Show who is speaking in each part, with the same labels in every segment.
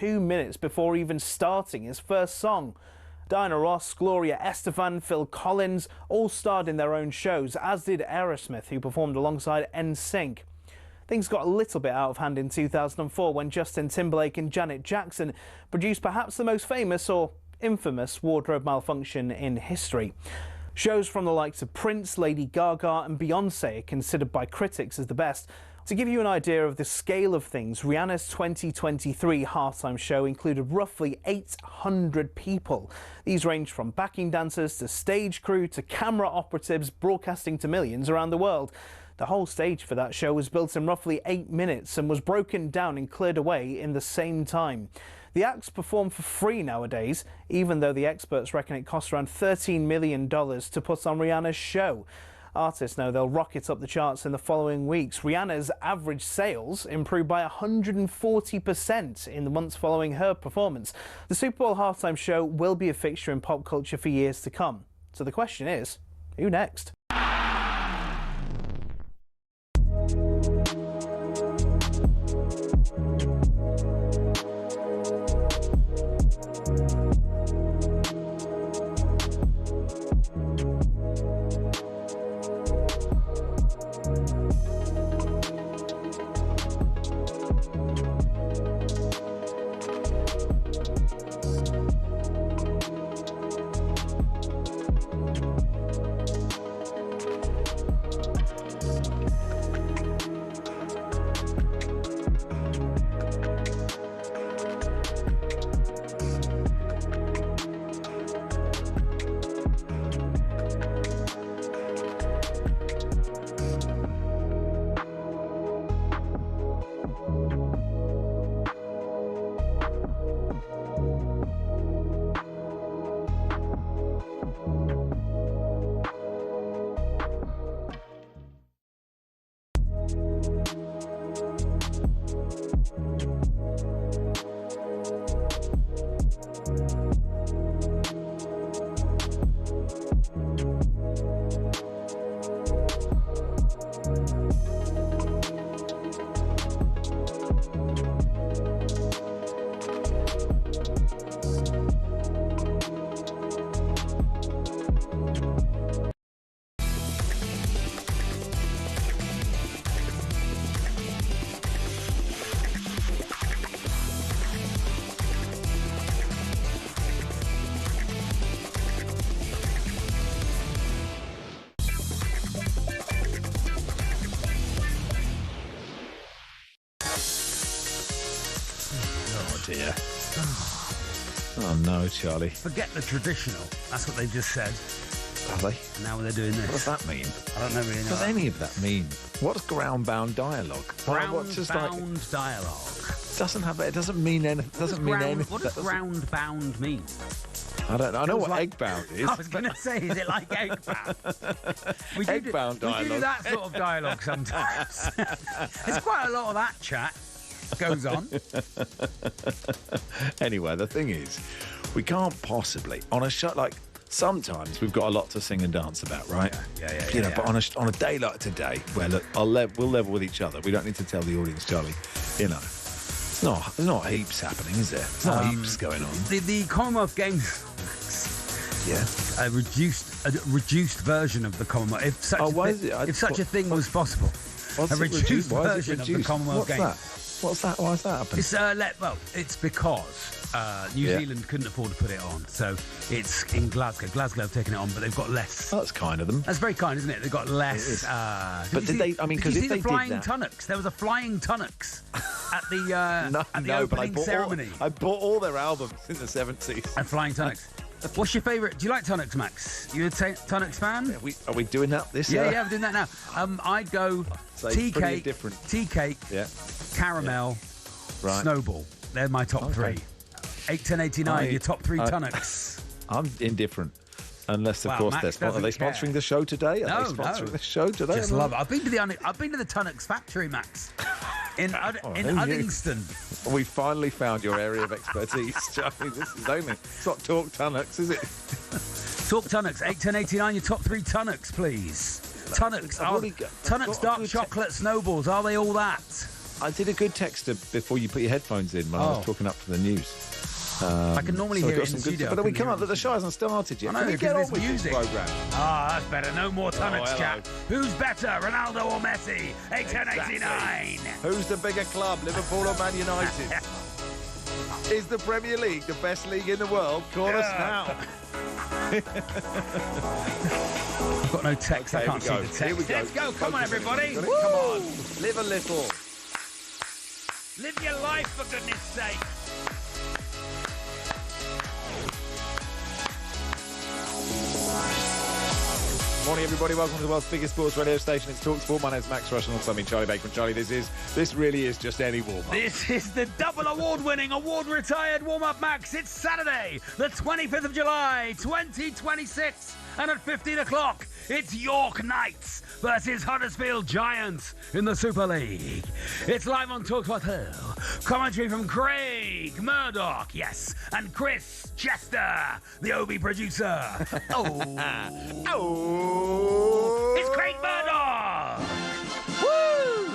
Speaker 1: 2 minutes before even starting his first song. Diana Ross, Gloria Estefan, Phil Collins all starred in their own shows, as did Aerosmith, who performed alongside NSYNC. Things got a little bit out of hand in 2004 when Justin Timberlake and Janet Jackson produced perhaps the most famous or infamous wardrobe malfunction in history. Shows from the likes of Prince, Lady Gaga and Beyoncé are considered by critics as the best. To give you an idea of the scale of things, Rihanna's 2023 halftime show included roughly 800 people. These ranged from backing dancers to stage crew to camera operatives broadcasting to millions around the world. The whole stage for that show was built in roughly 8 minutes and was broken down and cleared away in the same time. The acts perform for free nowadays, even though the experts reckon it costs around $13 million to put on Rihanna's show. Artists know they'll rocket up the charts in the following weeks. Rihanna's average sales improved by 140% in the months following her performance. The Super Bowl halftime show will be a fixture in pop culture for years to come. So the question is, who next?
Speaker 2: Dear. Oh no, Charlie.
Speaker 3: Forget the traditional. That's what they've just said.
Speaker 2: Are they?
Speaker 3: And now they're doing this.
Speaker 2: What does that mean?
Speaker 3: I don't know really.
Speaker 2: What does any of that mean? What's ground-bound dialogue?
Speaker 3: Ground-bound dialogue.
Speaker 2: It doesn't mean anything.
Speaker 3: What does ground-bound mean?
Speaker 2: I don't know. I know what egg-bound is.
Speaker 3: I was going to say, is it like egg-bound?
Speaker 2: Egg-bound dialogue.
Speaker 3: We do that sort of dialogue sometimes. There's quite a lot of that chat goes on.
Speaker 2: Anyway, the thing is, we can't possibly, on a show like, sometimes we've got a lot to sing and dance about, right?
Speaker 3: Yeah.
Speaker 2: But on a day like today, where look, we'll level with each other. We don't need to tell the audience, Charlie. There's not heaps happening, is there? There's not heaps going on.
Speaker 3: The Commonwealth Games.
Speaker 2: Yeah.
Speaker 3: A reduced version of the Commonwealth. If such a thing was possible.
Speaker 2: What's
Speaker 3: a reduced version of the Commonwealth Games.
Speaker 2: What's that? Why is that happening?
Speaker 3: It's because New Zealand couldn't afford to put it on, so it's in Glasgow. Glasgow have taken it on, but they've got less.
Speaker 2: Oh, that's kind of them.
Speaker 3: That's very kind, isn't it? They've got less.
Speaker 2: But did they? I mean, because if they did that,
Speaker 3: flying tunnocks. There was a flying tunnocks at the opening ceremony.
Speaker 2: I bought all their albums in the 70s.
Speaker 3: And flying tunnocks. What's your favourite? Do you like tunnocks, Max? You a tunnocks fan?
Speaker 2: Are we doing that this
Speaker 3: year? Yeah, we're doing that now. I'd go tea cake, caramel, snowball. They're my top three. 8, 10, 89, your top three tunnocks.
Speaker 2: I'm indifferent. Unless, of course, are they sponsoring the show today? Are they sponsoring the show today?
Speaker 3: Just love it. I've been to the Tunnocks factory, Max, in Uddingston.
Speaker 2: We finally found your area of expertise, Charlie. It's not Talk Tunnocks, is it?
Speaker 3: Talk Tunnocks, 8, 10, 89, your top three Tunnocks, please. Tunnocks dark chocolate snowballs, are they all that?
Speaker 2: I did a good texter before you put your headphones in when I was talking up for the news.
Speaker 3: I can normally hear it in the studio.
Speaker 2: But we can't. The show hasn't started yet.
Speaker 3: I know,
Speaker 2: Can we get on with
Speaker 3: music.
Speaker 2: this programme?
Speaker 3: That's better. No more Tunnocks chat. Who's better, Ronaldo or Messi? 8-10-89.
Speaker 2: Who's the bigger club, Liverpool or Man United? Is the Premier League the best league in the world? Call us now.
Speaker 3: I've got no text. I can't see the text.
Speaker 2: Here we go.
Speaker 3: Let's go. Come on, everybody.
Speaker 2: Come on. Live a little.
Speaker 3: Live your life, for goodness sake.
Speaker 2: Morning, everybody. Welcome to the world's biggest sports radio station. It's talkSPORT. My name's Max Rushden. Also, I'm Charlie Baker. And Charlie, this really is just any warm-up.
Speaker 3: This is the double award-winning, award-retired warm-up, Max. It's Saturday, the 25th of July, 2026. And at 15 o'clock, it's York Knights versus Huddersfield Giants in the Super League. It's live on talkSPORT. Commentary from Craig Murdoch, yes, and Chris Chester, the Obi producer. It's Craig Murdoch! Woo!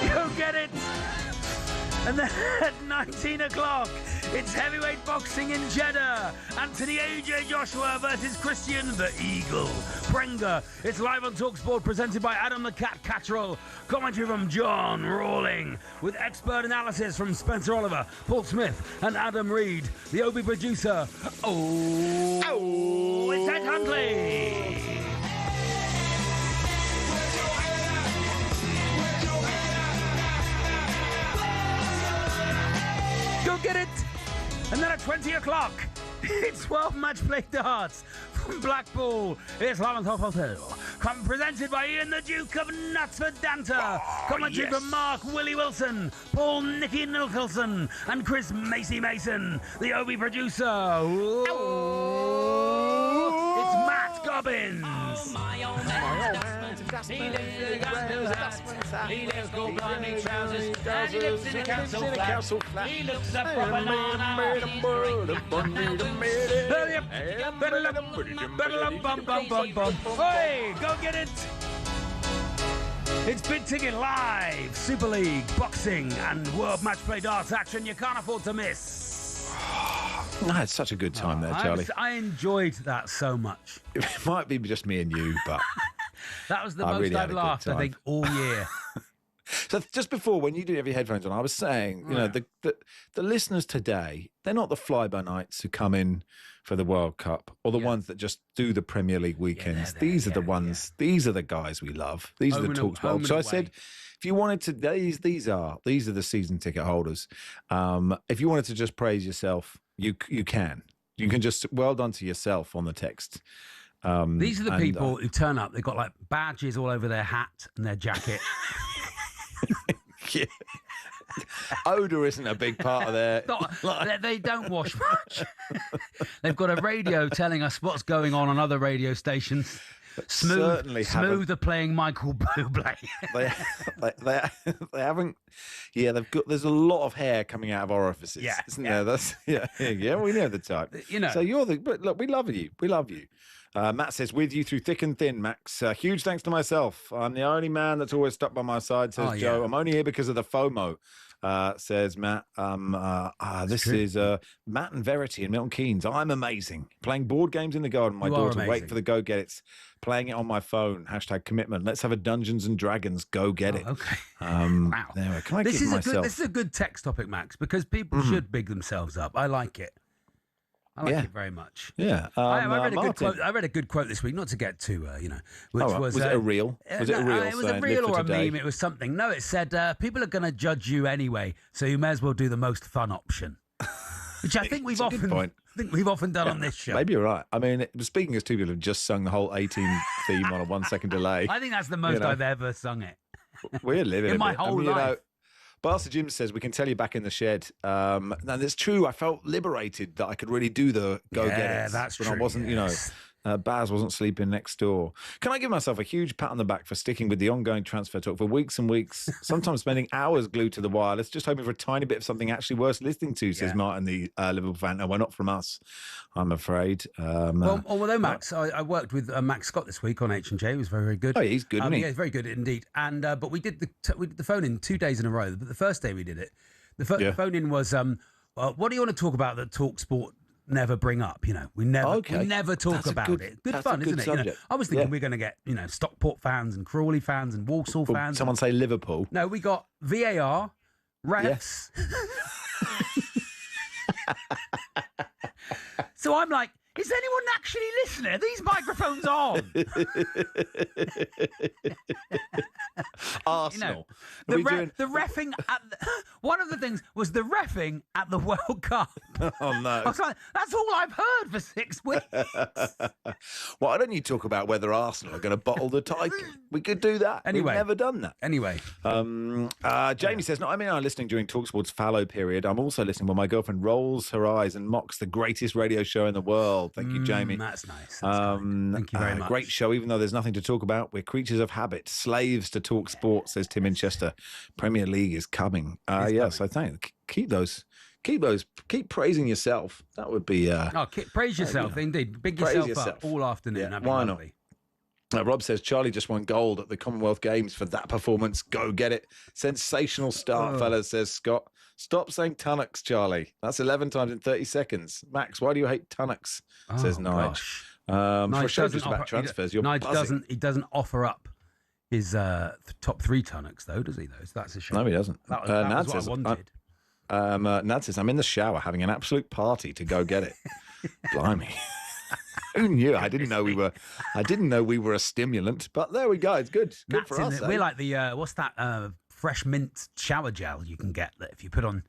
Speaker 3: Go get it! And then at 19 o'clock, it's heavyweight boxing in Jeddah. Anthony AJ Joshua versus Christian the Eagle Prenga. It's live on talkSPORT, presented by Adam the Cat Cattrall. Commentary from John Rawling, with expert analysis from Spencer Oliver, Paul Smith, and Adam Reed. The Obi producer. It's Ed Huntley. Go get it! And then at 20 o'clock, it's 12 match play darts from Blackpool. It's live on talkSPORT. Presented by Ian the Duke of Knutsford Danter. Commentary from Mark Willie Wilson, Paul Nicky Nicholson, and Chris Macy Mason, the Obi producer. It's Matt Gobbins. He lives gold blinding trousers, and he lives in a council flat. He looks a proper Hey, go get it! It's Big Ticket Live, Super League, boxing, and World Match Play Darts action you can't afford to miss.
Speaker 2: I had such a good time there, Charlie.
Speaker 3: I enjoyed that so much.
Speaker 2: It might be just me and you, but
Speaker 3: that was the most I've laughed, I think, all year.
Speaker 2: So just before, when you didn't have your headphones on, I was saying, you know, the listeners today, they're not the fly-by-nights who come in for the World Cup or the ones that just do the Premier League weekends. These are the ones, these are the guys we love. These are the talkSPORT. So I said, if you wanted to, these are the season ticket holders. If you wanted to just praise yourself, you can. You can just, well done to yourself on the text.
Speaker 3: These are the people who turn up. They've got like badges all over their hat and their jacket.
Speaker 2: Yeah. Odour isn't a big part of their...
Speaker 3: They don't wash much. They've got a radio telling us what's going on other radio stations. Smooth are playing Michael Bublé.
Speaker 2: they haven't... Yeah, there's a lot of hair coming out of orifices, isn't there? That's we know the type.
Speaker 3: You know.
Speaker 2: So but look, we love you. We love you. Matt says, with you through thick and thin, Max. Huge thanks to myself. I'm the only man that's always stuck by my side, says Joe. I'm only here because of the FOMO. says Matt. This is Matt and Verity in Milton Keynes. I'm amazing. Playing board games in the garden. My daughter wait for the Go Get It's. Playing it on my phone. #commitment. Let's have a Dungeons and Dragons. Go get it.
Speaker 3: Okay.
Speaker 2: Wow. Anyway, can I
Speaker 3: this
Speaker 2: give
Speaker 3: is
Speaker 2: myself?
Speaker 3: This is a good text topic, Max, because people should big themselves up. I like it. I like it very much.
Speaker 2: Yeah.
Speaker 3: I read a good quote. I read a good quote this week, not to get too, which was
Speaker 2: it a reel? Was it a reel?
Speaker 3: It was a reel or a meme. It was something. No, it said people are going to judge you anyway, so you may as well do the most fun option. Which I think we've often done on this show.
Speaker 2: Maybe you're right. I mean, speaking as two people who've just sung the whole 18 theme on a 1 second delay.
Speaker 3: I think that's the most I've ever sung it.
Speaker 2: We're living
Speaker 3: in my whole life.
Speaker 2: Bastard Jim says, we can tell you back in the shed. And it's true. I felt liberated that I could really do the go-get-it.
Speaker 3: Yeah, that's
Speaker 2: when
Speaker 3: true.
Speaker 2: I wasn't, Baz wasn't sleeping next door. Can I give myself a huge pat on the back for sticking with the ongoing transfer talk for weeks and weeks, sometimes spending hours glued to the wireless, just hoping for a tiny bit of something actually worth listening to, says Martin, the Liverpool fan. No, well, not from us, I'm afraid.
Speaker 3: Although Max, I worked with Max Scott this week on H&J. It was very, very good.
Speaker 2: Oh, yeah, he's good, isn't he?
Speaker 3: Yeah, he's very good indeed. And but we did the phone in 2 days in a row. But the first day we did it, the phone in was, what do you want to talk about that talkSPORT never bring up? We never talk about it. Good fun, isn't it? I was thinking we're going to get Stockport fans and Crawley fans and Walsall fans.
Speaker 2: Someone say Liverpool.
Speaker 3: No, we got VAR, refs. So I'm like, is anyone actually listening? Are these microphones on?
Speaker 2: Arsenal.
Speaker 3: The reffing at one of the things was the reffing at the World Cup.
Speaker 2: Oh no!
Speaker 3: I was like, that's all I've heard for 6 weeks.
Speaker 2: Why don't you talk about whether Arsenal are going to bottle the title? We could do that.
Speaker 3: Anyway,
Speaker 2: we've never done that.
Speaker 3: Anyway,
Speaker 2: Jamie says, "No, I mean, I'm listening during talkSPORT's fallow period. I'm also listening when my girlfriend rolls her eyes and mocks the greatest radio show in the world." Thank you, Jamie.
Speaker 3: That's nice. Thank you very much.
Speaker 2: Great show, even though there's nothing to talk about. We're creatures of habit, slaves to talkSPORT, says Tim in Chester. Premier League is coming. Yes, I think keep praising yourself. That would be.
Speaker 3: Praise yourself, indeed. Big yourself up all afternoon.
Speaker 2: Yeah, why not? Rob says Charlie just won gold at the Commonwealth Games for that performance. Go get it. Sensational start, fellas, says Scott. Stop saying tunnocks, Charlie. That's 11 times in 30 seconds. Max, why do you hate tunnocks? Says Nige. For a show just about transfers, you're buzzing.
Speaker 3: He doesn't offer up his top 3 tunnocks, though, does he? That's a shame.
Speaker 2: No, he doesn't.
Speaker 3: That was what I wanted.
Speaker 2: Nad says, I'm in the shower having an absolute party to go get it. Blimey. Who knew? I didn't know we were a stimulant, but there we go. It's good. Good for us.
Speaker 3: We're like the what's that fresh mint shower gel you can get that if you put on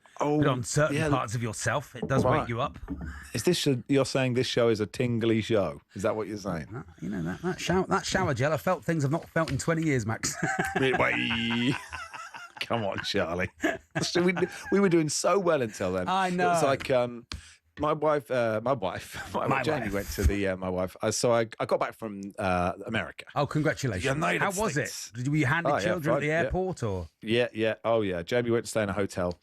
Speaker 3: certain parts of yourself, it does wake you up.
Speaker 2: Is this you're saying this show is a tingly show? Is that what you're saying?
Speaker 3: That shower gel, I felt things I've not felt in 20 years, Max.
Speaker 2: Come on, Charlie. We were doing so well until then.
Speaker 3: I know.
Speaker 2: It was like my wife, Jamie went to the my wife. So I got back from America.
Speaker 3: Oh, congratulations!
Speaker 2: United
Speaker 3: How was it? Did you hand children at the airport or?
Speaker 2: Yeah. Oh yeah. Jamie went to stay in a hotel.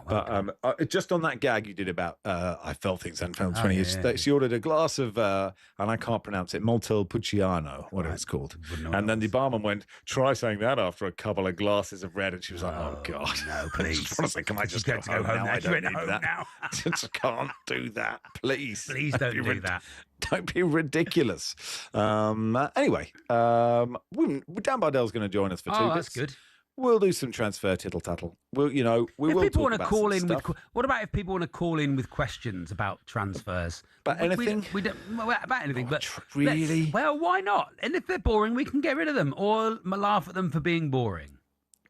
Speaker 2: But just on that gag you did about I felt things and felt 20 years. She ordered a glass of and I can't pronounce it, Montepulciano, whatever it's called. And then the barman went, try saying that after a couple of glasses of red, and she was like, oh God,
Speaker 3: no, please.
Speaker 2: Honestly, can I just go home now? I don't need that. Just can't do that, please.
Speaker 3: Please don't do that.
Speaker 2: Don't be ridiculous. Anyway, Dan Bardell's going to join us for 2 bits.
Speaker 3: Oh, that's good.
Speaker 2: We'll do some transfer tittle tattle. We will
Speaker 3: want to
Speaker 2: talk
Speaker 3: call
Speaker 2: about
Speaker 3: in
Speaker 2: stuff.
Speaker 3: what about if people want to call in with questions about transfers?
Speaker 2: About anything?
Speaker 3: We don't about anything. But
Speaker 2: really?
Speaker 3: Well, why not? And if they're boring, we can get rid of them or laugh at them for being boring.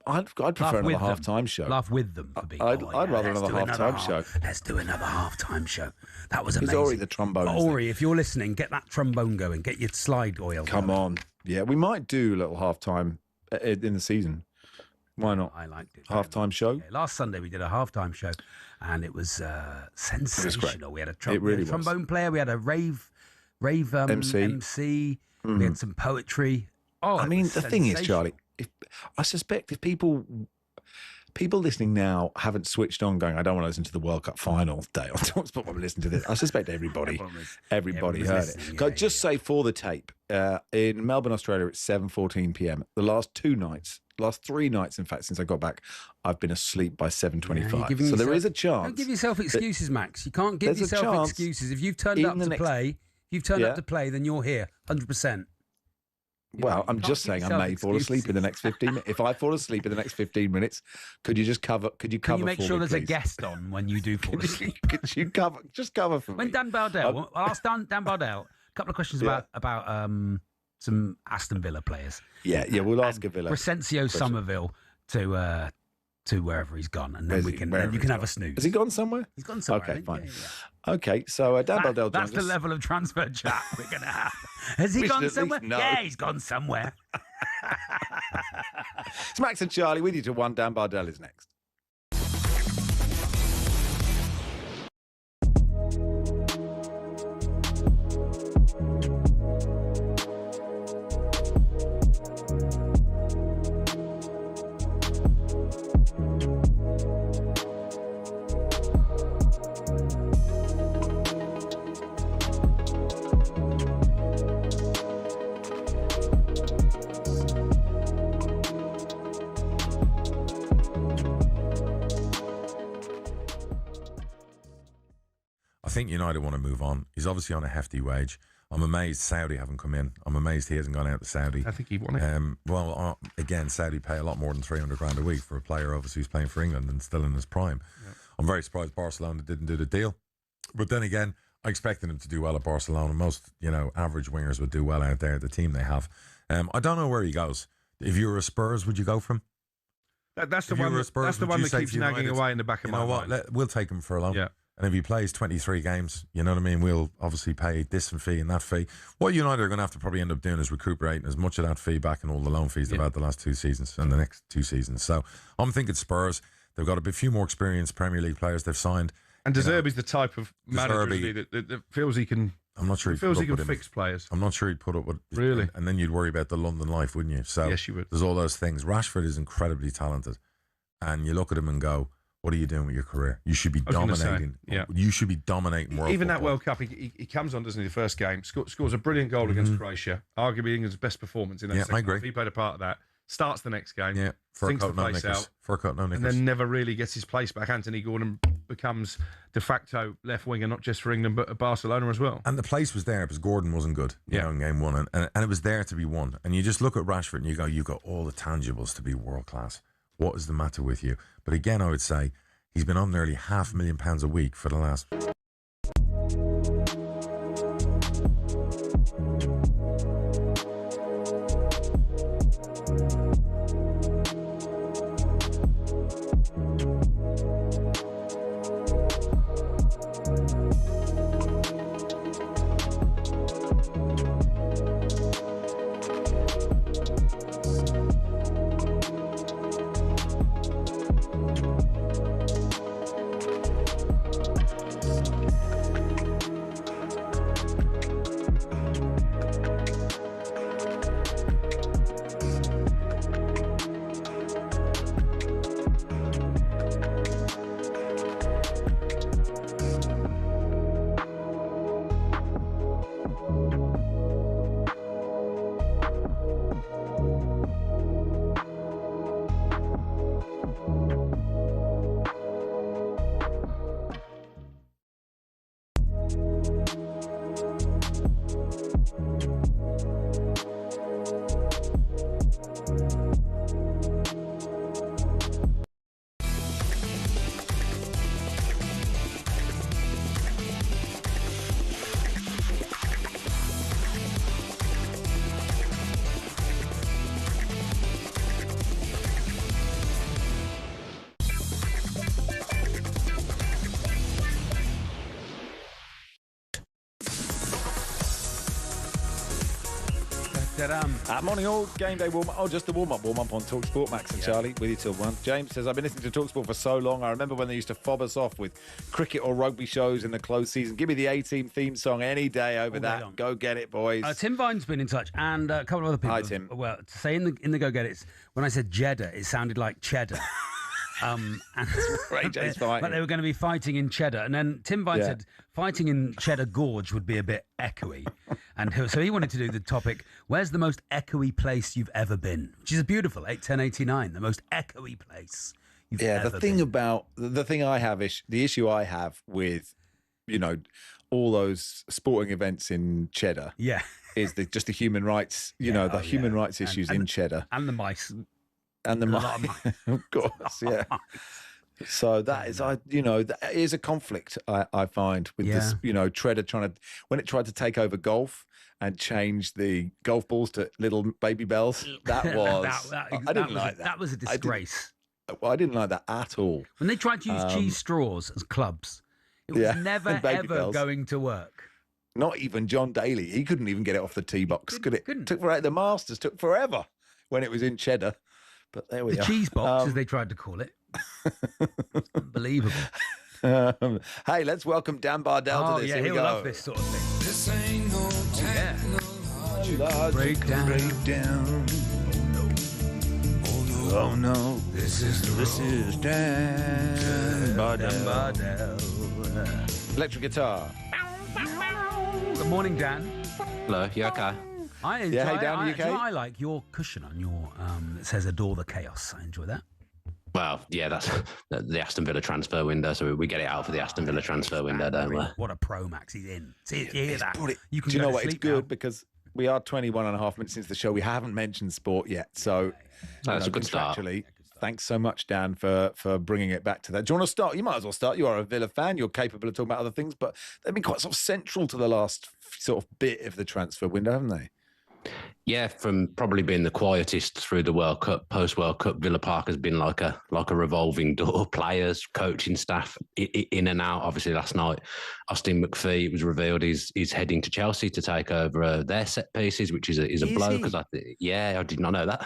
Speaker 2: I'd prefer another half-time show.
Speaker 3: Laugh with them for being.
Speaker 2: I'd rather another half-time show.
Speaker 3: Let's do another half-time show. That was amazing.
Speaker 2: It's Ori the trombone.
Speaker 3: Ori, if you're listening, get that trombone going. Get your slide oil.
Speaker 2: Come on. Yeah, we might do a little half-time in the season. Why not?
Speaker 3: I liked it.
Speaker 2: Half-time show.
Speaker 3: Yeah, last Sunday we did a half-time show, and it was sensational. We had a trombone player. We had a rave MC. We had some poetry. Oh,
Speaker 2: I mean, the thing is, Charlie, I suspect if people people listening now haven't switched on going, I don't want to listen to the World Cup final day on talkSPORT when we listen to this. I suspect everybody heard it. Can I just say for the tape, in Melbourne, Australia, it's 7:14 p.m. The last 3 nights, in fact, since I got back, I've been asleep by 7:25. So there is a chance.
Speaker 3: Don't give yourself excuses, Max. You can't give yourself excuses. If you've turned up to play, then you're here, 100%.
Speaker 2: Well, I'm just saying I may fall asleep in the next 15 minutes. If I fall asleep in the next 15 minutes, could you just cover? Could you cover? Can you
Speaker 3: make
Speaker 2: for
Speaker 3: sure
Speaker 2: me,
Speaker 3: there's
Speaker 2: please?
Speaker 3: a guest on when you do fall asleep?
Speaker 2: Could you cover? Just cover for me.
Speaker 3: When Dan Bardell, I'll ask Dan Bardell a couple of questions about some Aston Villa players.
Speaker 2: Yeah, we'll ask a Villa.
Speaker 3: Crescencio Somerville to wherever he's gone, and then you can have a snooze.
Speaker 2: Has he gone somewhere?
Speaker 3: He's gone somewhere.
Speaker 2: Okay, fine. Okay, so Dan Bardell.
Speaker 3: That's the level of transfer chat we're going to have. Has he gone somewhere? Yeah, he's gone somewhere.
Speaker 2: It's Max and Charlie with you till 1. Dan Bardell is next.
Speaker 4: I think United want to move on. He's obviously on a hefty wage. I'm amazed Saudi haven't come in. I'm amazed he hasn't gone out to Saudi.
Speaker 5: I think he won it.
Speaker 4: Again, Saudi pay a lot more than 300 grand a week for a player obviously who's playing for England and still in his prime. Yep. I'm very surprised Barcelona didn't do the deal. But then again, I expected him to do well at Barcelona. Most, average wingers would do well out there, the team they have. I don't know where he goes. If you were a Spurs, would you go for him?
Speaker 5: That's the one that keeps nagging away in the back of my mind.
Speaker 4: We'll take him for a loan.
Speaker 5: Yeah.
Speaker 4: And if he plays 23 games, you know what I mean, we'll obviously pay this fee and that fee. What United are going to have to probably end up doing is recuperating as much of that fee back and all the loan fees they've had the last 2 seasons and the next 2 seasons. So I'm thinking Spurs. They've got a few more experienced Premier League players they've signed.
Speaker 5: And De Zerbi's the type of manager that feels he can.
Speaker 4: I'm not sure
Speaker 5: he can fix players.
Speaker 4: I'm not sure he'd put up with.
Speaker 5: Really?
Speaker 4: And then you'd worry about the London life, wouldn't you? So
Speaker 5: yes, you would.
Speaker 4: There's all those things. Rashford is incredibly talented. And you look at him and go, what are you doing with your career? You should be dominating. You should be dominating world
Speaker 5: Even
Speaker 4: football.
Speaker 5: that World Cup, he comes on, doesn't he, the first game, scores a brilliant goal against Croatia, arguably England's best performance in that second
Speaker 4: I agree.
Speaker 5: half. He played a part of that. Starts the next game,
Speaker 4: thinks
Speaker 5: the place out, and then never really gets his place back. Anthony Gordon becomes de facto left winger, not just for England, but at Barcelona as well.
Speaker 4: And the place was there because Gordon wasn't good in game one. And it was there to be won. And you just look at Rashford and you go, you've got all the tangibles to be world class. What is the matter with you? But again, I would say he's been on nearly £500,000 a week for the last...
Speaker 2: Morning all, game day warm-up. Oh, just the warm-up on talkSPORT. Max and Charlie with you till 1. James says, I've been listening to talkSPORT for so long. I remember when they used to fob us off with cricket or rugby shows in the close season. Give me the A-Team theme song any day over that. Go get it, boys.
Speaker 3: Tim Vine's been in touch and a couple of other people.
Speaker 2: Hi, Tim.
Speaker 3: Well, to say in the Go Get It's, when I said Jeddah, it sounded like cheddar.
Speaker 2: AJ's fighting.
Speaker 3: But they were going to be fighting in Cheddar. And then Tim Vine said fighting in Cheddar Gorge would be a bit echoey. And so he wanted to do the topic, where's the most echoey place you've ever been? Which is beautiful, 81089, the most echoey place you've ever been.
Speaker 2: The issue I have with, all those sporting events in Cheddar.
Speaker 3: Yeah.
Speaker 2: Is just the human rights, human rights issues in Cheddar.
Speaker 3: And the mice.
Speaker 2: And the mice, of course, yeah. So that is a conflict I find with this, Cheddar when it tried to take over golf and change the golf balls to little baby bells. That was, I didn't like that.
Speaker 3: That was a disgrace.
Speaker 2: I didn't like that at all.
Speaker 3: When they tried to use cheese straws as clubs, it was never, ever going to work.
Speaker 2: Not even John Daly. He couldn't even get it off the tee box, could it?
Speaker 3: Couldn't.
Speaker 2: The Masters took forever when it was in Cheddar. But there we are.
Speaker 3: The cheese box, as they tried to call it. Unbelievable.
Speaker 2: Hey, let's welcome Dan Bardell to this.
Speaker 3: Yeah,
Speaker 2: Here we
Speaker 3: he'll
Speaker 2: go.
Speaker 3: love this sort of thing.
Speaker 6: This ain't no
Speaker 2: Breakdown. Oh no.
Speaker 6: This is
Speaker 2: Dan
Speaker 3: Bardell.
Speaker 2: Electric guitar.
Speaker 3: Good morning, Dan.
Speaker 7: Hello, you okay?
Speaker 3: I enjoy.
Speaker 2: Yeah, hey, Dan, you okay?
Speaker 3: I like your cushion on your that says "Adore the Chaos." I enjoy that.
Speaker 7: Well, yeah, that's the Aston Villa transfer window, so we get it out for the Aston Villa transfer window, don't we?
Speaker 3: What a pro Max he's in. See, you hear that? You can
Speaker 2: Do you
Speaker 3: go
Speaker 2: know
Speaker 3: to
Speaker 2: what? It's
Speaker 3: sleep
Speaker 2: good
Speaker 3: now.
Speaker 2: because we are 21 and a half minutes into the show. We haven't mentioned sport yet. So
Speaker 7: That's a good start.
Speaker 2: contractually, thanks so much, Dan, for bringing it back to that. Do you want to start? You might as well start. You are a Villa fan. You're capable of talking about other things, but they've been quite sort of central to the last sort of bit of the transfer window, haven't they?
Speaker 7: Yeah, from probably being the quietest through the World Cup, post-World Cup, Villa Park has been like a revolving door. Players, coaching staff, in and out. Obviously, last night, Austin McPhee, it was revealed he's heading to Chelsea to take over their set pieces, which is a blow. Because I did not know that.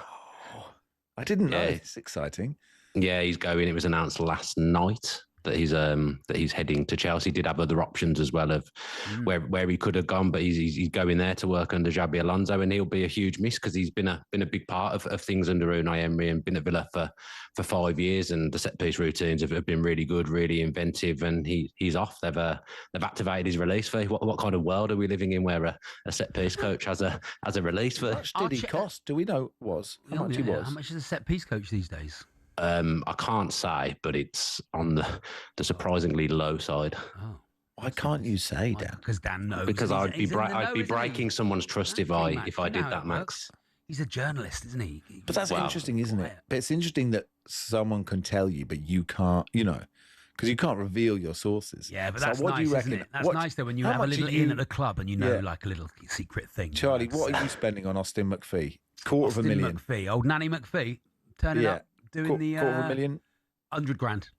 Speaker 2: Oh, I didn't know. It's exciting.
Speaker 7: Yeah, he's going. It was announced last night that he's heading to Chelsea. Did have other options as well of where he could have gone, but he's going there to work under Xabi Alonso, and he'll be a huge miss because he's been a big part of things under Unai Emery and been at Villa for 5 years, and the set piece routines have been really good, really inventive, and he's off. They've activated his release fee. What kind of world are we living in where a set piece coach has a release fee?
Speaker 2: How much did he cost? Do we know How much he was?
Speaker 3: How much is a set piece coach these days?
Speaker 7: I can't say, but it's on the surprisingly low side.
Speaker 3: Oh.
Speaker 2: Why can't you say, Dan?
Speaker 3: Because Dan knows.
Speaker 7: Because I'd be
Speaker 3: he's in the know,
Speaker 7: I'd be
Speaker 3: isn't he?
Speaker 7: breaking someone's trust if I
Speaker 3: Exactly,
Speaker 7: did
Speaker 3: you know how
Speaker 7: that,
Speaker 3: it
Speaker 7: Max.
Speaker 3: works. He's a journalist, isn't he?
Speaker 2: But that's
Speaker 7: Well,
Speaker 2: interesting, isn't it?
Speaker 3: quiet.
Speaker 2: But it's interesting that someone can tell you, but you can't, because you can't reveal your sources.
Speaker 3: Yeah, but
Speaker 2: So
Speaker 3: that's
Speaker 2: what
Speaker 3: nice,
Speaker 2: do you
Speaker 3: isn't
Speaker 2: reckon?
Speaker 3: it? That's nice though when you
Speaker 2: how
Speaker 3: have a
Speaker 2: much
Speaker 3: little
Speaker 2: are you-
Speaker 3: in at the club and you know
Speaker 2: Yeah.
Speaker 3: like a little secret thing.
Speaker 2: Charlie,
Speaker 3: That's,
Speaker 2: what are you spending on Austin McPhee? Quarter of a
Speaker 3: Austin
Speaker 2: million.
Speaker 3: McPhee, old Nanny McPhee, turning up, doing the
Speaker 2: quarter of a million,
Speaker 3: 100 grand.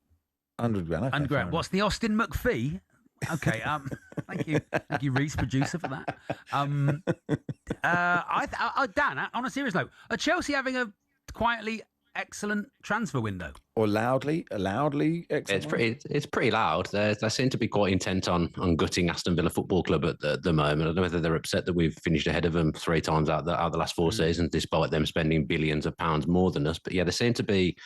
Speaker 2: 100 grand. Okay,
Speaker 3: 100 grand.
Speaker 2: fair
Speaker 3: What's the Austin McPhee? Okay, thank you, Reese, producer, for that. Dan, on a serious note, are Chelsea having a quietly excellent transfer window?
Speaker 2: Or loudly excellent.
Speaker 7: It's pretty loud. They seem to be quite intent on gutting Aston Villa Football Club at the moment. I don't know whether they're upset that we've finished ahead of them 3 times out of the last 4 seasons, despite them spending billions of pounds more than us. But yeah, they seem to be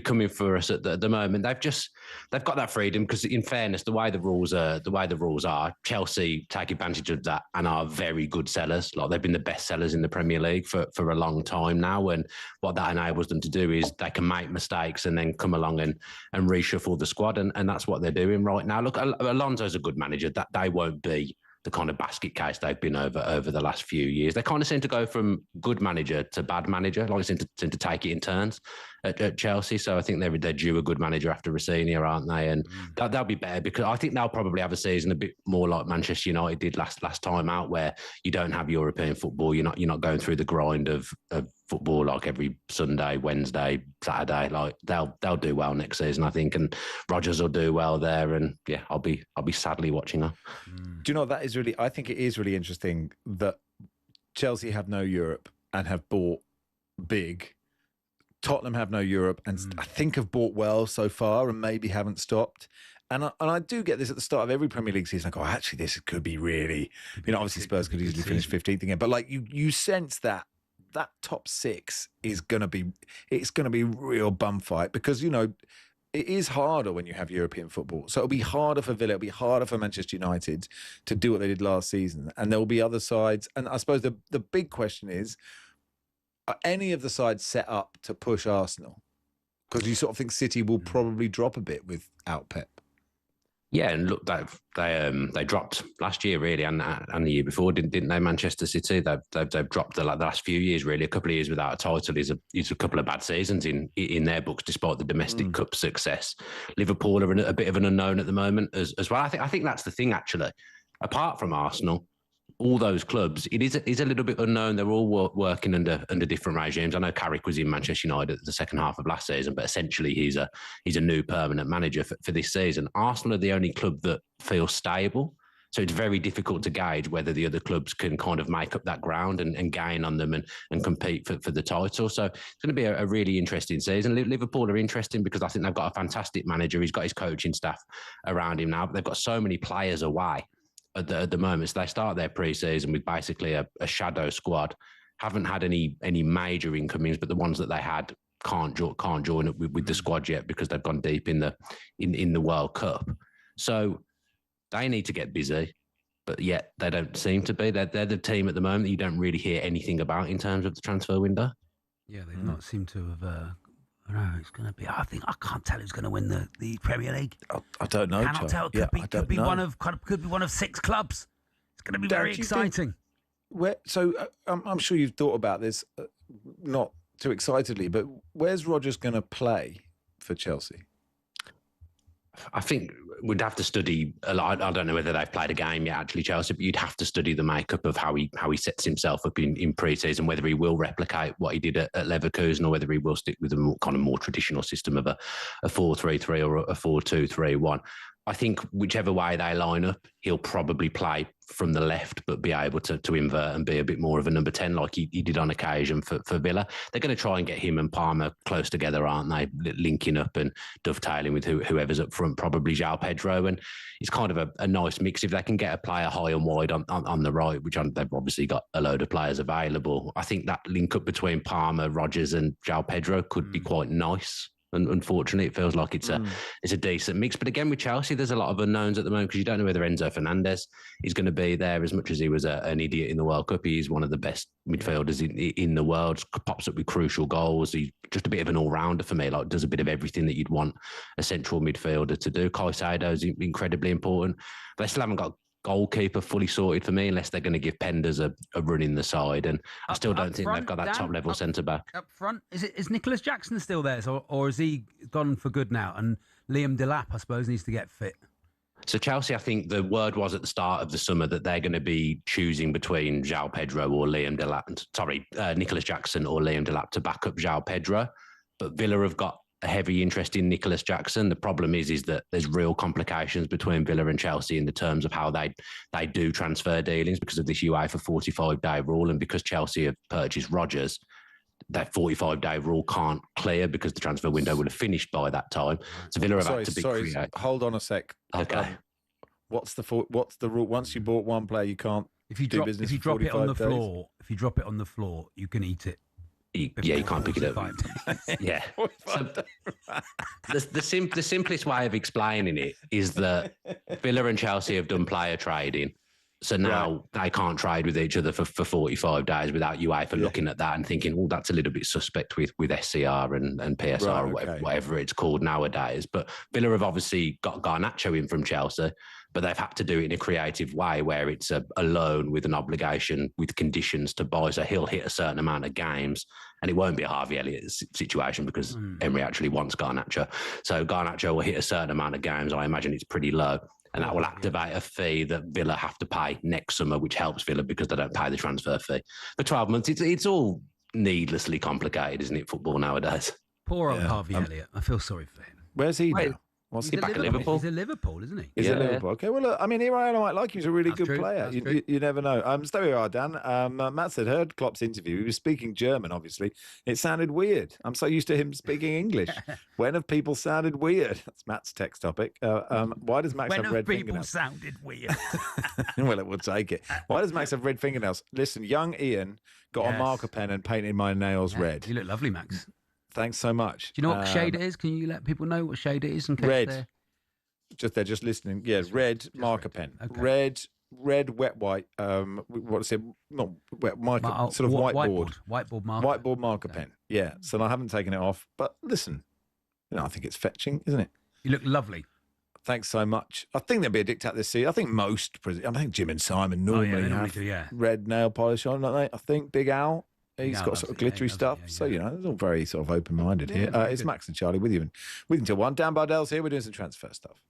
Speaker 7: coming for us at the moment. They've got that freedom because, in fairness, the way the rules are, Chelsea take advantage of that and are very good sellers. Like, they've been the best sellers in the Premier League for a long time now, and what that enables them to do is they can make mistakes and then come along and reshuffle the squad, and that's what they're doing right now. Look, Alonso's a good manager. That they won't be the kind of basket case they've been over the last few years. They kind of seem to go from good manager to bad manager. Like, they seem to take it in turns at Chelsea. So I think they're due a good manager after Rossini, aren't they? And they'll be better because I think they'll probably have a season a bit more like Manchester United did last time out, where you don't have European football. You're not going through the grind of football like every Sunday, Wednesday, Saturday. Like, they'll do well next season, I think, and Rodgers will do well there. And yeah, I'll be sadly watching her.
Speaker 2: Do you know, I think it is really interesting that Chelsea have no Europe and have bought big. Tottenham have no Europe and I think have bought well so far and maybe haven't stopped. And I do get this at the start of every Premier League season. I go, actually, this could be really, obviously Spurs could easily finish 15th again. But like you sense that that top six is going to be real bum fight because, you know, it is harder when you have European football. So it'll be harder for Villa, it'll be harder for Manchester United to do what they did last season. And there will be other sides. And I suppose the big question is, are any of the sides set up to push Arsenal? Because you sort of think City will probably drop a bit without Pep.
Speaker 7: Yeah, and look, they dropped last year really, and the year before, didn't they? Manchester City, they've dropped the last few years really. A couple of years without a title is a couple of bad seasons in their books, despite the domestic cup success. Liverpool are a bit of an unknown at the moment as well. I think that's the thing actually. Apart from Arsenal, all those clubs, it is a little bit unknown. They're all working under different regimes. I know Carrick was in Manchester United the second half of last season, but essentially he's a new permanent manager for this season. Arsenal are the only club that feels stable. So it's very difficult to gauge whether the other clubs can kind of make up that ground and gain on them and compete for the title. So it's going to be a really interesting season. Liverpool are interesting because I think they've got a fantastic manager. He's got his coaching staff around him now, but they've got so many players away at the moment. So they start their pre-season with basically a shadow squad. Haven't had any major incomings, but the ones that they had can't join up with the squad yet because they've gone deep in the World Cup. So they need to get busy, but yet they don't seem to be. They're the team at the moment that you don't really hear anything about in terms of the transfer window.
Speaker 3: Yeah, they've not seemed to have. No, it's going to be. I can't tell who's going to win the Premier League.
Speaker 2: I don't know.
Speaker 3: Cannot tell. Could be one of 6 clubs. It's going to be very exciting.
Speaker 2: I'm sure you've thought about this, not too excitedly, but where's Rodgers going to play for Chelsea?
Speaker 7: I think we'd have to study a lot. I don't know whether they've played a game yet, actually, Chelsea, but you'd have to study the makeup of how he sets himself up in pre-season, whether he will replicate what he did at Leverkusen or whether he will stick with a kind of more traditional system of a 4-3-3 or a 4-2-3-1. I think whichever way they line up, he'll probably play from the left, but be able to invert and be a bit more of a number 10 like he did on occasion for Villa. They're going to try and get him and Palmer close together, aren't they? Linking up and dovetailing with whoever's up front, probably João Pedro. And it's kind of a nice mix. If they can get a player high and wide on the right, which they've obviously got a load of players available, I think that link up between Palmer, Rodgers and João Pedro could be quite nice. And unfortunately, it feels like it's a decent mix. But again, with Chelsea, there's a lot of unknowns at the moment because you don't know whether Enzo Fernandez is going to be there. As much as he was an idiot in the World Cup, he's one of the best midfielders in the world. Pops up with crucial goals. He's just a bit of an all-rounder for me. Like does a bit of everything that you'd want a central midfielder to do. Caicedo's incredibly important. They still haven't got goalkeeper fully sorted for me unless they're going to give Penders a run in the side, and I still don't think they've got that top level centre back
Speaker 3: up front. Is Nicholas Jackson still there, or has he gone for good now? And Liam Delap, I suppose, needs to get fit.
Speaker 7: So Chelsea, I think the word was at the start of the summer that they're going to be choosing between João Pedro or Liam Delap. Sorry, Nicholas Jackson or Liam Delap to back up João Pedro, but Villa have got a heavy interest in Nicholas Jackson. The problem is that there's real complications between Villa and Chelsea in the terms of how they do transfer dealings because of this UEFA 45-day rule, and because Chelsea have purchased Rodgers, that 45-day rule can't clear because the transfer window would have finished by that time. So Villa have had to be creative.
Speaker 2: Hold on a sec.
Speaker 7: Okay.
Speaker 2: What's the rule? Once you bought one player, you can't do business.
Speaker 3: If you drop it on the floor, you can eat it.
Speaker 7: You can't pick it up. Yeah. So the simplest way of explaining it is that Villa and Chelsea have done player trading. So now they can't trade with each other for 45 days without UEFA looking at that and thinking, oh, that's a little bit suspect with SCR and PSR or whatever it's called nowadays. But Villa have obviously got Garnacho in from Chelsea, but they've had to do it in a creative way where it's a loan with an obligation with conditions to buy. So he'll hit a certain amount of games, and it won't be a Harvey Elliott situation because Emery actually wants Garnacho. So Garnacho will hit a certain amount of games. I imagine it's pretty low. And that will activate a fee that Villa have to pay next summer, which helps Villa because they don't pay the transfer fee. For 12 months, it's all needlessly complicated, isn't it, football nowadays?
Speaker 3: Poor old Harvey Elliott. I feel sorry for him.
Speaker 2: Where's he now? What's
Speaker 7: He's back at Liverpool.
Speaker 8: He's at Liverpool, isn't he?
Speaker 2: Is it Liverpool? Okay, well, look, I mean, here I am. I might like him. He's a really
Speaker 8: That's
Speaker 2: good
Speaker 8: true.
Speaker 2: player.
Speaker 8: That's true.
Speaker 2: You never know. Stay where you are, Dan. Matt said, heard Klopp's interview. He was speaking German, obviously. It sounded weird. I'm so used to him speaking English. When have people sounded weird? That's Matt's text topic. Why does Max have red fingernails?
Speaker 8: sounded weird?
Speaker 2: Well, it will take it. Why does Max have red fingernails? Listen, young Ian got a marker pen and painted my nails red.
Speaker 8: You look lovely, Max.
Speaker 2: Thanks so much.
Speaker 8: Do you know what shade it is? Can you let people know what shade it is in case
Speaker 2: red. They're just listening. Yeah, red marker pen. Okay. Red, wet white. What is it? Not wet marker. Sort of whiteboard.
Speaker 8: Whiteboard marker.
Speaker 2: Whiteboard marker pen. Yeah. So I haven't taken it off. But listen, I think it's fetching, isn't it?
Speaker 8: You look lovely.
Speaker 2: Thanks so much. I think there'll be a dictat this season. I think Jim and Simon normally have red nail polish on, don't they? I think Big Al. He's got sort of glittery stuff. So, it's all very sort of open-minded here. It's Max and Charlie with you until 1. Dan Bardell's here. We're doing some transfer stuff.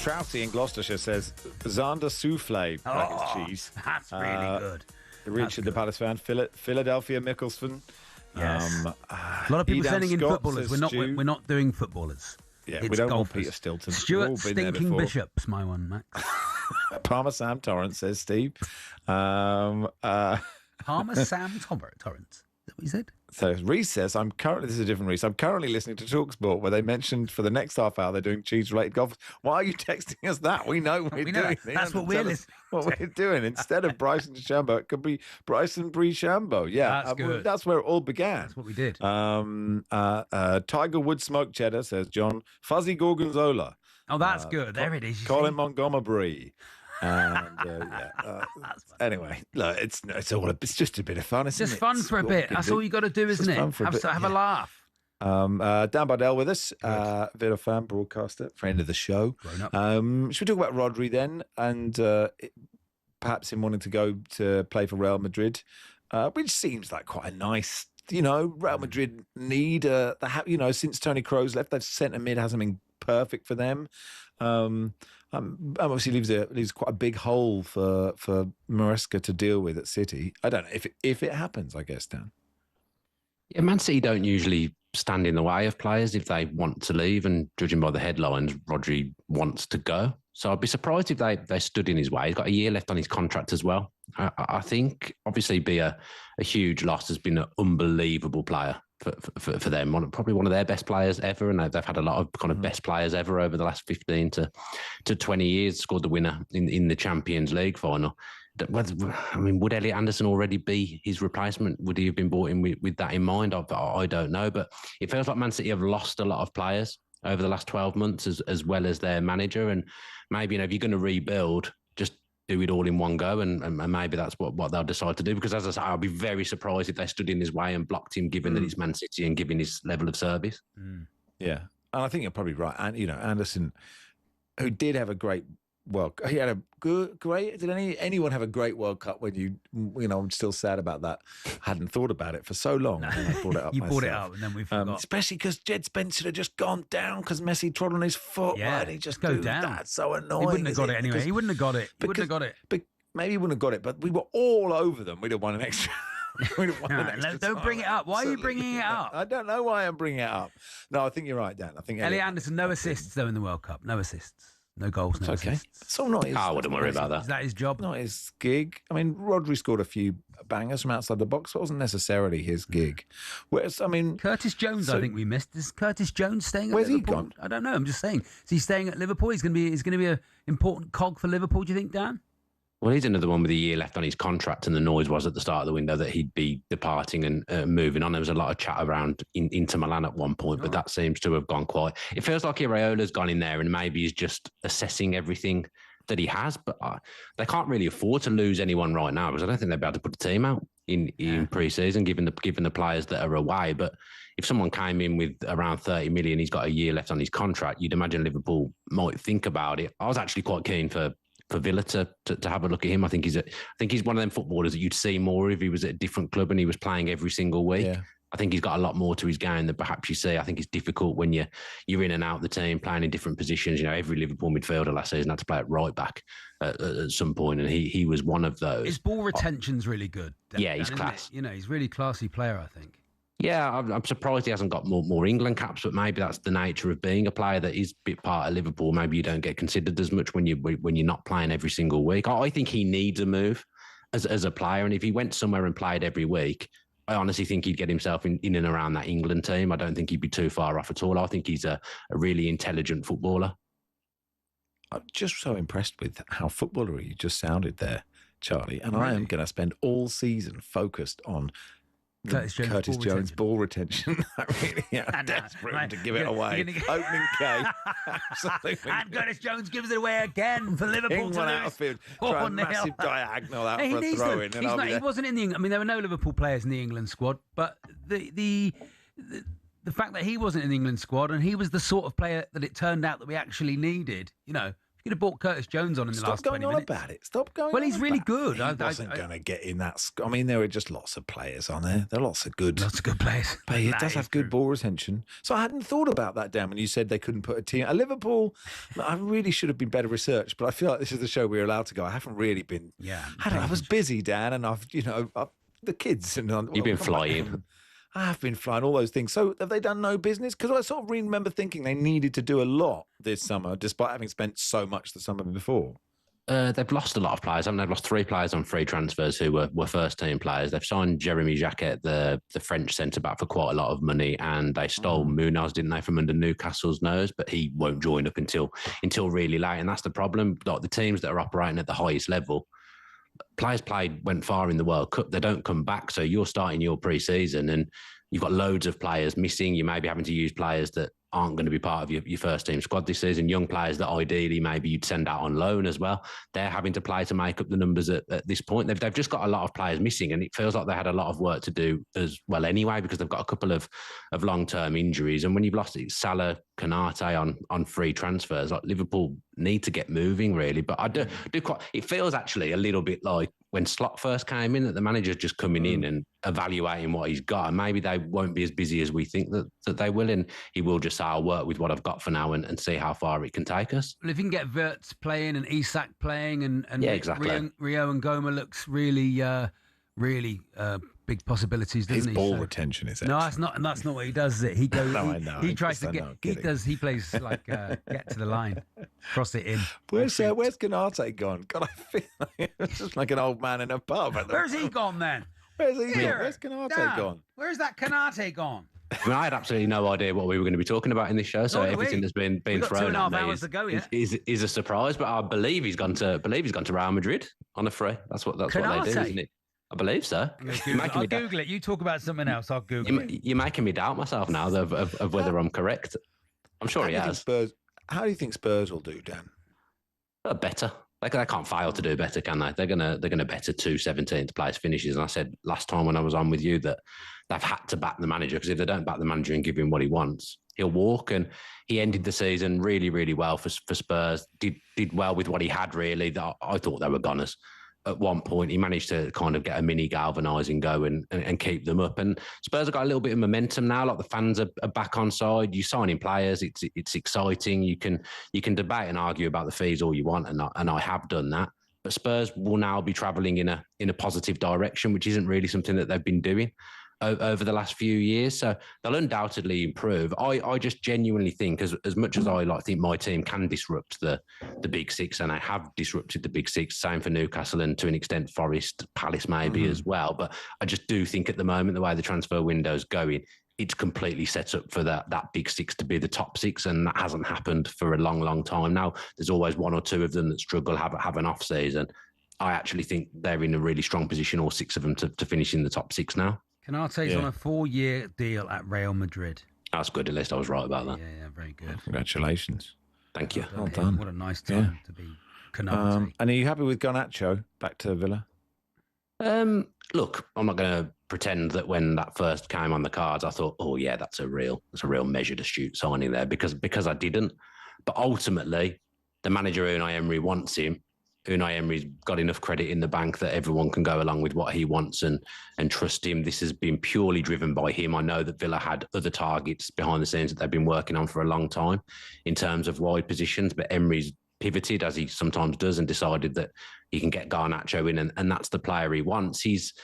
Speaker 2: Trouty in Gloucestershire says Zander Souffle.
Speaker 8: Oh,
Speaker 2: cheese.
Speaker 8: that's really good.
Speaker 2: Richard the Palace fan. Philadelphia Mickleston.
Speaker 8: Yes. A lot of people
Speaker 2: Edam
Speaker 8: sending in
Speaker 2: Scott
Speaker 8: footballers.
Speaker 2: says
Speaker 8: We're not doing footballers.
Speaker 2: Yeah,
Speaker 8: It's
Speaker 2: we don't want
Speaker 8: golfers.
Speaker 2: Peter Stilton. We've
Speaker 8: Stuart
Speaker 2: all been there
Speaker 8: Stinking
Speaker 2: before.
Speaker 8: Bishop's my one, Max.
Speaker 2: Palmer Sam Torrance, says Steve.
Speaker 8: Palmer Sam Torrance. Is that what he said?
Speaker 2: So Reese says, this is a different Reese. I'm currently listening to TalkSPORT where they mentioned for the next half hour they're doing cheese-related golf. Why are you texting us that? We know we're
Speaker 8: We know.
Speaker 2: doing.
Speaker 8: That's what we're listening
Speaker 2: What we're doing. Instead of Bryson DeChambeau, it could be Bryson Brechambeau. Yeah,
Speaker 8: That's good.
Speaker 2: That's where it all began.
Speaker 8: That's what we did.
Speaker 2: Tiger Wood Smoked Cheddar, says John. Fuzzy Gorgonzola.
Speaker 8: Oh, that's good. There it is. You
Speaker 2: Colin
Speaker 8: see?
Speaker 2: Montgomery. And anyway, look, it's just a bit of fun.
Speaker 8: It's
Speaker 2: Isn't
Speaker 8: just
Speaker 2: it?
Speaker 8: fun
Speaker 2: It's
Speaker 8: for a
Speaker 2: what we
Speaker 8: bit.
Speaker 2: can
Speaker 8: That's
Speaker 2: do.
Speaker 8: all you got to do,
Speaker 2: It's
Speaker 8: isn't
Speaker 2: just
Speaker 8: it?
Speaker 2: fun for a bit,
Speaker 8: Have a
Speaker 2: yeah.
Speaker 8: laugh.
Speaker 2: Dan Bardell with us, Villa fan, broadcaster, friend of the show.
Speaker 8: Grown up.
Speaker 2: Should we talk about Rodri then, and perhaps him wanting to go to play for Real Madrid, which seems like quite a nice, Real Madrid need since Toni Kroos left, their centre mid hasn't been perfect for them. Obviously leaves quite a big hole for Maresca to deal with at City. I don't know if it happens, I guess, Dan.
Speaker 7: Yeah, Man City don't usually stand in the way of players if they want to leave, and judging by the headlines, Rodri wants to go. So I'd be surprised if they stood in his way. He's got a year left on his contract as well. I think obviously be a huge loss. Has been an unbelievable player for them. Probably one of their best players ever, and they've had a lot of kind of best players ever over the last 15 to 20 years. Scored the winner in the Champions League final. Would Elliot Anderson already be his replacement? Would he have been brought in with that in mind? I don't know, but it feels like Man City have lost a lot of players over the last 12 months as well as their manager. And maybe, if you're going to rebuild, just do it all in one go, and maybe that's what they'll decide to do. Because as I say, I'll be very surprised if they stood in his way and blocked him, given that it's Man City and given his level of service.
Speaker 2: Yeah, and I think you're probably right. And Anderson, who did have a great he had a great. Did anyone have a great World Cup when I'm still sad about that. Hadn't thought about it for so long. And I brought it up.
Speaker 8: You
Speaker 2: myself.
Speaker 8: brought it up, and then we forgot.
Speaker 2: Especially because Jed Spencer had just gone down because Messi trod on his foot.
Speaker 8: Yeah,
Speaker 2: Why did he just
Speaker 8: go
Speaker 2: do
Speaker 8: down.
Speaker 2: That's so annoying.
Speaker 8: He wouldn't have got it anyway.
Speaker 2: Because-
Speaker 8: He wouldn't have got it. He wouldn't have got it.
Speaker 2: But maybe he wouldn't have got it. But we were all over them. We'd have won an extra. We'd have won an extra
Speaker 8: Don't
Speaker 2: time.
Speaker 8: bring it up. Why are you
Speaker 2: Absolutely.
Speaker 8: bringing it up?
Speaker 2: I don't know why I'm bringing it up. No, I think you're right, Dan. I think
Speaker 8: Elliot Anderson, no assists though in the World Cup. No assists. No goals, no
Speaker 2: It's okay.
Speaker 8: assists.
Speaker 2: It's all not his.
Speaker 7: I wouldn't worry about that.
Speaker 8: Is that his job?
Speaker 2: Not his gig. I mean, Rodri scored a few bangers from outside the box. But it wasn't necessarily his gig. Whereas,
Speaker 8: Curtis Jones, I think we missed. Is Curtis Jones staying at
Speaker 2: Where's he
Speaker 8: Liverpool?
Speaker 2: gone?
Speaker 8: I don't know. I'm just saying. Is he staying at Liverpool? He's going to be an important cog for Liverpool. Do you think, Dan?
Speaker 7: Well, he's another one with a year left on his contract, and the noise was at the start of the window that he'd be departing and moving on. There was a lot of chat around Inter Milan at one point, but that seems to have gone quiet. It feels like Iraola's gone in there and maybe he's just assessing everything that he has, but they can't really afford to lose anyone right now because I don't think they'll be able to put the team out in pre-season, given the players that are away. But if someone came in with around 30 million, he's got a year left on his contract, you'd imagine Liverpool might think about it. I was actually quite keen for Villa to have a look at him. I think he's one of them footballers that you'd see more if he was at a different club and he was playing every single week. Yeah. I think he's got a lot more to his game than perhaps you see. I think it's difficult when you're in and out the team, playing in different positions. Every Liverpool midfielder last season had to play at right back at some point, and he was one of those.
Speaker 8: His ball retention's really good.
Speaker 7: Yeah, he's class.
Speaker 8: He's a really classy player, I think.
Speaker 7: Yeah, I'm surprised he hasn't got more England caps, but maybe that's the nature of being a player that is a bit part of Liverpool. Maybe you don't get considered as much when you're not playing every single week. I think he needs a move as a player, and if he went somewhere and played every week, I honestly think he'd get himself in and around that England team. I don't think he'd be too far off at all. I think he's a really intelligent footballer.
Speaker 2: I'm just so impressed with how footballery you just sounded there, Charlie. And I am going to spend all season focused on Curtis Jones ball retention. I really am desperate to give it away. Opening K. Absolutely.
Speaker 8: And Curtis Jones gives it away again for Liverpool.
Speaker 2: One outfield. Try a massive diagonal out for a throw in.
Speaker 8: He wasn't in the England. I mean, there were no Liverpool players in the England squad, but the fact that he wasn't in the England squad and he was the sort of player that it turned out that we actually needed, You could have bought Curtis Jones on in the last 20 minutes.
Speaker 2: Stop going on about it. Stop going
Speaker 8: Well,
Speaker 2: on
Speaker 8: he's really
Speaker 2: about
Speaker 8: good.
Speaker 2: He wasn't going to get in that. I mean, there are just lots of players on there. There are lots of good
Speaker 8: players.
Speaker 2: But he does have good ball retention. So I hadn't thought about that, Dan, when you said they couldn't put a team. At Liverpool, I really should have been better researched, but I feel like this is the show we're allowed to go. I haven't really been.
Speaker 8: Yeah.
Speaker 2: I was busy, Dan, and the kids. And
Speaker 7: You've been flying.
Speaker 2: I have been flying, all those things. So have they done no business? Because I sort of remember thinking they needed to do a lot this summer, despite having spent so much the summer before.
Speaker 7: They've lost a lot of players, haven't they? They've lost 3 players on free transfers who were first-team players. They've signed Jeremy Jacquet, the French centre-back, for quite a lot of money, and they stole Munoz, didn't they, from under Newcastle's nose, but he won't join up until really late, and that's the problem. Like the teams that are operating at the highest level, players went far in the World Cup. They don't come back. So you're starting your pre-season and you've got loads of players missing. You may be having to use players that aren't going to be part of your first team squad this season. Young players that ideally maybe you'd send out on loan as well. They're having to play to make up the numbers at this point. They've just got a lot of players missing, and it feels like they had a lot of work to do as well anyway, because they've got a couple of long-term injuries. And when you've lost Salah, Konate on free transfers, like Liverpool need to get moving really. But I do quite. It feels actually a little bit like when Slot first came in, that the manager's just coming in and evaluating what he's got, and maybe they won't be as busy as we think that they will, and he will just say, I'll work with what I've got for now and see how far it can take us.
Speaker 8: Well, if you can get Wirtz playing and Isak playing and
Speaker 7: yeah, exactly.
Speaker 8: Rio and Goma looks really big possibilities, doesn't
Speaker 2: His ball retention is
Speaker 8: no, that's not, and that's not what he does. Is it? He goes.
Speaker 2: No, I know.
Speaker 8: He tries to get. He does. He plays like get to the line, cross it in.
Speaker 2: Where's Konate gone? God, I feel like it's just like an old man in a pub.
Speaker 8: Where's he gone then?
Speaker 2: Where's Konate gone?
Speaker 8: Where's that Konate gone?
Speaker 7: I mean, I had absolutely no idea what we were going to be talking about in this show, so everything that's been thrown at me is a surprise. But I believe he's gone to Real Madrid on a free. That's what they do, isn't it? I believe so.
Speaker 8: I'll Google it. You talk about something else. I'll Google it. You're
Speaker 7: making me doubt myself now of whether I'm correct. I'm sure he has.
Speaker 2: How do you think Spurs will do, Dan?
Speaker 7: Better. They can't fail to do better, can they? They're gonna better 2 17th place finishes. And I said last time when I was on with you that they've had to back the manager, because if they don't back the manager and give him what he wants, he'll walk. And he ended the season really, really well for Spurs. Did well with what he had, really. I thought they were goners. At one point, he managed to kind of get a mini galvanising go and keep them up. And Spurs have got a little bit of momentum now. Like the fans are back on side. You signing players, it's exciting. You can debate and argue about the fees all you want, and I have done that. But Spurs will now be travelling in a positive direction, which isn't really something that they've been doing over the last few years. So they'll undoubtedly improve. I just genuinely think, as much as I think my team can disrupt the Big Six, and I have disrupted the Big Six, same for Newcastle and to an extent Forest, Palace maybe as well. But I just do think at the moment, the way the transfer window's going, it's completely set up for that Big Six to be the top 6, and that hasn't happened for a long, long time now. There's always 1 or 2 of them that struggle, have an off season. I actually think they're in a really strong position, all 6 of them, to finish in the top 6 now.
Speaker 8: Konate's on a 4-year deal at Real Madrid.
Speaker 7: That's good. At least I was right about that.
Speaker 8: Yeah, very good.
Speaker 2: Congratulations.
Speaker 7: Thank you.
Speaker 2: Well done.
Speaker 8: What a nice time to be Konate.
Speaker 2: And are you happy with Garnacho back to Villa?
Speaker 7: Look, I'm not going to pretend that when that first came on the cards, I thought, oh yeah, that's a real measured, astute signing there, because I didn't. But ultimately, the manager Unai Emery wants him. Unai Emery's got enough credit in the bank that everyone can go along with what he wants and trust him. This has been purely driven by him. I know that Villa had other targets behind the scenes that they've been working on for a long time in terms of wide positions, but Emery's pivoted, as he sometimes does, and decided that he can get Garnacho in, and that's the player he wants. His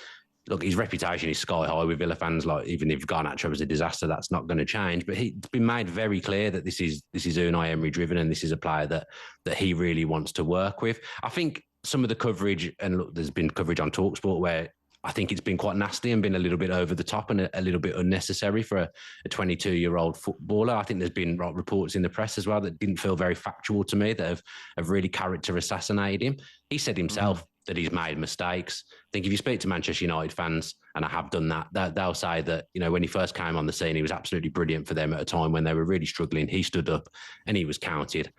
Speaker 7: reputation is sky high with Villa fans. Like, even if Garnacho was a disaster, that's not going to change. But it's been made very clear that this is Unai Emery driven, and this is a player that he really wants to work with. I think some of the coverage, and look, there's been coverage on talkSPORT where I think it's been quite nasty and been a little bit over the top and a little bit unnecessary for a 22-year-old footballer. I think there's been reports in the press as well that didn't feel very factual to me, that have really character assassinated him. He said himself that he's made mistakes. I think if you speak to Manchester United fans, and I have done that, they'll say that, when he first came on the scene, he was absolutely brilliant for them at a time when they were really struggling. He stood up and he was counted.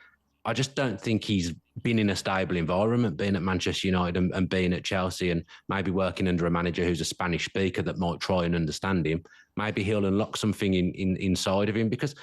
Speaker 7: I just don't think he's been in a stable environment, being at Manchester United and being at Chelsea, and maybe working under a manager who's a Spanish speaker that might try and understand him. Maybe he'll unlock something inside of him, because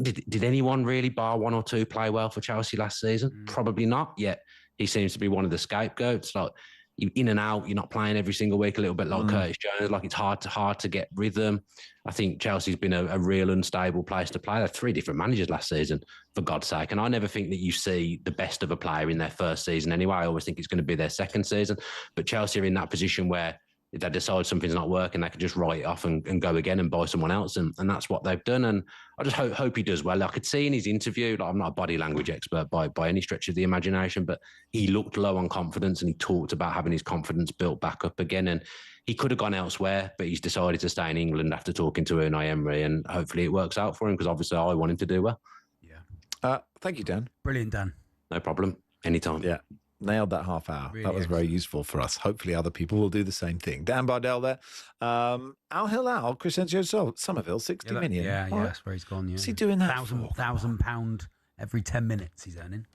Speaker 7: did anyone really, bar one or two, play well for Chelsea last season? Probably not. Yet he seems to be one of the scapegoats. Like, you in and out, you're not playing every single week, a little bit like Curtis Jones. Like, it's hard to get rhythm. I think Chelsea's been a real unstable place to play. They had 3 different managers last season, for God's sake. And I never think that you see the best of a player in their first season anyway. I always think it's going to be their second season. But Chelsea are in that position where if they decide something's not working, they can just write it off and go again and buy someone else. And that's what they've done. And I just hope he does well. I could see in his interview, like, I'm not a body language expert by any stretch of the imagination, but he looked low on confidence, and he talked about having his confidence built back up again. And he could have gone elsewhere, but he's decided to stay in England after talking to Unai Emery, and hopefully it works out for him, because obviously I want him to do well.
Speaker 2: Yeah. Thank you, Dan.
Speaker 8: Brilliant, Dan.
Speaker 7: No problem. Anytime.
Speaker 2: Yeah. Nailed that half hour.
Speaker 8: Really
Speaker 2: that was very useful for us. Hopefully other people will do the same thing. Dan Bardell there. Al Hilal, Crescencio Somerville, 60 million.
Speaker 8: Yeah, that's where he's gone. Yeah.
Speaker 2: What's he doing that
Speaker 8: £1,000 every 10 minutes he's earning.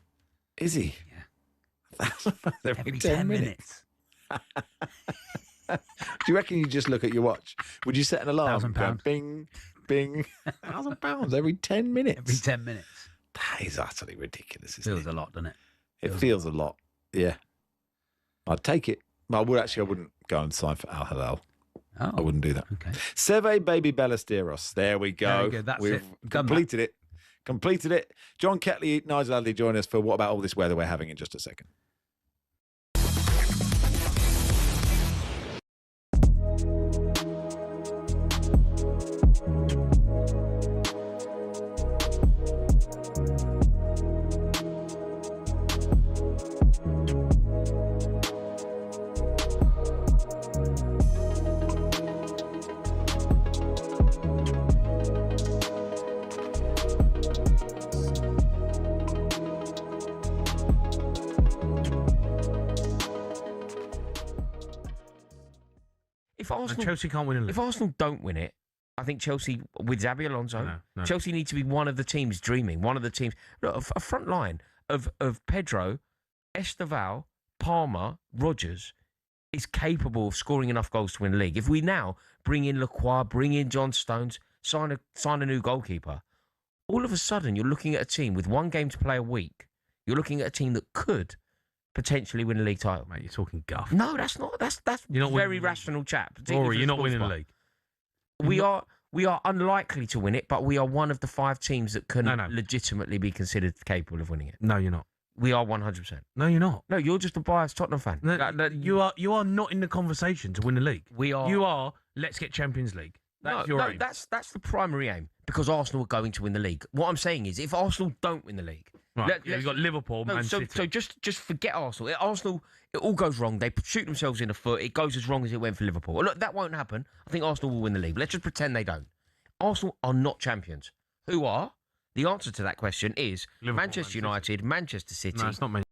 Speaker 2: Is he?
Speaker 8: Yeah.
Speaker 2: every 10 minutes. Do you reckon you just look at your watch? Would you set an alarm?
Speaker 8: £1,000.
Speaker 2: Bing, bing. £1,000 every 10 minutes.
Speaker 8: Every 10 minutes.
Speaker 2: That is utterly ridiculous, isn't
Speaker 8: Feels
Speaker 2: it?
Speaker 8: a lot, doesn't it?
Speaker 2: It feels a lot. Yeah. I'd take it. Well, I wouldn't go and sign for Al Hilal.
Speaker 8: Oh,
Speaker 2: I wouldn't do that.
Speaker 8: Okay.
Speaker 2: Seve Baby Ballesteros. There we go.
Speaker 8: Very good. That's
Speaker 2: We've
Speaker 8: it. Done
Speaker 2: completed it. Completed it. John Ketley, Nigel Adley join us for What About All This Weather we're having in just a second.
Speaker 3: Arsenal,
Speaker 5: Chelsea can't win a league.
Speaker 3: If Arsenal don't win it, I think Chelsea, with Xabi Alonso,
Speaker 5: No.
Speaker 3: Chelsea need to be one of the teams dreaming. One of the teams. Look, a front line of Pedro, Esteval, Palmer, Rodgers is capable of scoring enough goals to win the league. If we now bring in Lacroix, bring in John Stones, sign a new goalkeeper, all of a sudden you're looking at a team with one game to play a week. You're looking at a team that could potentially win a league title.
Speaker 5: Mate, you're talking guff.
Speaker 3: No, that's not. That's
Speaker 5: You're not
Speaker 3: very
Speaker 5: winning.
Speaker 3: rational chap.
Speaker 5: Rory, you're not winning the league.
Speaker 3: We are unlikely to win it, but we are one of the 5 teams that can legitimately be considered capable of winning it.
Speaker 5: No, you're not.
Speaker 3: We are 100%.
Speaker 5: No, you're not.
Speaker 3: No, you're just a biased Tottenham fan.
Speaker 5: No, you are not in the conversation to win the league.
Speaker 3: We are.
Speaker 5: You are. Let's get Champions League. That's your aim.
Speaker 3: That's the primary aim, because Arsenal are going to win the league. What I'm saying is, if Arsenal don't win the league,
Speaker 5: right? You've got Liverpool, Man City.
Speaker 3: So just forget Arsenal. Arsenal, it all goes wrong. They shoot themselves in the foot. It goes as wrong as it went for Liverpool. Look, that won't happen. I think Arsenal will win the league. Let's just pretend they don't. Arsenal are not champions. Who are? The answer to that question is
Speaker 5: Liverpool,
Speaker 3: Manchester United, Manchester City.
Speaker 5: No, it's not Man.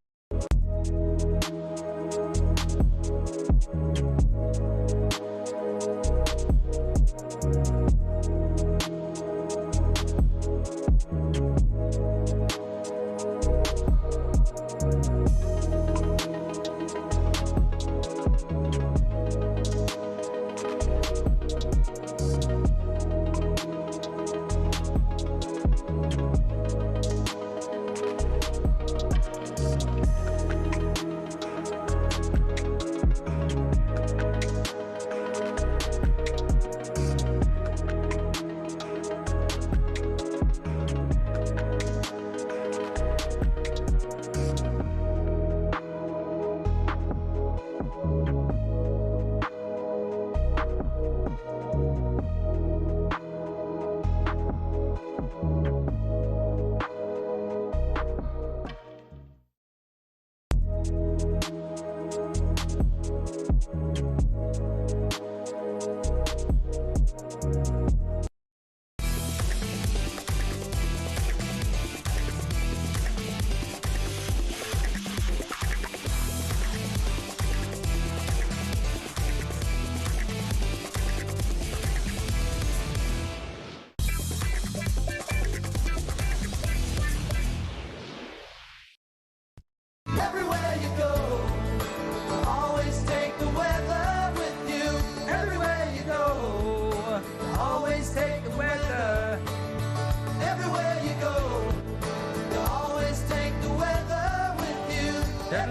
Speaker 2: I'm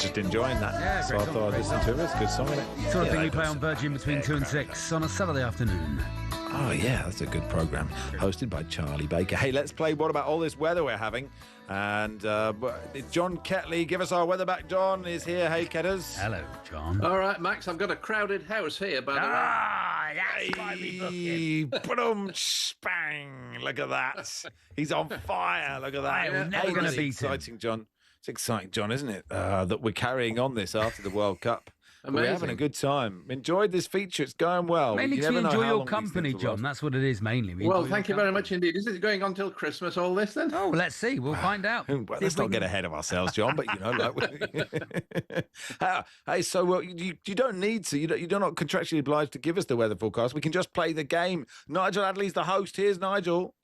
Speaker 2: just enjoying that.
Speaker 8: Yeah,
Speaker 2: so I
Speaker 8: great
Speaker 2: thought I'd listen to it. It's a good song, isn't it?
Speaker 8: Sort of thing we play on Virgin between 2 and 6 on a Saturday afternoon.
Speaker 2: Oh, yeah, that's a good programme. Hosted by Charlie Baker. Hey, let's play What About All This Weather We're Having? And John Ketley, give us our weather back. John is here. Hey, Ketters.
Speaker 8: Hello, John.
Speaker 9: All right, Max, I've got a crowded house here, by the way.
Speaker 8: That's why we booked him.
Speaker 2: Boom, bang. Look at that. He's on fire. Look at that.
Speaker 8: We're never going to
Speaker 2: It's
Speaker 8: beat
Speaker 2: exciting, John. It's exciting, John, isn't it? That we're carrying on this after the World Cup.
Speaker 9: Amazing.
Speaker 2: We're having a good time. Enjoyed this feature. It's going well.
Speaker 8: Mainly
Speaker 2: You
Speaker 8: to
Speaker 2: never know
Speaker 8: enjoy
Speaker 2: how
Speaker 8: your
Speaker 2: long these
Speaker 8: company,
Speaker 2: things will
Speaker 8: John. That's what it is, mainly. We
Speaker 9: Well,
Speaker 8: enjoy
Speaker 9: thank you
Speaker 8: your
Speaker 9: very much indeed. Is it going on till Christmas, all this, then?
Speaker 8: Oh, let's see. We'll find out.
Speaker 2: Well, let's not get ahead of ourselves, John. But you know, hey, so you don't need to. You're not contractually obliged to give us the weather forecast. We can just play the game. Nigel Adley's the host. Here's Nigel.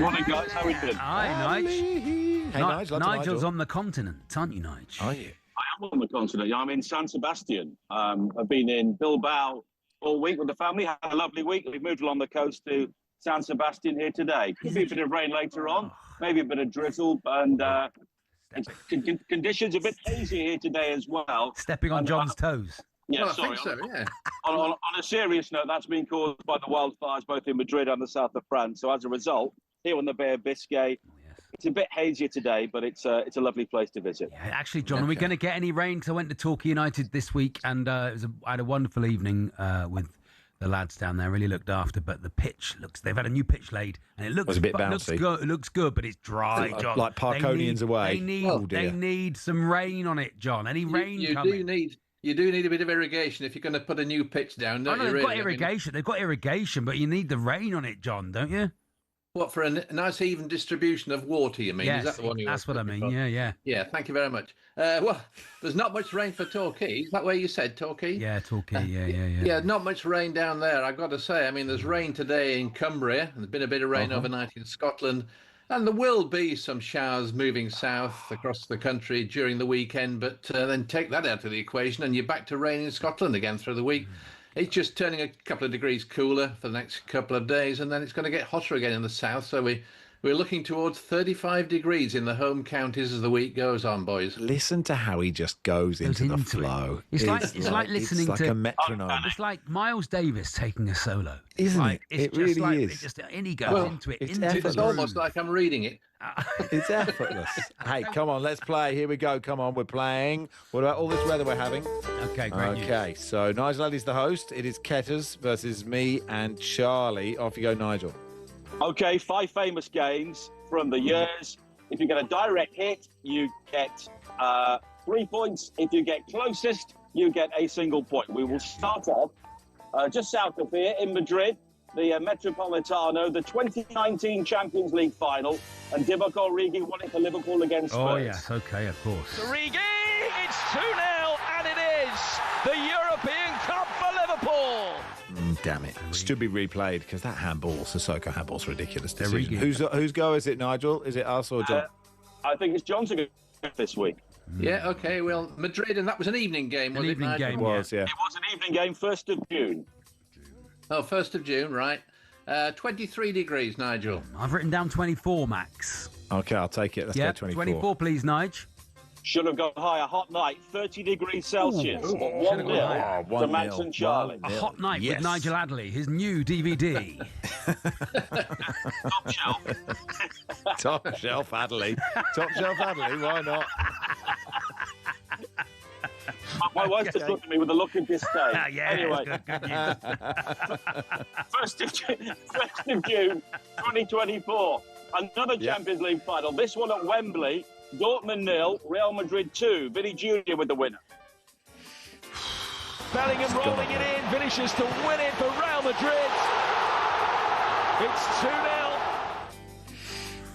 Speaker 10: Morning, guys. How are we doing?
Speaker 8: Hi, Nige.
Speaker 2: Hey, Nigel.
Speaker 8: Nigel's on the continent, aren't you, Nige?
Speaker 2: Are you?
Speaker 10: I am on the continent. I'm in San Sebastian. I've been in Bilbao all week with the family. Had a lovely week. We've moved along the coast to San Sebastian here today. Could be a bit of rain later on, maybe a bit of drizzle, and conditions a bit hazy here today as well.
Speaker 8: Stepping on John's toes.
Speaker 10: Yeah,
Speaker 9: Well, I
Speaker 10: sorry.
Speaker 9: think so, yeah.
Speaker 10: On a serious note, that's been caused by the wildfires both in Madrid and the south of France. So as a result, here on the Bay of Biscay, it's a bit hazier today, but it's a lovely place to visit.
Speaker 8: Yeah, actually, John, are we going to get any rain? Because I went to Torquay United this week, and I had a wonderful evening with the lads down there. Really looked after, but the pitch they've had a new pitch laid, and it looks
Speaker 2: a bit bouncy.
Speaker 8: It looks good, but it's dry, John.
Speaker 2: Like Parkonians away.
Speaker 8: They need some rain on it, John. Any rain coming?
Speaker 9: You do need a bit of irrigation if you're going to put a new pitch down, don't you?
Speaker 8: They've got irrigation. They've got irrigation, but you need the rain on it, John, don't you?
Speaker 9: What, for a nice even distribution of water, you mean?
Speaker 8: Yes,
Speaker 9: Is that the one
Speaker 8: that's what I mean.
Speaker 9: for?
Speaker 8: Yeah.
Speaker 9: Yeah, thank you very much. Well, there's not much rain for Torquay. Is that where you said, Torquay?
Speaker 8: Yeah, Torquay, yeah.
Speaker 9: Yeah, not much rain down there, I've got to say. I mean, there's rain today in Cumbria, and there's been a bit of rain overnight in Scotland, and there will be some showers moving south across the country during the weekend, but then take that out of the equation, and you're back to rain in Scotland again through the week. It's just turning a couple of degrees cooler for the next couple of days, and then it's going to get hotter again in the south. So we're looking towards 35 degrees in the home counties as the week goes on, boys.
Speaker 2: Listen to how he just goes into the flow.
Speaker 8: It's like listening
Speaker 2: like
Speaker 8: to
Speaker 2: a metronome.
Speaker 8: It's like Miles Davis taking a solo,
Speaker 2: Isn't
Speaker 8: like,
Speaker 2: it? It
Speaker 8: It's just
Speaker 2: really
Speaker 8: like,
Speaker 2: is.
Speaker 8: And he goes into it.
Speaker 2: it's
Speaker 8: Into
Speaker 2: effortless.
Speaker 9: It's almost like I'm reading it.
Speaker 2: It's effortless. Hey, come on, let's play. Here we go. Come on, we're playing. What about all this weather we're having?
Speaker 8: Okay, great news.
Speaker 2: Okay, so Nigel Adley's the host. It is Ketters versus me and Charlie. Off you go, Nigel.
Speaker 10: Okay, 5 famous games from the years. If you get a direct hit, you get 3 points. If you get closest, you get a single point. We will start off just south of here in Madrid, the Metropolitano, the 2019 Champions League final, and Divock Origi won it for Liverpool against Spurs.
Speaker 8: Oh, yes, okay, of course.
Speaker 3: Origi, it's 2-0, and it is the European Cup for Liverpool.
Speaker 2: Damn it. Should be replayed because that Sissoko handball's ridiculous decision.
Speaker 8: Origi.
Speaker 2: Whose go is it, Nigel? Is it us or John?
Speaker 10: I think it's John's this week.
Speaker 9: Yeah, okay, well, Madrid, and that was an evening game, was it,
Speaker 8: evening
Speaker 9: Nigel?
Speaker 8: game,
Speaker 2: It was, yeah.
Speaker 10: It was an evening game, 1st of June.
Speaker 9: Oh, 1st of June, right. 23 degrees, Nigel.
Speaker 8: I've written down 24, Max.
Speaker 2: Okay, I'll take it. Let's go 24.
Speaker 8: 24, please, Nige.
Speaker 10: Should have gone higher. Hot night, 30 degrees Celsius. 1-0 to Max and Charlie.
Speaker 8: A hot night with Nigel Adley, his new DVD.
Speaker 10: Top shelf.
Speaker 2: Top shelf Adley. Top shelf Adley, why not?
Speaker 10: My wife just looked at me with a look of disdain.
Speaker 8: Anyway. Good news.
Speaker 10: 1st of June, 2024. Another Champions League final. This one at Wembley. Dortmund 0, Real Madrid 2. Vinny Jr. with the winner.
Speaker 3: Bellingham rolling it in, finishes to win it for Real Madrid. It's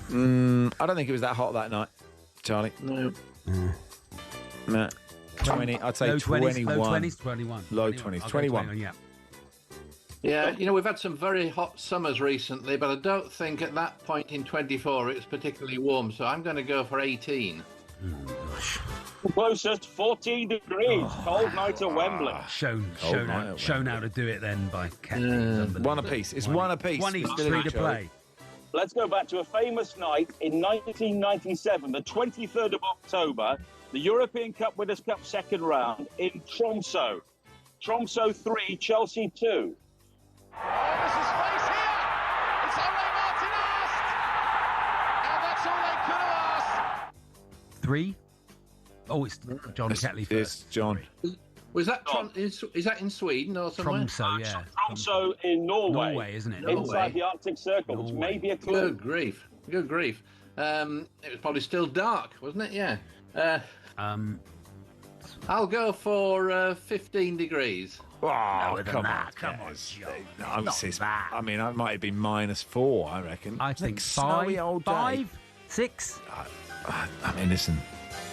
Speaker 3: 2-0.
Speaker 2: I don't think it was that hot that night, Charlie.
Speaker 9: No.
Speaker 2: Nah. 20, I'd say
Speaker 8: Low
Speaker 2: 21.
Speaker 8: Low 20s, 21.
Speaker 2: Low 20s, 21.
Speaker 8: Yeah.
Speaker 9: Yeah, you know, we've had some very hot summers recently, but I don't think at that point in 24 it's particularly warm, so I'm going to go for 18.
Speaker 10: Closest, 14 degrees. Cold night at Wembley.
Speaker 8: Shown how to do it then by Ketley.
Speaker 2: One apiece. It's one apiece.
Speaker 8: One each,
Speaker 2: Still in
Speaker 8: 3
Speaker 2: each
Speaker 8: to
Speaker 2: other.
Speaker 8: play.
Speaker 10: Let's go back to a famous night in 1997, the 23rd of October, the European Cup Winners' Cup second round in Tromsø. Tromsø 3, Chelsea 2.
Speaker 11: There's a space here. It's only Martin asked. And that's all they could have asked.
Speaker 8: 3. Oh, it's John Ketley first.
Speaker 2: It's John.
Speaker 9: Was that is that in Sweden or somewhere?
Speaker 8: Tromsø, yeah.
Speaker 10: Tromsø in Norway.
Speaker 8: Norway, isn't it?
Speaker 10: Inside the Arctic Circle, which may be a clue.
Speaker 9: Good grief. Good grief. It was probably still dark, wasn't it? Yeah. I'll go for 15 degrees.
Speaker 2: Oh,
Speaker 8: Lower than
Speaker 2: come
Speaker 8: that.
Speaker 2: on.
Speaker 8: Come on,
Speaker 2: Yes.
Speaker 8: John.
Speaker 2: No,
Speaker 8: Not
Speaker 2: it's-
Speaker 8: that.
Speaker 2: I mean, I might have been -4, I reckon.
Speaker 8: I think
Speaker 2: snowy
Speaker 8: 5,
Speaker 2: old day.
Speaker 8: 5, 6.
Speaker 2: I mean, listen.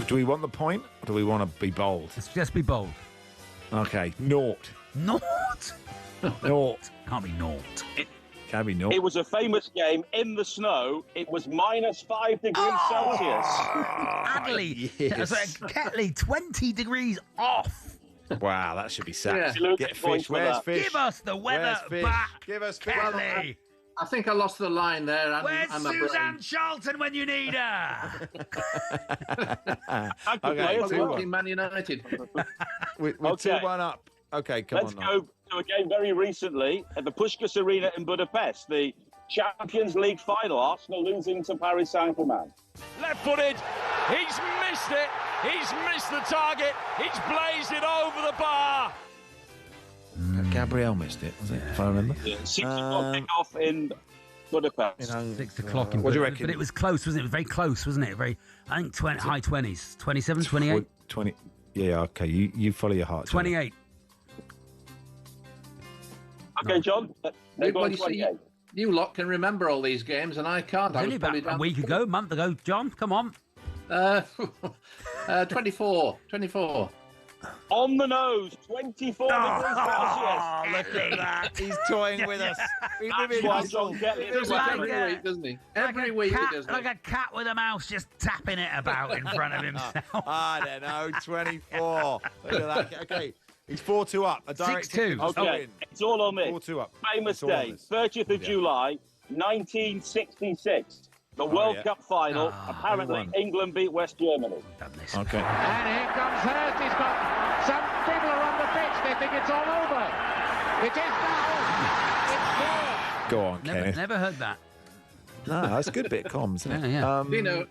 Speaker 2: Do we want the point or do we want to be bold?
Speaker 8: Let's just be bold.
Speaker 2: Okay, naught.
Speaker 8: Naught.
Speaker 2: Naught.
Speaker 8: Can't be naught.
Speaker 2: Can be naught.
Speaker 10: It was a famous game in the snow. It was -5 degrees Celsius.
Speaker 8: Adley.
Speaker 2: yes.
Speaker 8: Ketley, 20 degrees off.
Speaker 2: Wow, that should be sad.
Speaker 9: Yeah.
Speaker 2: Get
Speaker 10: Points
Speaker 2: fish.
Speaker 10: for
Speaker 2: Where's
Speaker 10: that.
Speaker 2: fish?
Speaker 8: Give us the weather
Speaker 2: Where's fish?
Speaker 8: back.
Speaker 2: Give us fish.
Speaker 8: Ketley.
Speaker 9: I think I lost the line there.
Speaker 8: Where's
Speaker 9: I'm a
Speaker 8: Suzanne Charlton when you need her?
Speaker 10: I could
Speaker 2: Okay,
Speaker 10: play as
Speaker 2: two
Speaker 10: well.
Speaker 2: one.
Speaker 9: Man United.
Speaker 2: We're
Speaker 10: Okay.
Speaker 2: 2-1 up. Okay, come
Speaker 10: Let's
Speaker 2: on.
Speaker 10: go to a game very recently at the Puskás Arena in Budapest, the Champions League final. Arsenal losing to Paris Saint-Germain.
Speaker 11: Left-footed. He's missed it. He's missed the target. He's blazed it over the bar.
Speaker 2: Gabriel missed it, was it? If I remember.
Speaker 10: 6 o'clock kickoff in Budapest.
Speaker 8: 6 o'clock in
Speaker 2: What do you
Speaker 8: Budapest.
Speaker 2: reckon?
Speaker 8: But it was close, wasn't it? It was very close, wasn't it? Very, I think high 20s. 27, 28?
Speaker 2: 20. Yeah, okay. You follow your heart. Johnny.
Speaker 8: 28.
Speaker 10: Okay, John. They're going
Speaker 9: Everybody see,
Speaker 10: 28.
Speaker 9: you lot can remember all these games, and I can't. I
Speaker 8: Only
Speaker 9: was probably
Speaker 8: about a
Speaker 9: down
Speaker 8: week ago, a month ago. John, come on.
Speaker 9: 24.
Speaker 10: On the nose, 24 degrees Celsius.
Speaker 2: Look at that. He's toying with us.
Speaker 10: That's why John Ketley
Speaker 9: He does
Speaker 10: is
Speaker 9: it
Speaker 8: like
Speaker 10: winning.
Speaker 9: every
Speaker 8: a-
Speaker 9: week, doesn't he?
Speaker 8: Like
Speaker 9: Every
Speaker 8: a
Speaker 9: week
Speaker 8: cat,
Speaker 9: he does
Speaker 8: like
Speaker 9: it.
Speaker 8: a cat with a mouse just tapping it about in front of himself.
Speaker 2: I don't know. 24. Look at that. Okay. He's 4-2 up. A direct
Speaker 8: 6-2.
Speaker 2: hit to
Speaker 10: Okay,
Speaker 2: win.
Speaker 10: it's all on this.
Speaker 2: 4-2 up.
Speaker 10: Famous
Speaker 2: It's all on
Speaker 10: day,
Speaker 2: this.
Speaker 10: 30th of
Speaker 2: Yeah.
Speaker 10: July, 1966. The World
Speaker 2: yeah.
Speaker 10: Cup final.
Speaker 8: Ah,
Speaker 10: Apparently,
Speaker 2: who won?
Speaker 10: England beat West Germany.
Speaker 8: Done this.
Speaker 2: Okay.
Speaker 11: And here comes Hurst. He's got some fiddler on the pitch. They think it's all over. It is now. It's four.
Speaker 2: Go on, Kenneth.
Speaker 8: Never heard that.
Speaker 2: No, that's a good bit of comms, isn't it?
Speaker 8: Yeah.
Speaker 9: You know,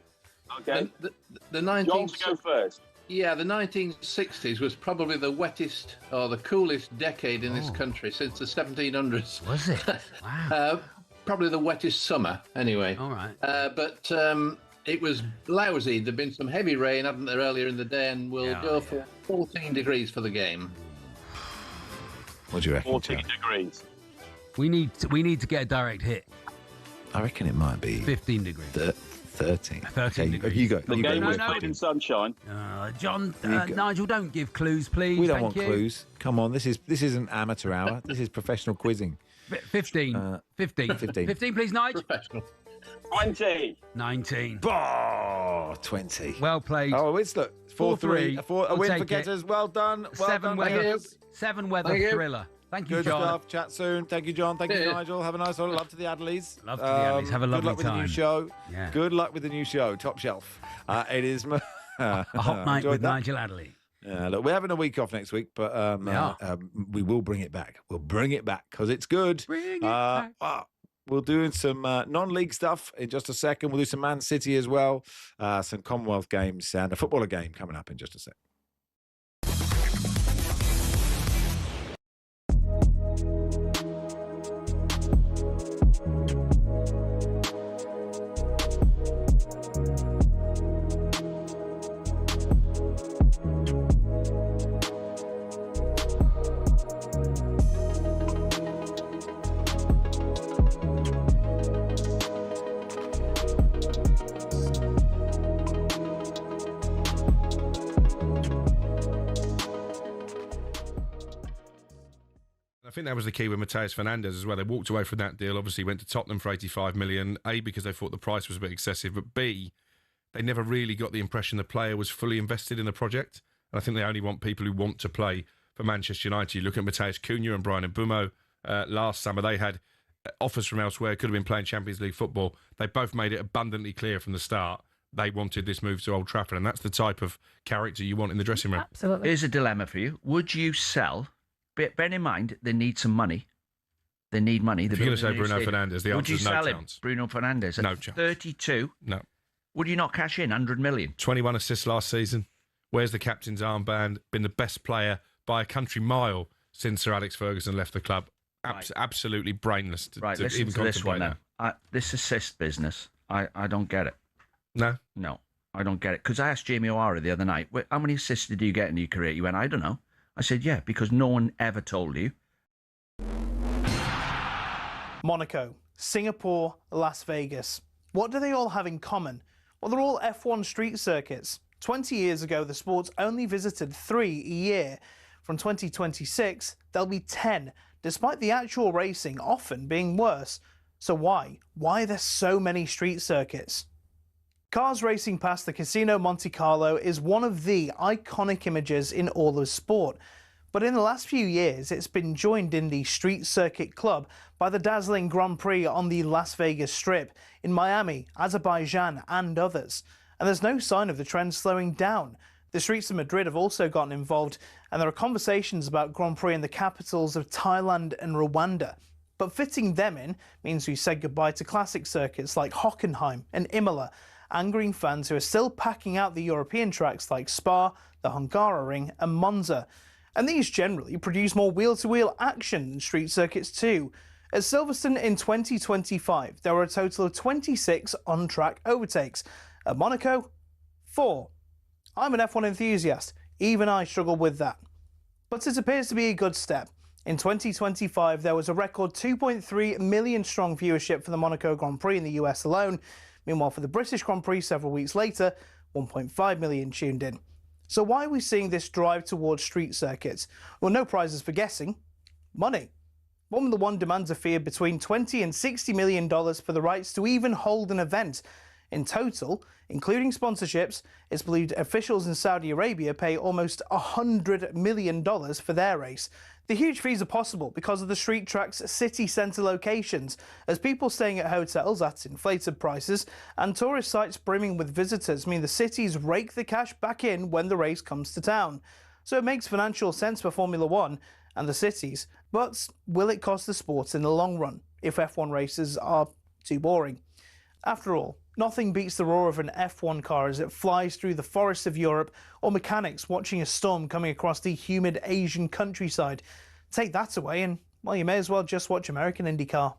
Speaker 10: Okay,
Speaker 9: the
Speaker 10: John,
Speaker 9: 19...
Speaker 10: go first.
Speaker 9: Yeah, the 1960s was probably the wettest or the coolest decade in this
Speaker 8: Oh.
Speaker 9: country since the 1700s.
Speaker 8: Was it? Wow.
Speaker 9: Probably the wettest summer, anyway.
Speaker 8: All right.
Speaker 9: But it was lousy. There'd been some heavy rain, hadn't there, earlier in the day, and we'll
Speaker 8: Yeah,
Speaker 9: go for 14 degrees for the game.
Speaker 2: What do you reckon?
Speaker 10: 14
Speaker 2: Joe?
Speaker 10: degrees.
Speaker 8: We need to get a direct hit.
Speaker 2: I reckon it might be
Speaker 8: 15 degrees.
Speaker 2: 13.
Speaker 8: 13
Speaker 2: Okay,
Speaker 8: degrees.
Speaker 2: you go.
Speaker 10: The
Speaker 2: You
Speaker 10: game
Speaker 2: go.
Speaker 10: was
Speaker 8: no,
Speaker 10: played in sunshine.
Speaker 8: John,
Speaker 2: You go.
Speaker 8: Nigel, don't give clues, please.
Speaker 2: We don't
Speaker 8: Thank
Speaker 2: want
Speaker 8: you.
Speaker 2: clues. Come on, this isn't amateur hour. This is professional quizzing.
Speaker 8: 15. 15.
Speaker 2: 15.
Speaker 8: 15, please, Nigel.
Speaker 9: Professional.
Speaker 10: 20.
Speaker 8: 19.
Speaker 2: Oh, 20.
Speaker 8: Well played.
Speaker 2: Oh, it's look 4-3.
Speaker 8: 4-3.
Speaker 2: A
Speaker 8: We'll
Speaker 2: win for
Speaker 8: take it.
Speaker 2: Getters. Well done. Well
Speaker 8: Seven
Speaker 2: done,
Speaker 8: weather.
Speaker 2: Getters.
Speaker 8: Seven weather
Speaker 9: Thank you.
Speaker 8: thriller. Thank you,
Speaker 2: Good
Speaker 8: John.
Speaker 2: stuff. Chat soon. Thank you, John. Thank you,
Speaker 9: Yeah.
Speaker 2: Nigel. Have a nice one. Love to the Adleys.
Speaker 8: Love to the Adleys. Have a lovely
Speaker 2: Good luck with the new
Speaker 8: time.
Speaker 2: show.
Speaker 8: Yeah.
Speaker 2: Good luck with the new show. Top shelf. It is
Speaker 8: A hot night
Speaker 2: enjoyed
Speaker 8: with
Speaker 2: that.
Speaker 8: Nigel Adley.
Speaker 2: Look, we're having a week off next week, but we will bring it back. We'll bring it back because it's good.
Speaker 8: Bring it back.
Speaker 2: We'll do some non-league stuff in just a second. We'll do some Man City as well, some Commonwealth games, and a footballer game coming up in just a sec.
Speaker 5: I think that was the key with Mateus Fernandes as well. They walked away from that deal, obviously went to Tottenham for 85 million, A, because they thought the price was a bit excessive, but B, they never really got the impression the player was fully invested in the project. And I think they only want people who want to play for Manchester United. You look at Matheus Cunha and Brian Mbeumo last summer. They had offers from elsewhere, could have been playing Champions League football. They both made it abundantly clear from the start they wanted this move to Old Trafford, and that's the type of character you want in the dressing room.
Speaker 12: Absolutely. Here's a dilemma for you. Would you sell? Bear in mind, they need some money. They need money.
Speaker 5: If you're going to say Bruno Fernandes, the answer is no chance. Would you sell him,
Speaker 12: Bruno Fernandes? At
Speaker 5: no chance.
Speaker 12: 32?
Speaker 5: No.
Speaker 12: Would you not cash in 100 million?
Speaker 5: 21 assists last season. Wears the captain's armband. Been the best player by a country mile since Sir Alex Ferguson left the club. Absolutely brainless to
Speaker 12: listen
Speaker 5: even
Speaker 12: to this one
Speaker 5: contemplate
Speaker 12: now. This assist business, I don't get it.
Speaker 5: No?
Speaker 12: No, I don't get it. Because I asked Jamie O'Hara the other night, how many assists did you get in your career? He went, I don't know. I said, yeah, because no one ever told you.
Speaker 1: Monaco, Singapore, Las Vegas. What do they all have in common? Well, they're all F1 street circuits. 20 years ago, the sports only visited 3 a year. From 2026, there'll be 10, despite the actual racing often being worse. So why? Why are there so many street circuits? Cars racing past the Casino Monte Carlo is one of the iconic images in all of sport. But in the last few years, it's been joined in the Street Circuit Club by the dazzling Grand Prix on the Las Vegas Strip, in Miami, Azerbaijan and others. And there's no sign of the trend slowing down. The streets of Madrid have also gotten involved, and there are conversations about Grand Prix in the capitals of Thailand and Rwanda. But fitting them in means we said goodbye to classic circuits like Hockenheim and Imola, angering fans who are still packing out the European tracks like Spa, the Hungaroring and Monza. And these generally produce more wheel-to-wheel action than street circuits too. At Silverstone in 2025, there were a total of 26 on-track overtakes. At Monaco, 4. I'm an F1 enthusiast. Even I struggle with that. But it appears to be a good step. In 2025, there was a record 2.3 million strong viewership for the Monaco Grand Prix in the US alone. Meanwhile, for the British Grand Prix several weeks later, 1.5 million tuned in. So why are we seeing this drive towards street circuits? Well, no prizes for guessing. Money. Formula One demands a fee of between $20 and $60 million for the rights to even hold an event. In total, including sponsorships, it's believed officials in Saudi Arabia pay almost $100 million for their race. The huge fees are possible because of the street track's city centre locations, as people staying at hotels at inflated prices and tourist sites brimming with visitors mean the cities rake the cash back in when the race comes to town. So it makes financial sense for Formula One and the cities, but will it cost the sport in the long run if F1 races are too boring? After all, nothing beats the roar of an F1 car as it flies through the forests of Europe, or mechanics watching a storm coming across the humid Asian countryside. Take that away and, well, you may as well just watch American IndyCar.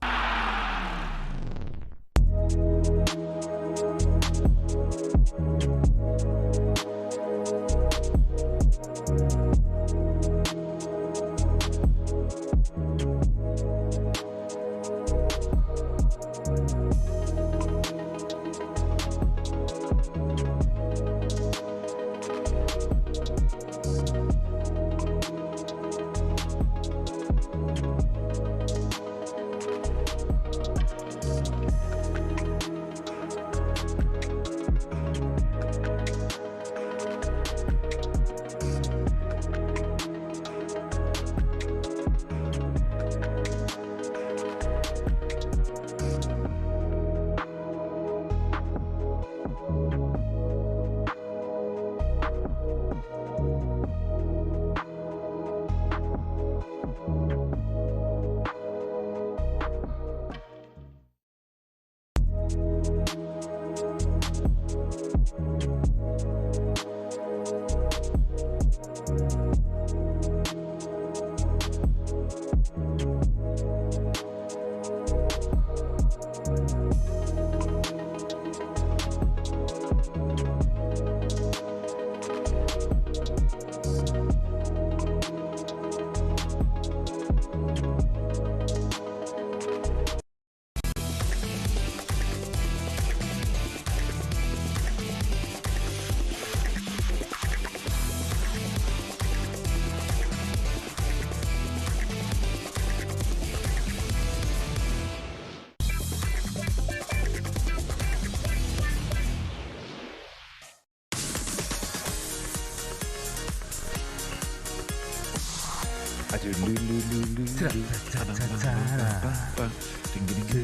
Speaker 2: I do.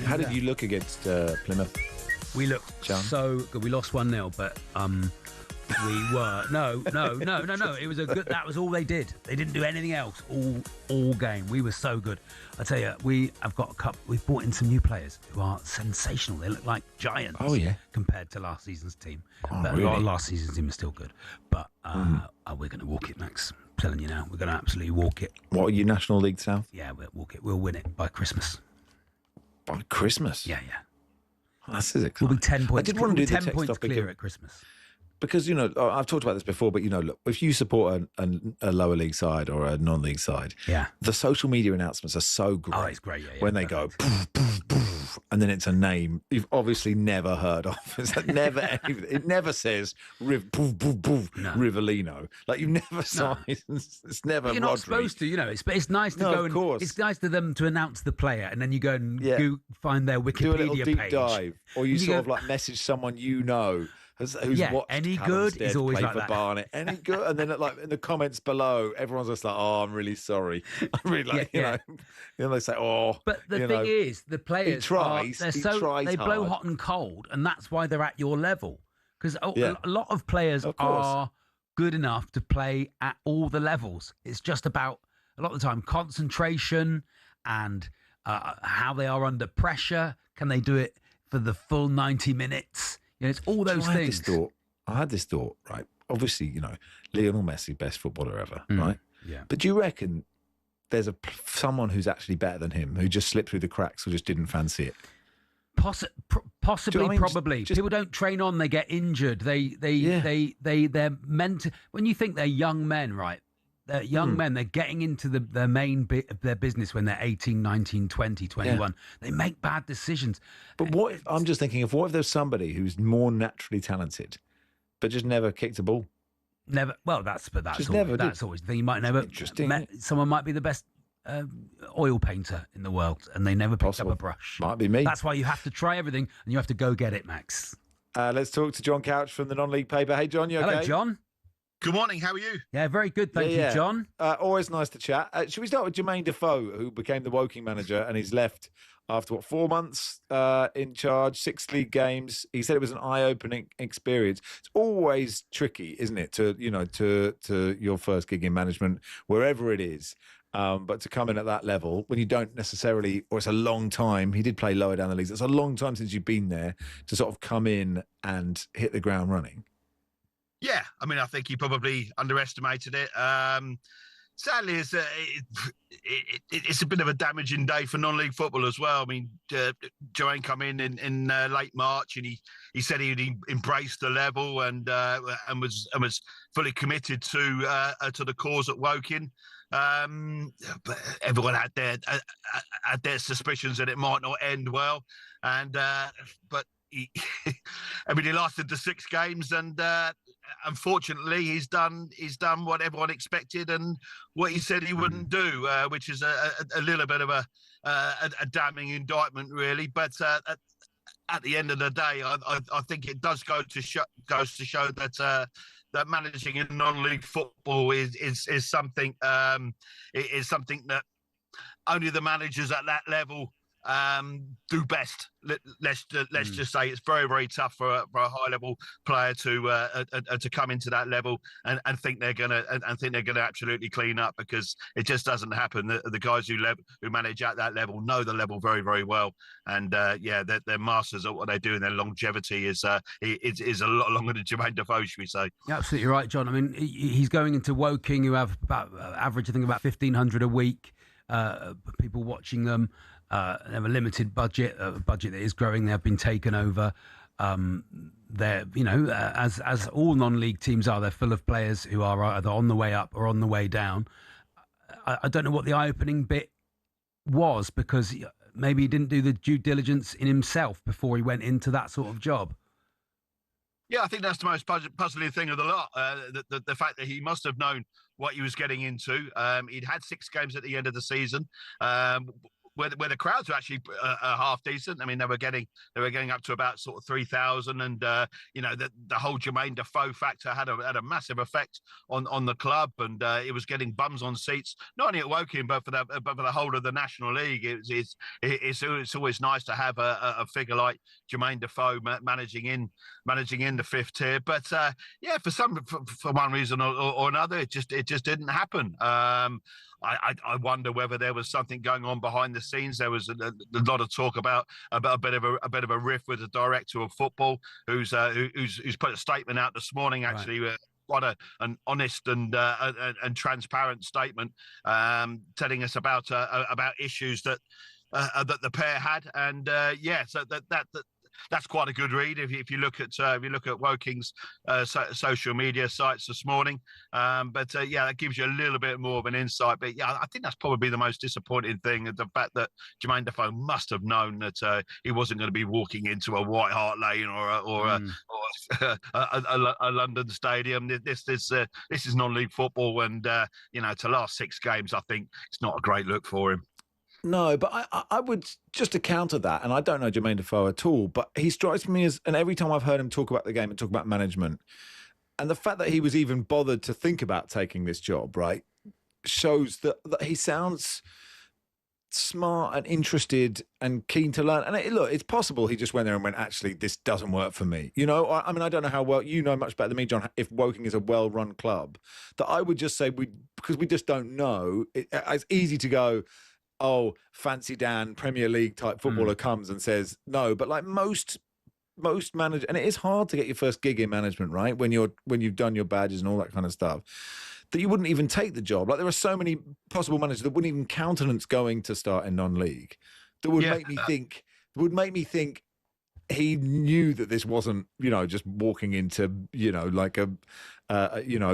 Speaker 2: How did you look against Plymouth?
Speaker 8: We looked so good. We lost 1-0, but we were no. It was a good. That was all they did. They didn't do anything else all game. We were so good. I tell you, we have got a couple. We've brought in some new players who are sensational. They look like giants.
Speaker 2: Oh yeah,
Speaker 8: compared to last season's team.
Speaker 2: Oh,
Speaker 8: but
Speaker 2: really?
Speaker 8: last season's team is still good. But we're going to walk it, Max. I'm telling you now, we're going to absolutely walk it.
Speaker 2: What are you, National League South?
Speaker 8: Yeah, we'll walk it. We'll win it by Christmas.
Speaker 2: By Christmas?
Speaker 8: Yeah.
Speaker 2: Oh, that's exciting.
Speaker 8: We'll be 10 points.
Speaker 2: I did want to do the
Speaker 8: 10
Speaker 2: text
Speaker 8: points
Speaker 2: topic
Speaker 8: clear at Christmas.
Speaker 2: Because, I've talked about this before, but, look, if you support a lower league side or a non-league side, the social media announcements are so great.
Speaker 8: Oh, it's great, yeah.
Speaker 2: When they go, poof, poof, poof, and then it's a name you've obviously never heard of. It's like it never says poof, poof, poof, Rivellino. Like, you've never saw it. It's never
Speaker 8: You're not supposed to, it's nice to go
Speaker 2: of course.
Speaker 8: It's nice to them to announce the player, and then you go and find their Wikipedia
Speaker 2: do a little deep
Speaker 8: page.
Speaker 2: dive, or you sort of like message someone who's watched
Speaker 8: any
Speaker 2: Callum
Speaker 8: good
Speaker 2: Stead
Speaker 8: is always
Speaker 2: play
Speaker 8: like
Speaker 2: for
Speaker 8: that.
Speaker 2: Barnet. Any good, and then in the comments below, everyone's just like, "Oh, I'm really sorry." I'm really like, they say, "Oh."
Speaker 8: But the thing is, the players
Speaker 2: he tries.
Speaker 8: they blow
Speaker 2: hard.
Speaker 8: hot and cold, and that's why they're at your level. Because a lot of players are good enough to play at all the levels. It's just about a lot of the time concentration and how they are under pressure. Can they do it for the full 90 minutes? It's all those things.
Speaker 2: I had this thought, right? Obviously, Lionel Messi, best footballer ever, right?
Speaker 8: Yeah.
Speaker 2: But do you reckon there's someone who's actually better than him who just slipped through the cracks or just didn't fancy it?
Speaker 8: Possibly, probably. People don't train on; they get injured. They're meant to. When you think they're young men, right? They're young men. They're getting into their main bit of their business when they're 18, 19, 20, 21. They make bad decisions.
Speaker 2: But I'm just thinking of what if there's somebody who's more naturally talented, but just never kicked a ball?
Speaker 8: Never. Well, that's always the thing. You might never. Someone might be the best oil painter in the world, and they never picked up a brush.
Speaker 2: Might be me.
Speaker 8: That's why you have to try everything, and you have to go get it, Max.
Speaker 2: Let's talk to John Couch from the non-league paper. Hey, John, you okay?
Speaker 8: Hello, John.
Speaker 13: Good morning. How are you?
Speaker 8: Yeah, very good. Thank you, John.
Speaker 2: Always nice to chat. Should we start with Jermaine Defoe, who became the Woking manager, and he's left after 4 months in charge, 6 league games. He said it was an eye-opening experience. It's always tricky, isn't it, to your first gig in management, wherever it is. But to come in at that level when you don't necessarily, or it's a long time, he did play lower down the leagues. It's a long time since you've been there to sort of come in and hit the ground running.
Speaker 13: Yeah, I mean, I think he probably underestimated it. Sadly, it's a bit of a damaging day for non-league football as well. I mean, Joanne come in late March, and he said he'd embraced the level and was fully committed to the cause at Woking. But everyone had their suspicions that it might not end well, but he lasted the 6 games, and unfortunately, he's done what everyone expected and what he said he wouldn't do, which is a little bit of a damning indictment, really. But at the end of the day, I think it does goes to show that managing in non-league football is something that only the managers at that level do best. Let's just say it's very, very tough for a high level player to come into that level and think they're gonna absolutely clean up, because it just doesn't happen. The guys who manage at that level know the level very, very well, and they're masters at what they do, and their longevity is a lot longer than Jermaine Defoe, should we say?
Speaker 8: You're absolutely right, John. I mean, he's going into Woking, who have about average, I think, about 1,500 a week. People watching them. They have a limited budget, a budget that is growing. They have been taken over. They're, as all non-league teams are, they're full of players who are either on the way up or on the way down. I don't know what the eye-opening bit was, because maybe he didn't do the due diligence in himself before he went into that sort of job.
Speaker 13: Yeah, I think that's the most puzzling thing of the lot. The fact that he must have known what he was getting into. He'd had 6 games at the end of the season. where the crowds were actually half decent. I mean, they were getting up to about sort of 3,000, and the whole Jermaine Defoe factor had a massive effect on the club, and it was getting bums on seats, not only at Woking but for the whole of the National League. It's always nice to have a figure like Jermaine Defoe managing in the fifth tier, but for one reason or another, it just didn't happen. I wonder whether there was something going on behind the scenes. There was a lot of talk about a bit of a riff with the director of football, who's put a statement out this morning. Actually, quite an honest and transparent statement, telling us about issues that the pair had, and so that's quite a good read if you look at Woking's social media sites this morning. But that gives you a little bit more of an insight. But I think that's probably the most disappointing thing: the fact that Jermaine Defoe must have known that he wasn't going to be walking into a White Hart Lane or a London stadium. This is non-league football, and to last 6 games, I think it's not a great look for him.
Speaker 2: No, but I would, just to counter that, and I don't know Jermaine Defoe at all, but he strikes me as, and every time I've heard him talk about the game and talk about management, and the fact that he was even bothered to think about taking this job, right, shows that he sounds smart and interested and keen to learn. And it's possible he just went there and went, actually, this doesn't work for me. I mean, I don't know how well, you know much better than me, John, if Woking is a well-run club, that I would just say, because we just don't know, it's easy to go, oh, fancy Dan, Premier League type footballer comes and says no. But like most managers, and it is hard to get your first gig in management, right? When you've done your badges and all that kind of stuff, that you wouldn't even take the job. Like there are so many possible managers that wouldn't even countenance going to start in non-league. That would make me think he knew that this wasn't, just walking into, like a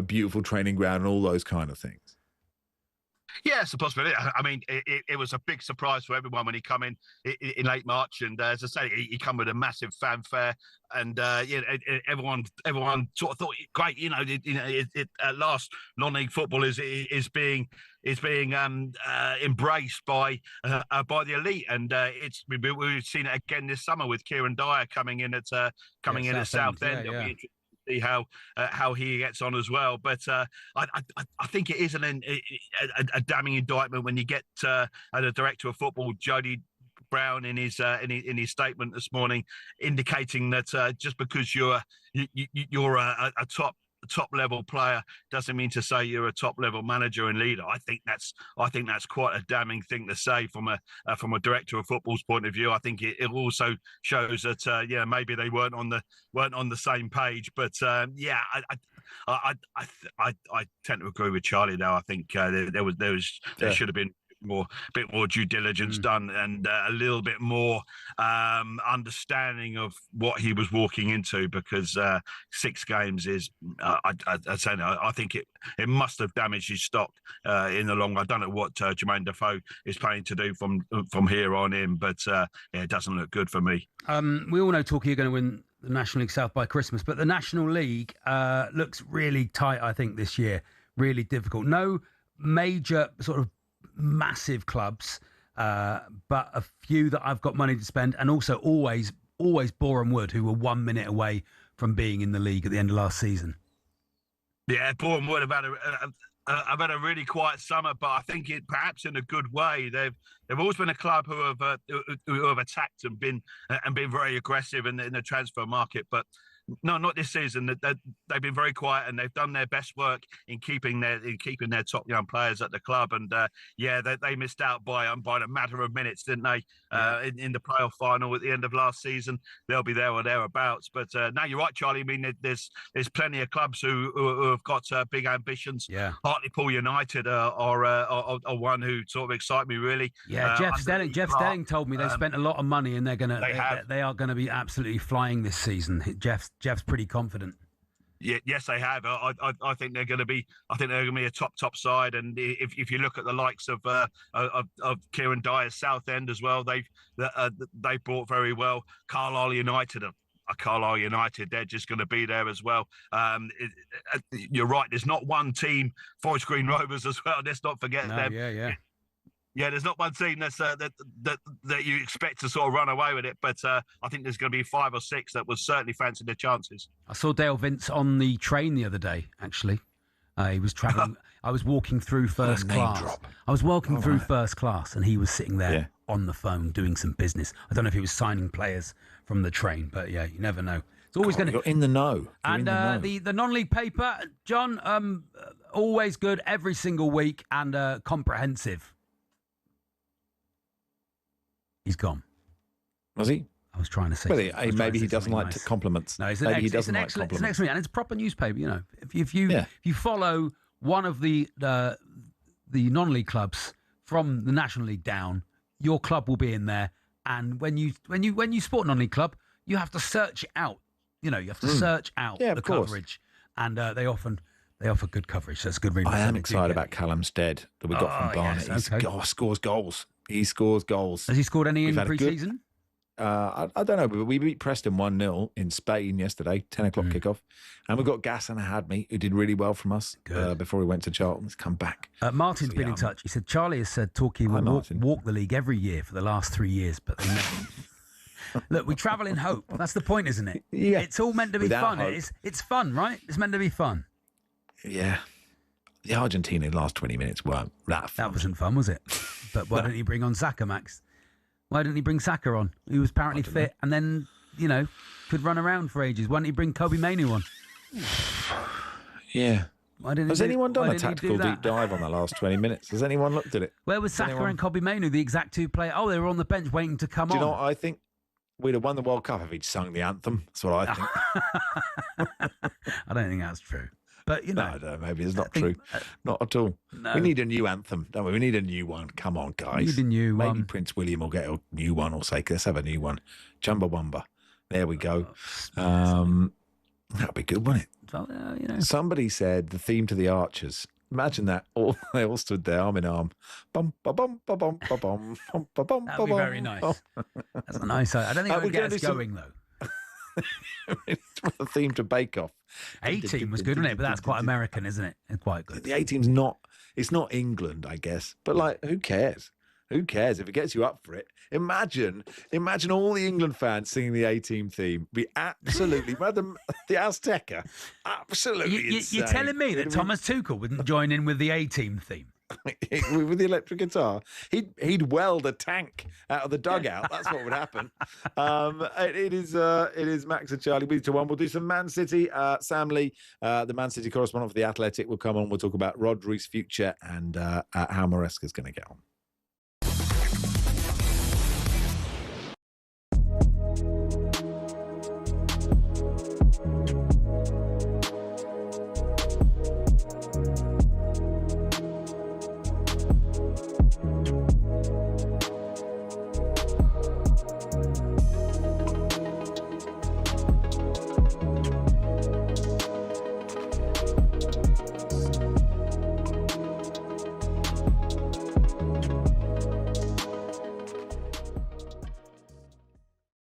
Speaker 2: beautiful training ground and all those kind of things.
Speaker 13: Yeah, it's a possibility. I mean, it was a big surprise for everyone when he come in late March, and as I say, he come with a massive fanfare, and everyone sort of thought, great, at last non-league football is being embraced by the elite, and we've seen it again this summer with Kieran Dyer coming in at Southend. It'll be interesting see how he gets on as well, but I think it is a damning indictment when you get the director of football, Jody Brown, in his statement this morning, indicating that just because you're a top level player doesn't mean to say you're a top level manager and leader. I think that's quite a damning thing to say from a director of football's point of view. I think it also shows that maybe they weren't on the same page. But I tend to agree with Charlie though. I think there should have been a bit more due diligence done, and a little bit more understanding of what he was walking into, because 6 games is I think it must have damaged his stock in the long run. I don't know what Jermaine Defoe is planning to do from here on in, but it doesn't look good for me.
Speaker 8: We all know Torquay are going to win the National League South by Christmas, but the National League looks really tight, I think, this year. Really difficult. No major sort of massive clubs, but a few that I've got money to spend, and also always Boreham Wood, who were 1 minute away from being in the league at the end of last season.
Speaker 13: Yeah, Boreham Wood have had a really quiet summer, but I think it perhaps in a good way. They've always been a club who have attacked and been very aggressive in the transfer market, but no, not this season. They've been very quiet, and they've done their best work in keeping their top young players at the club. And they missed out by a matter of minutes, didn't they? In the playoff final at the end of last season, they'll be there or thereabouts. But now you're right, Charlie. I mean, there's plenty of clubs who have got big ambitions.
Speaker 8: Yeah,
Speaker 13: Hartlepool United are one who sort of excite me really.
Speaker 8: Yeah, Jeff Stelling told me they spent a lot of money, and they are gonna be absolutely flying this season. Jeff's pretty confident.
Speaker 13: Yeah, yes, they have. I think they're going to be. I think they're going to be a top side. And if you look at the likes of Kieran Dyer's Southend as well, they brought very well. Carlisle United Carlisle United, they're just going to be there as well. You're right. There's not one team. Forest Green Rovers as well. Let's not forget them.
Speaker 8: Yeah.
Speaker 13: Yeah, there's not one team that you expect to sort of run away with it, but I think there's going to be 5 or 6 that will certainly fancy their chances.
Speaker 8: I saw Dale Vince on the train the other day, actually. He was travelling. I was walking through first class.
Speaker 2: Drop.
Speaker 8: I was walking through first class, and he was sitting there on the phone doing some business. I don't know if he was signing players from the train, but yeah, you never know. It's always going to.
Speaker 2: You're in the know.
Speaker 8: And the non-league paper, John, always good every single week and comprehensive. He's gone.
Speaker 2: Was he?
Speaker 8: I was trying to say.
Speaker 2: Well, maybe he doesn't like compliments.
Speaker 8: No,
Speaker 2: maybe he doesn't like
Speaker 8: excellent.
Speaker 2: compliments.
Speaker 8: It's an excellent, and it's a proper newspaper. You know, if you follow one of the non-league clubs from the National League down, your club will be in there. And when you support a non-league club, you have to search it out. You know, you have to search out the coverage, and they offer good coverage. So it's a good read.
Speaker 2: I am excited about Callum Stead that we got from Barnet.
Speaker 8: Yes,
Speaker 2: He scores goals. He scores goals.
Speaker 8: Has he scored any in pre-season?
Speaker 2: I don't know, but we beat Preston 1-0 in Spain yesterday, 10 o'clock kickoff. And we've got Ghassan Hadmi, who did really well from us before he went to Charlton. He's come back.
Speaker 8: Martin's been in touch. He said Charlie has said Torquay will walk the league every year for the last 3 years, but they never. Look, we travel in hope. That's the point, isn't it?
Speaker 2: Yeah.
Speaker 8: It's all meant to be fun.
Speaker 2: Hope.
Speaker 8: It's fun, right? It's meant to be fun.
Speaker 2: Yeah. The Argentina last 20 minutes weren't that fun.
Speaker 8: That wasn't fun, was it? But why didn't he bring on Saka, Max? Why didn't he bring Saka on? He was apparently fit and then, could run around for ages. Why didn't he bring Kobe Mainoo on?
Speaker 2: Yeah. Has anyone done a tactical deep dive on the last 20 minutes? Has anyone looked at it?
Speaker 8: Where was Saka and Kobe Mainoo, the exact two players? Oh, they were on the bench waiting to come on.
Speaker 2: Do you know what I think? We'd have won the World Cup if he'd sung the anthem. That's what I think.
Speaker 8: I don't think that's true. But,
Speaker 2: No, I don't know. Maybe it's not true. Not at all.
Speaker 8: No.
Speaker 2: We need a new anthem, don't we? We need a new one. Come on, guys.
Speaker 8: We need a new
Speaker 2: Maybe
Speaker 8: one.
Speaker 2: Prince William will get a new one or say, let's have a new one. Chumbawamba. There we go. That'd be good, wouldn't it?
Speaker 8: Well,
Speaker 2: Somebody said the theme to the Archers. Imagine that. They all stood there arm in arm. Bum, ba, bum, ba, bum, ba, bum, bum, ba, bum,
Speaker 8: That'd be
Speaker 2: ba,
Speaker 8: very
Speaker 2: bum.
Speaker 8: nice. That's a nice idea. I don't think it would get us going, though.
Speaker 2: It's the theme to Bake Off.
Speaker 8: A-Team was good, wasn't it? But that's quite American, isn't it? It's quite good.
Speaker 2: The A-Team's not, it's not England, I guess. But, who cares? Who cares if it gets you up for it? Imagine all the England fans singing the A-Team theme. Be absolutely, the Azteca, absolutely insane.
Speaker 8: You're telling me that Thomas Tuchel wouldn't join in with the A-Team theme?
Speaker 2: With the electric guitar, he'd weld a tank out of the dugout. That's what would happen. It is Max and Charlie. We 2-1. We'll do some Man City. Sam Lee, the Man City correspondent for the Athletic, will come on. We'll talk about Rodri's future and how Maresca's going to get on.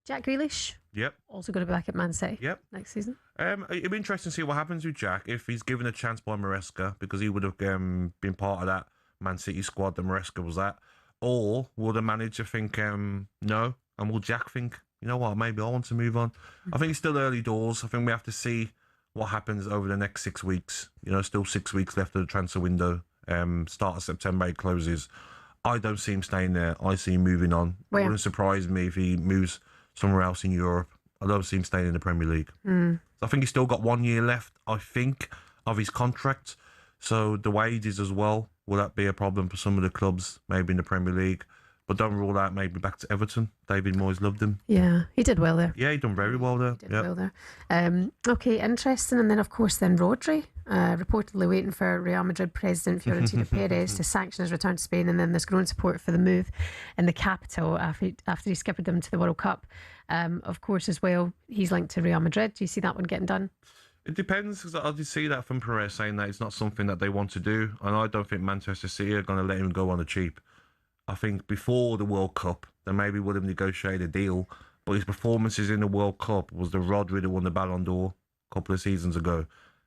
Speaker 14: Jack Grealish.
Speaker 5: Yep.
Speaker 14: Also going to be back at Man City.
Speaker 5: Yep.
Speaker 14: Next season.
Speaker 5: It'd be interesting to see what happens with Jack if he's given a chance by Maresca, because he would have been part of that Man City squad that Maresca was at. Or will the manager think, no? And will Jack think, you know what, maybe I want to move on? I think it's still early doors. I think we have to see what happens over the next 6 weeks. Still 6 weeks left of the transfer window. Start of September, it closes. I don't see him staying there. I see him moving on. It wouldn't surprise me if he moves somewhere else in Europe. I don't see him staying in the Premier League. So I think he's still got 1 year left, I think, of his contract. So the wages as well, will that be a problem for some of the clubs, maybe in the Premier League? But don't rule out maybe back to Everton. David Moyes loved him.
Speaker 14: Yeah, he did well there.
Speaker 5: Yeah, he done very well there.
Speaker 14: He did well there. Okay, interesting. And then, of course, Rodri, reportedly waiting for Real Madrid president Florentino Perez to sanction his return to Spain. And then there's growing support for the move in the capital after he skipped them to the World Cup. Of course, as well, he's linked to Real Madrid. Do you see that one getting done?
Speaker 5: It depends, because I did see that from Perez saying that it's not something that they want to do. And I don't think Manchester City are going to let him go on the cheap. I think before the World Cup, they maybe would have negotiated a deal. But his performances in the World Cup was the Rodri that won the Ballon d'Or a couple of seasons ago.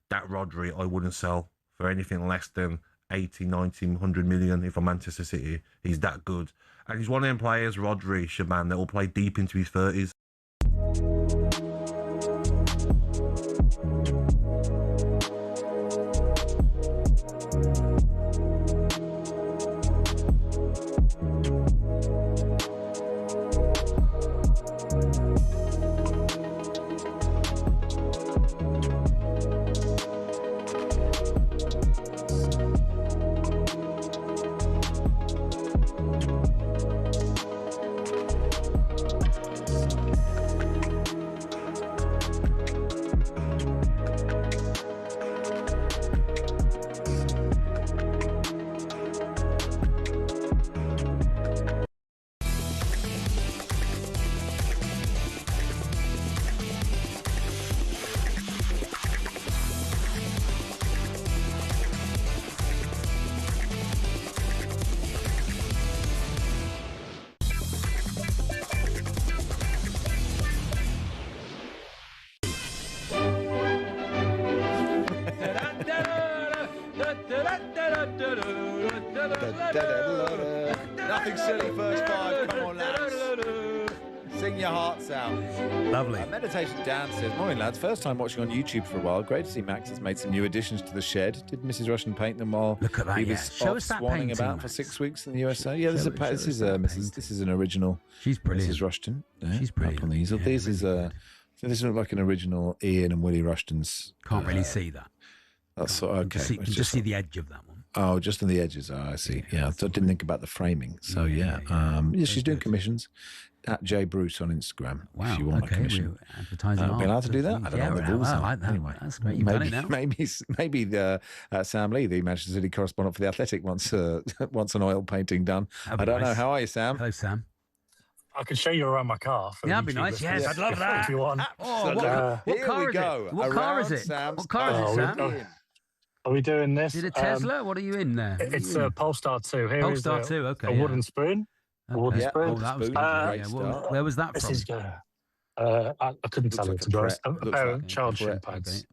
Speaker 5: That Rodri I wouldn't sell for anything less than
Speaker 15: 80, 90, 100 million. If I'm Manchester City, he's that good. And he's one of them players, Rodri, Shaban, that will play deep into his 30s.
Speaker 2: Nothing silly, first five. Come on, lads. Sing your hearts out.
Speaker 8: Lovely.
Speaker 2: Meditation Dan says, morning, lads. First time watching on YouTube for a while. Great to see Max has made some new additions to the shed. Did Mrs. Rushden paint them while
Speaker 8: Look at that,
Speaker 2: he
Speaker 8: yeah.
Speaker 2: was
Speaker 8: Show
Speaker 2: off
Speaker 8: us that
Speaker 2: swanning
Speaker 8: painting,
Speaker 2: about
Speaker 8: Max.
Speaker 2: for 6 weeks in the USA? Yeah, this is an original.
Speaker 8: She's brilliant.
Speaker 2: Mrs. Rushden. Yeah,
Speaker 8: She's brilliant.
Speaker 2: Up on the easel.
Speaker 8: Yeah,
Speaker 2: this looks like an original Ian and Willie Rushden's.
Speaker 8: Can't really see that.
Speaker 2: That's okay.
Speaker 8: You can just see the edge of that one.
Speaker 2: Oh, just on the edges. Oh, I see. Yeah, I didn't think about the framing. So yeah, she's doing commissions at J Bruce on Instagram.
Speaker 8: Wow.
Speaker 2: If you want a
Speaker 8: Okay,
Speaker 2: commission,
Speaker 8: we're advertising.
Speaker 2: be allowed to do that. I don't know. The rules
Speaker 8: I
Speaker 2: are.
Speaker 8: like that.
Speaker 2: Anyway,
Speaker 8: That's great. You've done it now.
Speaker 2: Maybe the Sam Lee, the Manchester City correspondent for the Athletic, wants an oil painting done.
Speaker 8: That'd be
Speaker 2: I don't know.
Speaker 8: nice.
Speaker 2: How are you, Sam?
Speaker 8: Hello, Sam.
Speaker 16: I could show you around my car. For
Speaker 8: Yeah, that'd be
Speaker 16: YouTube
Speaker 8: nice. Yes, I'd love that.
Speaker 16: If you want.
Speaker 8: Oh, what car is it? What car is it? What car is it, Sam?
Speaker 16: Are we doing this?
Speaker 8: Is it a Tesla? What are you in there?
Speaker 16: It's a Polestar 2. Here is
Speaker 8: Polestar 2, okay.
Speaker 16: a wooden spoon. A wooden spoon.
Speaker 8: Oh, that was good. Where was that
Speaker 16: This
Speaker 8: from?
Speaker 16: is good. I couldn't tell you, to be honest. A pair of child shin pads.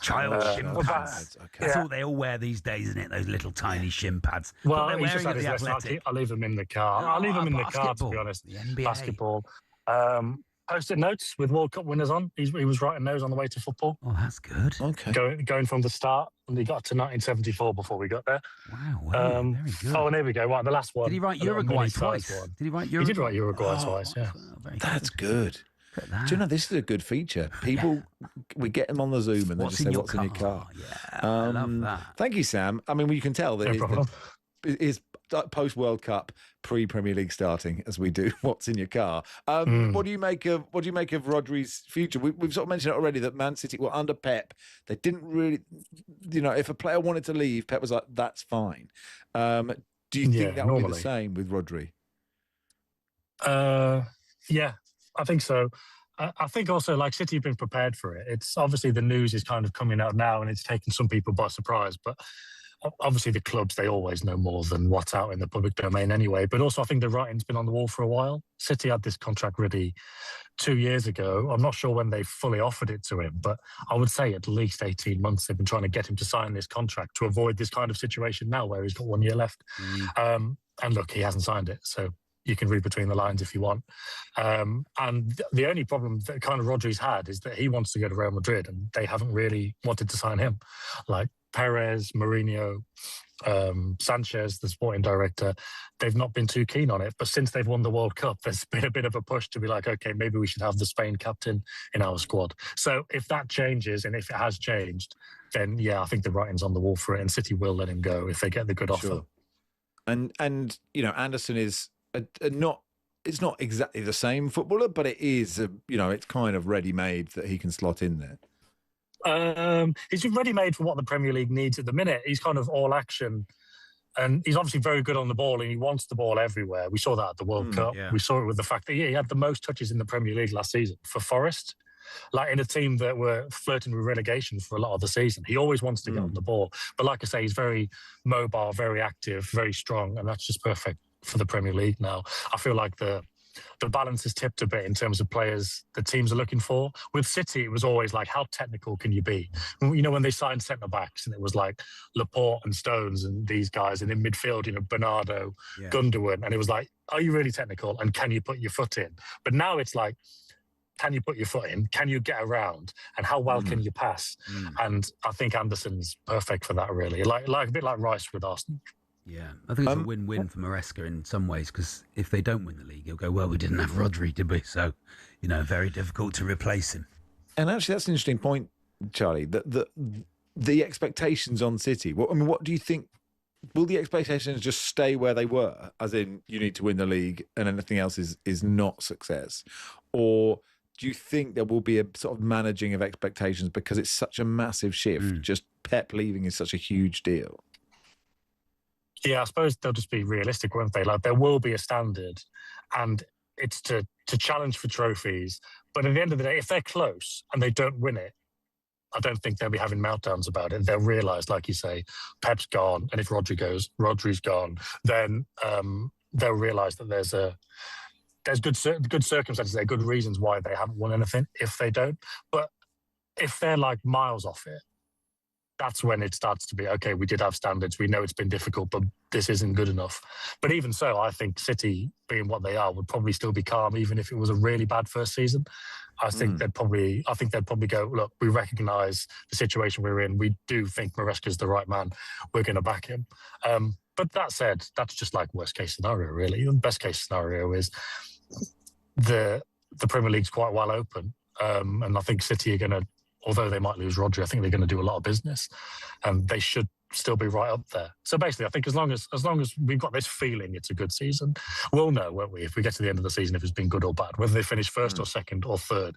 Speaker 8: Child shin pads.
Speaker 16: Okay.
Speaker 8: That's all they all wear these days, isn't it? Those little tiny shin pads.
Speaker 16: Well,
Speaker 8: They're
Speaker 16: he's just
Speaker 8: wearing
Speaker 16: had
Speaker 8: at
Speaker 16: his
Speaker 8: the
Speaker 16: lesson.
Speaker 8: Athletic.
Speaker 16: I'll leave them in the car. I'll leave them in the car, to be honest.
Speaker 8: The NBA.
Speaker 16: Basketball. Post-it notes with World Cup winners on. He was writing those on the way to football.
Speaker 8: Oh, that's good.
Speaker 2: Okay.
Speaker 16: Going from the start, and he got to 1974 before we got there.
Speaker 8: Wow, very good.
Speaker 16: Oh, and here we go. Right, the last one.
Speaker 8: Did he write
Speaker 16: A little
Speaker 8: Uruguay
Speaker 16: mini-sized
Speaker 8: twice?
Speaker 16: one.
Speaker 8: Did he write
Speaker 16: He
Speaker 8: Uruguay?
Speaker 16: did write Uruguay twice, yeah.
Speaker 2: That's good. Do you know this is a good feature? People, we get them on the Zoom and they just say, "What's in your car?"
Speaker 8: Yeah, I love that.
Speaker 2: Thank you, Sam. I mean, you can tell that it is post World Cup, pre Premier League starting, as we do. What's in your car? What do you make of Rodri's future? We've sort of mentioned it already that Man City were under Pep. They didn't really, if a player wanted to leave, Pep was like, "That's fine." Do you think that will be the same with Rodri?
Speaker 16: Yeah, I think so. I think also, like, City have been prepared for it. It's obviously the news is kind of coming out now and it's taken some people by surprise. But obviously the clubs, they always know more than what's out in the public domain anyway. But also I think the writing's been on the wall for a while. City had this contract ready 2 years ago. I'm not sure when they fully offered it to him, but I would say at least 18 months they've been trying to get him to sign this contract to avoid this kind of situation now where he's got 1 year left. And look, he hasn't signed it. So you can read between the lines if you want. And the only problem that kind of Rodri's had is that he wants to go to Real Madrid and they haven't really wanted to sign him. Like Perez, Mourinho, Sanchez, the sporting director, they've not been too keen on it. But since they've won the World Cup, there's been a bit of a push to be like, okay, maybe we should have the Spain captain in our squad. So if that changes, and if it has changed, then yeah, I think the writing's on the wall for it, and City will let him go if they get the good offer.
Speaker 2: And Anderson is it's not exactly the same footballer, but it is it's kind of ready made that he can slot in there.
Speaker 16: He's ready made for what the Premier League needs at the minute. He's kind of all action, and he's obviously very good on the ball, and he wants the ball everywhere. We saw that at the World Cup.
Speaker 8: Yeah.
Speaker 16: We saw it with the fact that he had the most touches in the Premier League last season for Forest. Like in a team that were flirting with relegation for a lot of the season. He always wants to get on the ball. But like I say, he's very mobile, very active, very strong, and that's just perfect for the Premier League now. I feel like the the balance is tipped a bit in terms of players the teams are looking for. With City, it was always like, how technical can you be? You know, when they signed centre backs, and it was like Laporte and Stones and these guys, and in midfield, you know, Bernardo, Gundogan, and it was like, are you really technical, and can you put your foot in? But now it's like, can you put your foot in? Can you get around? And how well can you pass? And I think Anderson's perfect for that, really. Like a bit like Rice with Arsenal.
Speaker 8: Yeah, I think it's a win-win for Maresca in some ways, because if they don't win the league, he'll go, well, we didn't have Rodri, did we? So, you know, very difficult to replace him.
Speaker 2: And actually, that's an interesting point, Charlie, that the expectations on City. What do you think? Will the expectations just stay where they were, as in you need to win the league and anything else is not success? Or do you think there will be a sort of managing of expectations because it's such a massive shift? Just Pep leaving is such a huge deal.
Speaker 16: Yeah, I suppose they'll just be realistic, won't they? Like, there will be a standard, and it's to challenge for trophies. But at the end of the day, if they're close and they don't win it, I don't think they'll be having meltdowns about it. They'll realise, like you say, Pep's gone, and if Rodri's gone, then they'll realise that there's good circumstances there, good reasons why they haven't won anything if they don't. But if they're like miles off it, that's when it starts to be, okay, we did have standards. We know it's been difficult, but this isn't good enough. But even so, I think City, being what they are, would probably still be calm, even if it was a really bad first season. I think they'd probably go, look, we recognise the situation we're in. We do think Maresca's the right man. We're going to back him. But that said, that's just like worst case scenario, really. The best case scenario is the Premier League's quite well open. And I think City are going to, although they might lose Rodri, I think they're going to do a lot of business, and they should still be right up there. So basically, I think as long as we've got this feeling it's a good season, we'll know, won't we, if we get to the end of the season, if it's been good or bad, whether they finish first or second or third.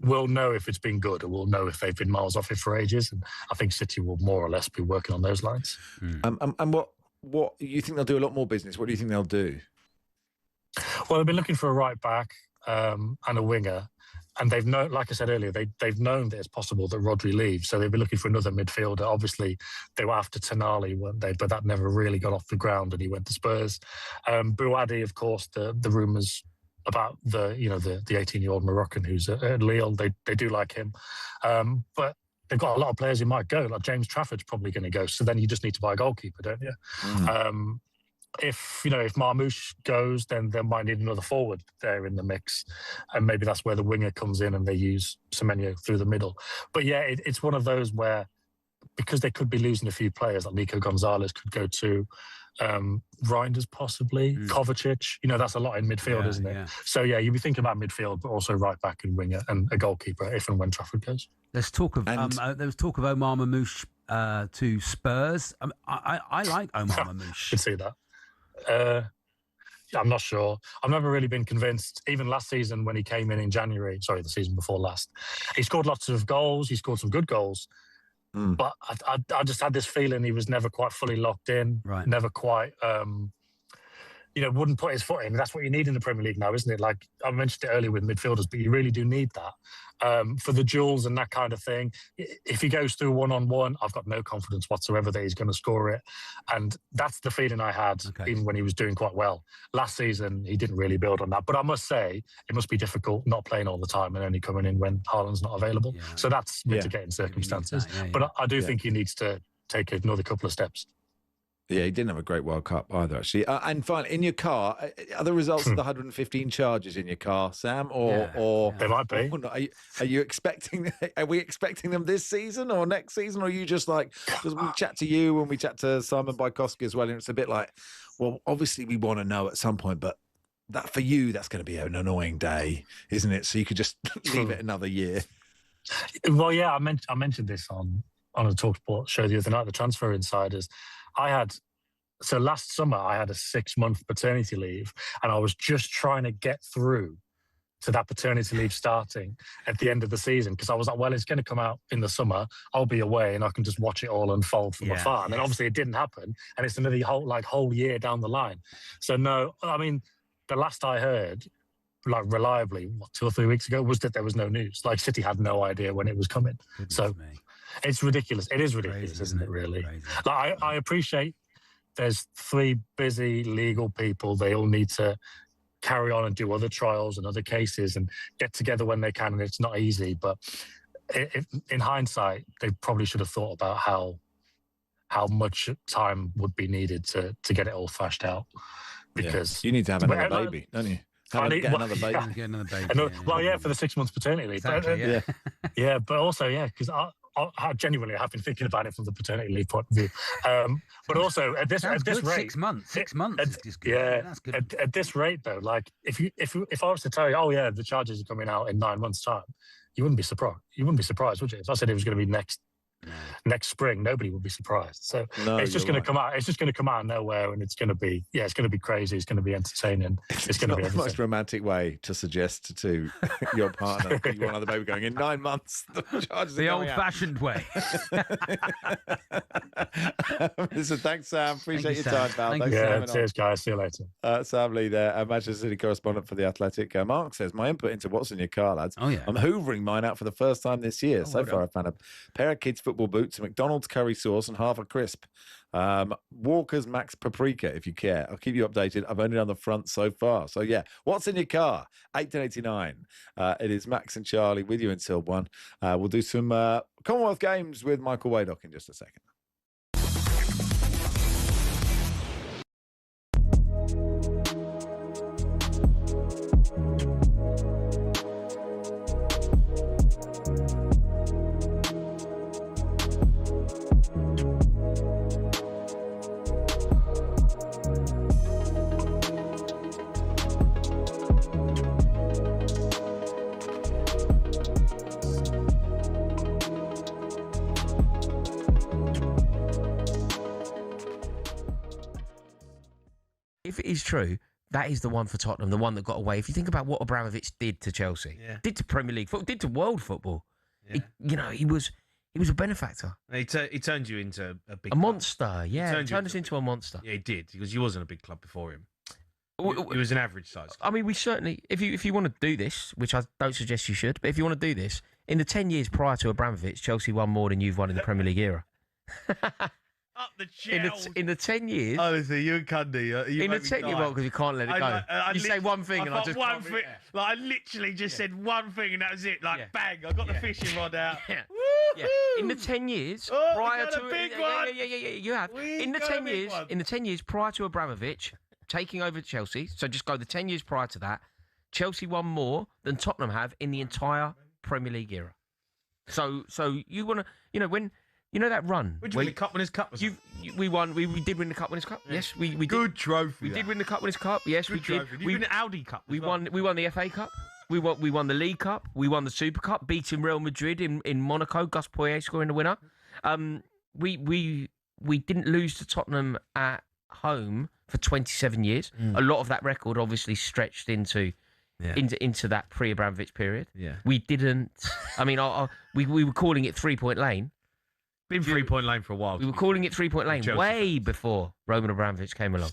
Speaker 16: We'll know if it's been good, or we'll know if they've been miles off it for ages. And I think City will more or less be working on those lines.
Speaker 2: And what you think they'll do? A lot more business. What do you think they'll do?
Speaker 16: Well, they've been looking for a right back and a winger. And they've known, like I said earlier, they've known that it's possible that Rodri leaves. So they've been looking for another midfielder. Obviously, they were after Tonali, weren't they? But that never really got off the ground, and he went to Spurs. Bouadi, of course, the rumours about the 18-year-old Moroccan who's at Lille, they do like him. But they've got a lot of players who might go. Like James Trafford's probably going to go. So then you just need to buy a goalkeeper, don't you? If Marmoush goes, then they might need another forward there in the mix, and maybe that's where the winger comes in and they use Semenyo through the middle. But yeah, it's one of those where, because they could be losing a few players, like Nico Gonzalez could go to, Reinders possibly, Kovacic. that's a lot in midfield, isn't it? Yeah. So yeah, you'd be thinking about midfield, but also right back and winger and a goalkeeper if and when Trafford goes.
Speaker 8: There's talk of there was talk of Omar Mamouche to Spurs. I like Omar Mamouche.
Speaker 16: I can see that. I'm not sure. I've never really been convinced. Even last season when he came in January, the season before last, he scored lots of goals. He scored some good goals. But I just had this feeling he was never quite fully locked in, never quite, wouldn't put his foot in. That's what you need in the Premier League now, isn't it? Like I mentioned it earlier with midfielders, but you really do need that for the duels and that kind of thing. If he goes through one-on-one, I've got no confidence whatsoever that he's going to score it. And that's the feeling I had even when he was doing quite well. Last season, he didn't really build on that. But I must say, it must be difficult not playing all the time and only coming in when Haaland's not available. Yeah. So that's mitigating circumstances. But I do think he needs to take another couple of steps.
Speaker 2: Yeah, he didn't have a great World Cup either, actually. And finally, in your car, are the results of the 115 charges in your car, Sam? Or
Speaker 16: they might be.
Speaker 2: Are you expecting? Are we expecting them this season or next season? Or are you just like, because we chat to you and we chat to Simon Bajkowski as well, and it's a bit like, well, obviously we want to know at some point, but that for you, that's going to be an annoying day, isn't it? So you could just leave it another year.
Speaker 16: Well, yeah, I mentioned this on a talkSPORT show the other night, the Transfer Insiders. Last summer, I had a 6-month paternity leave, and I was just trying to get through to that paternity leave starting at the end of the season, because I was like, well, it's going to come out in the summer. I'll be away and I can just watch it all unfold from afar. And then obviously it didn't happen, and it's another whole year down the line. So no, I mean, the last I heard, like reliably, 2 or 3 weeks ago, was that there was no news. Like City had no idea when it was coming. It's ridiculous. It is ridiculous, isn't it, really? Like, I appreciate there's 3 busy legal people. They all need to carry on and do other trials and other cases and get together when they can, and it's not easy. But in hindsight, they probably should have thought about how much time would be needed to get it all thrashed out. Because
Speaker 2: you need to have another baby, don't you? Get another baby.
Speaker 8: Yeah. Get another baby.
Speaker 16: For the 6 months paternity leave.
Speaker 8: Exactly,
Speaker 16: yeah, but also, because I genuinely have been thinking about it from the paternity leave point of view. But also at this rate,
Speaker 8: 6 months. 6 months is good.
Speaker 16: Yeah,
Speaker 8: That's good.
Speaker 16: at this rate though, like if I was to tell you, the charges are coming out in 9 months' time, you wouldn't be surprised. You wouldn't be surprised, would you? If I said it was going to be next spring, nobody would be surprised. So it's just going to come out. It's just going to come out of nowhere, and it's going to be crazy. It's going to be entertaining. It's going to be
Speaker 2: the most romantic way to suggest to your partner that you want another baby going in 9 months.
Speaker 8: The old-fashioned way.
Speaker 2: Listen, thanks, Sam. Appreciate your time, pal.
Speaker 16: Cheers, guys. See you later.
Speaker 2: Sam Lee there, Manchester City correspondent for The Athletic. Mark says, my input into what's in your car, lads.
Speaker 8: Oh, yeah.
Speaker 2: I'm hoovering mine out for the first time this year. So far, I've found a pair of kids' football boots, a McDonald's curry sauce, and half a crisp. Walker's Max Paprika, if you care. I'll keep you updated. I've only done the front so far. So, what's in your car? 8:89. It is Max and Charlie with you until 1. We'll do some Commonwealth Games with Michael Waydock in just a second.
Speaker 17: If it is true, that is the one for Tottenham, the one that got away. If you think about what Abramovich did to Chelsea, did to Premier League football, did to world football, he was a benefactor.
Speaker 5: He turned you into a big
Speaker 17: a monster. Yeah,
Speaker 5: he
Speaker 17: turned us into a monster.
Speaker 5: Yeah, he did, because he wasn't a big club before him. He was an average size club.
Speaker 17: I mean, we certainly, if you want to do this, which I don't suggest you should, but if you want to do this, in the 10 years prior to Abramovich, Chelsea won more than you've won in the Premier League era.
Speaker 5: Up the chels.
Speaker 17: In the 10 years.
Speaker 5: Honestly, you and Cundy.
Speaker 17: In the 10 years, because you can't let it go. You say one thing, and I just
Speaker 5: one thing. Like, I literally just said one thing, and that was it. Like, bang! I got the fishing rod out.
Speaker 17: Yeah. In the 10 years prior to you have in the 10 years prior to Abramovich taking over Chelsea. So just go the 10 years prior to that. Chelsea won more than Tottenham have in the entire Premier League era. So you want to, when. You know that run?
Speaker 5: Did you win the Cup Winners' Cup?
Speaker 17: We won. We did win the Cup Winners' Cup. Yeah. Yes, we did.
Speaker 5: Good trophy.
Speaker 17: We did win the Cup Winners' Cup. Yes, we did.
Speaker 5: We won the Audi Cup.
Speaker 17: We won the FA Cup. We won the League Cup. We won the Super Cup, beating Real Madrid in Monaco. Gus Poyet scoring the winner. We didn't lose to Tottenham at home for 27 years. A lot of that record obviously stretched into that pre-Abramovich period.
Speaker 5: Yeah.
Speaker 17: We didn't. I mean, we were calling it 3-point lane.
Speaker 5: Been 3-point lane for a while.
Speaker 17: We were calling it 3-point lane way before Roman Abramovich came along.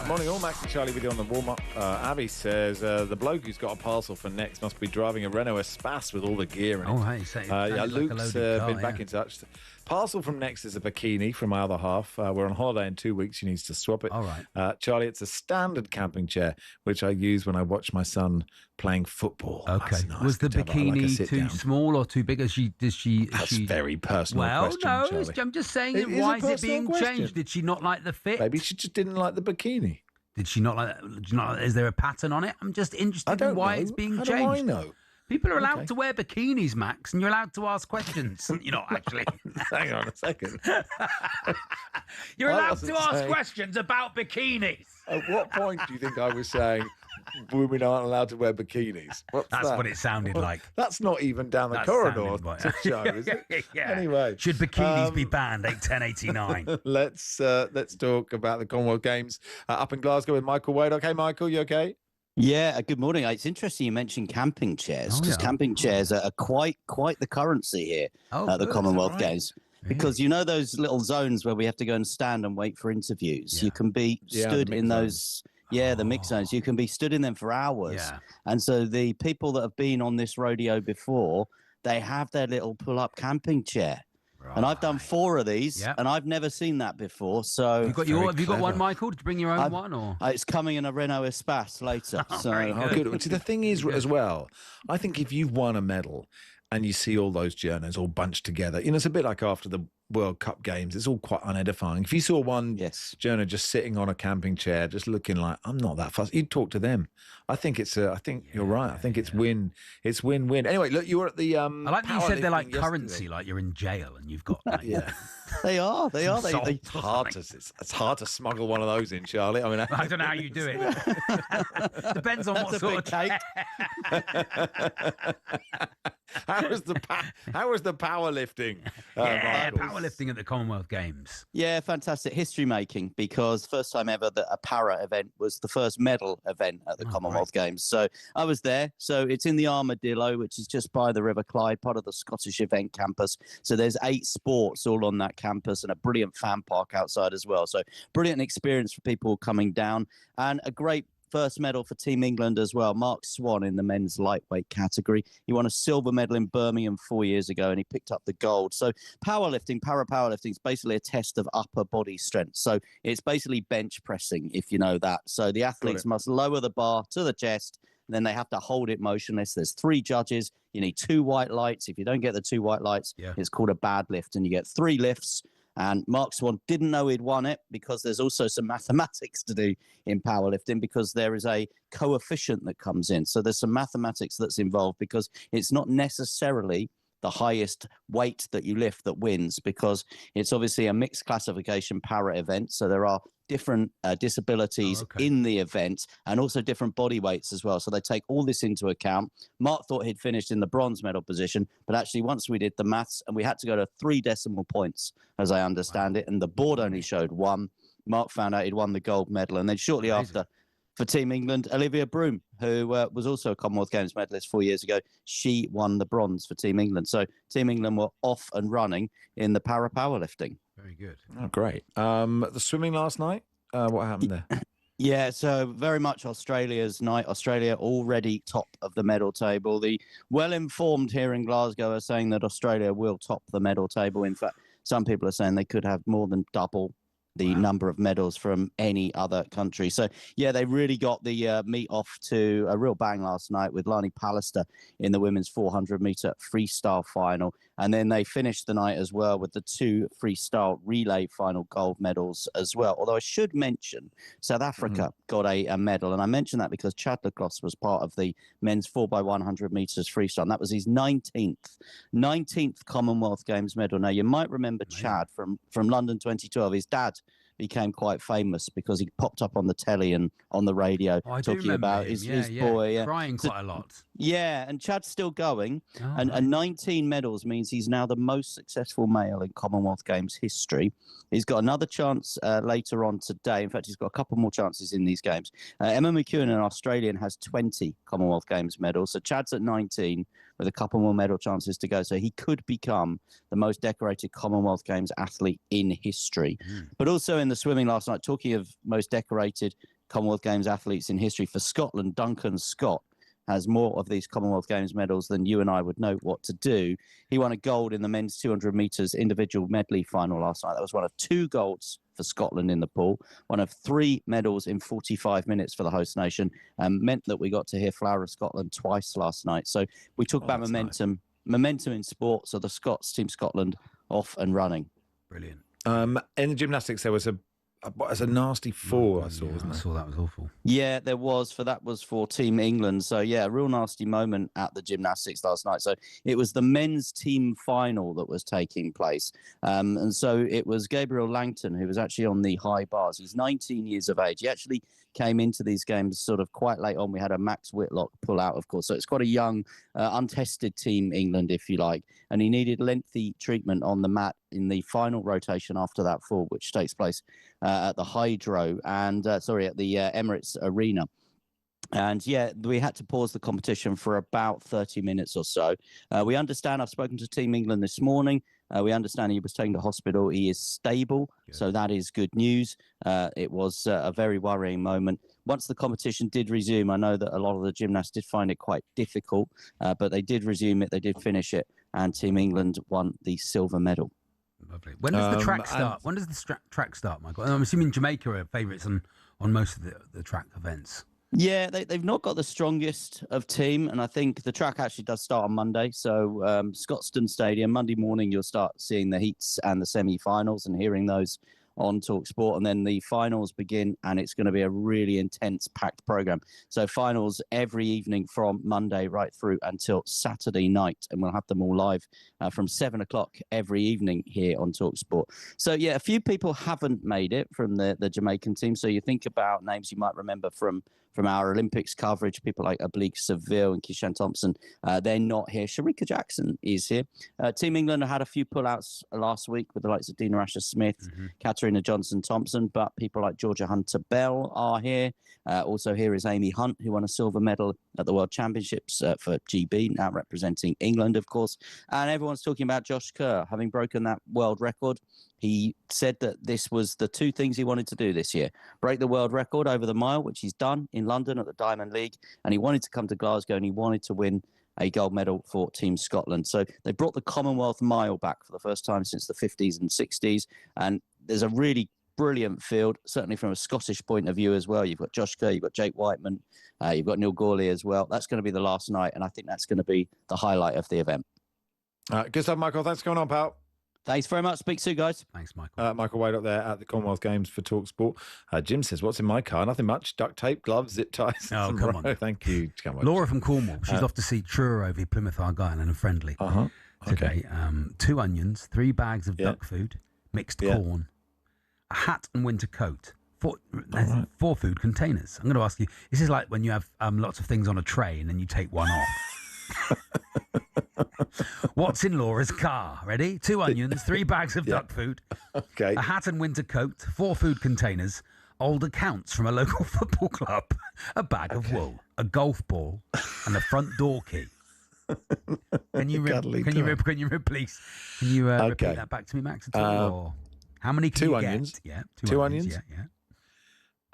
Speaker 2: Morning all, Max and Charlie with you on the warm-up. Abby says the bloke who's got a parcel for Next must be driving a Renault Espace with all the gear in it.
Speaker 8: Oh, hey,
Speaker 2: Luke's been back in touch. Parcel from Next is a bikini from my other half. We're on holiday in 2 weeks. She needs to swap it.
Speaker 8: All right.
Speaker 2: Charlie, it's a standard camping chair, which I use when I watch my son playing football.
Speaker 8: Okay.
Speaker 2: Nice.
Speaker 8: Was the
Speaker 2: Good to have a- like a
Speaker 8: bikini
Speaker 2: sit
Speaker 8: too
Speaker 2: down.
Speaker 8: small or too big?
Speaker 2: That's a very personal question, Charlie.
Speaker 8: I'm just saying,
Speaker 2: It is
Speaker 8: why
Speaker 2: a
Speaker 8: is it
Speaker 2: personal
Speaker 8: being
Speaker 2: question.
Speaker 8: changed? Did she not like the fit?
Speaker 2: Maybe she just didn't like the bikini.
Speaker 8: Did she not like that? Is there a pattern on it? I'm just interested in why it's being
Speaker 2: How
Speaker 8: changed.
Speaker 2: do I know?
Speaker 8: People are allowed
Speaker 2: Okay.
Speaker 8: to wear bikinis, Max, and you're allowed to ask questions. You're not actually.
Speaker 2: Hang on a second.
Speaker 8: You're
Speaker 2: I
Speaker 8: allowed
Speaker 2: wasn't
Speaker 8: to ask
Speaker 2: saying-
Speaker 8: questions about bikinis.
Speaker 2: At what point do you think I was saying women aren't allowed to wear bikinis? What's
Speaker 8: That's
Speaker 2: that?
Speaker 8: what it sounded like.
Speaker 2: That's not even down the
Speaker 8: That
Speaker 2: corridor
Speaker 8: sounded like-
Speaker 2: to show, is it?
Speaker 8: Yeah.
Speaker 2: Anyway,
Speaker 8: Should bikinis be banned? 1089.
Speaker 2: let's talk about the Commonwealth Games up in Glasgow with Michael Wade. Okay, Michael, you okay?
Speaker 18: Yeah, good morning. It's interesting you mentioned camping chairs because camping chairs are quite the currency here at the Commonwealth Games. Because you know those little zones where we have to go and stand and wait for interviews. You can be stood in those. Yeah, the mix zones. You can be stood in them for hours.
Speaker 8: Yeah.
Speaker 18: And so the people that have been on this rodeo before, they have their little pull-up camping chair. And I've done 4 of these, and I've never seen that before. So
Speaker 8: Have you got one, Michael? Did you bring your own one, or
Speaker 18: it's coming in a Renault Espace later. So
Speaker 2: good. See, the thing is, as well, I think if you've won a medal and you see all those journos all bunched together, it's a bit like after the World Cup games. It's all quite unedifying. If you saw one journo just sitting on a camping chair, just looking like, I'm not that fussed, you'd talk to them. I think you're right. I think it's win-win. Anyway, look, you were at the
Speaker 8: I like that you said they're like
Speaker 2: powerlifting
Speaker 8: currency,
Speaker 2: yesterday.
Speaker 8: like you're in jail and you've got
Speaker 18: They are.
Speaker 2: It's hard to smuggle one of those in, Charlie. I mean,
Speaker 8: I don't know how you do it. Depends on what sort of cake.
Speaker 2: How was the powerlifting?
Speaker 8: Powerlifting at the Commonwealth Games.
Speaker 18: Yeah, fantastic history making because first time ever that a para event was the first medal event at the Commonwealth Games. So I was there. So it's in the Armadillo, which is just by the River Clyde, part of the Scottish event campus. So there's 8 sports all on that campus and a brilliant fan park outside as well. So brilliant experience for people coming down and a great first medal for Team England as well. Mark Swan in the men's lightweight category. He won a silver medal in Birmingham 4 years ago and he picked up the gold. So powerlifting, para-powerlifting is basically a test of upper body strength. So it's basically bench pressing, if you know that. So the athletes must lower the bar to the chest and then they have to hold it motionless. There's 3 judges. You need 2 white lights. If you don't get the 2 white lights, it's called a bad lift and you get 3 lifts. And Mark Swan didn't know he'd won it because there's also some mathematics to do in powerlifting because there is a coefficient that comes in. So there's some mathematics that's involved because it's not necessarily the highest weight that you lift that wins because it's obviously a mixed classification para event. So there are different disabilities in the event and also different body weights as well. So they take all this into account. Mark thought he'd finished in the bronze medal position, but actually once we did the maths and we had to go to 3 decimal points, as I understand it, and the board only showed 1, Mark found out he'd won the gold medal. And then shortly after, for Team England, Olivia Broom, who was also a Commonwealth Games medalist 4 years ago, she won the bronze for Team England. So Team England were off and running in the para-powerlifting.
Speaker 8: Very good.
Speaker 2: Oh, great. The swimming last night, what happened there?
Speaker 18: Yeah, so very much Australia's night. Australia already top of the medal table. The well-informed here in Glasgow are saying that Australia will top the medal table. In fact, some people are saying they could have more than double the number of medals from any other country. So, yeah, they really got the meet off to a real bang last night with Lani Pallister in the women's 400-meter freestyle final. And then they finished the night as well with the 2 freestyle relay final gold medals as well. Although I should mention South Africa got a medal. And I mention that because Chad Leclos was part of the men's 4x100 meters freestyle. And that was his 19th Commonwealth Games medal. Now, you might remember Chad from London 2012. His dad became quite famous because he popped up on the telly and on the radio talking about his boy.
Speaker 8: Crying quite a lot.
Speaker 18: Yeah, and Chad's still going.
Speaker 8: Oh,
Speaker 18: and 19 medals means he's now the most successful male in Commonwealth Games history. He's got another chance later on today. In fact, he's got a couple more chances in these games. Emma McEwen, an Australian, has 20 Commonwealth Games medals. So Chad's at 19 with a couple more medal chances to go. So he could become the most decorated Commonwealth Games athlete in history. But also in the swimming last night, talking of most decorated Commonwealth Games athletes in history, for Scotland, Duncan Scott has more of these Commonwealth Games medals than you and I would know what to do. He won a gold in the men's 200 metres individual medley final last night. That was one of 2 golds for Scotland in the pool, one of 3 medals in 45 minutes for the host nation, and meant that we got to hear Flower of Scotland twice last night. So we talk about momentum. Nice. Momentum in sport, so the Scots, Team Scotland, off and running.
Speaker 8: Brilliant.
Speaker 2: In the gymnastics, there was a nasty fall, I saw, wasn't there?
Speaker 8: I saw that was awful.
Speaker 18: Yeah, there was. That was for Team England. So, yeah, a real nasty moment at the gymnastics last night. So it was the men's team final that was taking place. And so it was Gabriel Langton, who was actually on the high bars. He's 19 years of age. He actually came into these games sort of quite late on. We had a Max Whitlock pull out, of course. So it's quite a young, untested Team England, if you like. And he needed lengthy treatment on the mat in the final rotation after that fall, which takes place at the Hydro and at the Emirates Arena. And yeah, we had to pause the competition for about 30 minutes or so. We understand, I've spoken to Team England this morning. We understand he was taken to hospital. He is stable, so that is good news. It was a very worrying moment. Once the competition did resume, I know that a lot of the gymnasts did find it quite difficult, but they did resume it. They did finish it, and Team England won the silver medal.
Speaker 8: Lovely. When does the track start? When does the track start, Michael? I'm assuming Jamaica are favourites on most of the track events.
Speaker 18: Yeah, they've not got the strongest of team, and I think the track actually does start on Monday. So Scotstoun Stadium, Monday morning, you'll start seeing the heats and the semi-finals and hearing those on talkSPORT, and then the finals begin, and it's going to be a really intense, packed program. So finals every evening from Monday right through until Saturday night, and we'll have them all live from 7 o'clock every evening here on talkSPORT. So yeah, a few people haven't made it from the Jamaican team. So you think about names you might remember from our Olympics coverage, people like Oblique Seville and Keishan Thompson, they're not here. Sharika Jackson is here. Team England had a few pullouts last week with the likes of Dina Asher-Smith, Katarina Johnson-Thompson, but people like Georgia Hunter-Bell are here. Also here is Amy Hunt, who won a silver medal at the World Championships for GB, now representing England, of course. And everyone's talking about Josh Kerr, having broken that world record. He said that this was the 2 things he wanted to do this year: break the world record over the mile, which he's done in London at the Diamond League, and he wanted to come to Glasgow and he wanted to win a gold medal for Team Scotland. So they brought the Commonwealth mile back for the first time since the 50s and 60s, and there's a really brilliant field, certainly from a Scottish point of view as well. You've got Josh Kerr, you've got Jake Whiteman, you've got Neil Gorley as well. That's going to be the last night, and I think that's going to be the highlight of the event.
Speaker 2: Good stuff, Michael. Thanks for coming on, pal.
Speaker 18: Thanks very much. Speak soon, guys.
Speaker 8: Thanks, Michael.
Speaker 2: Michael Wade up there at the Commonwealth Games for talkSPORT. Jim says, what's in my car? Nothing much. Duct tape, gloves, zip ties.
Speaker 8: Oh, come on.
Speaker 2: Thank you. Come on.
Speaker 8: Laura from Cornwall. She's off to see Truro over Plymouth Argyle and a friendly today. 2 onions, 3 bags of duck food, mixed corn, a hat and winter coat, 4 food containers. I'm going to ask you, this is like when you have lots of things on a tray and then you take one off. What's in Laura's car? Ready? 2 onions, 3 bags of duck food, a hat and winter coat, 4 food containers, old accounts from a local football club, a bag of wool, a golf ball, and a front door key. Can you repeat that back to me, Max? At all, or how many can
Speaker 2: 2
Speaker 8: you
Speaker 2: onions.
Speaker 8: Get? Yeah,
Speaker 2: 2 onions.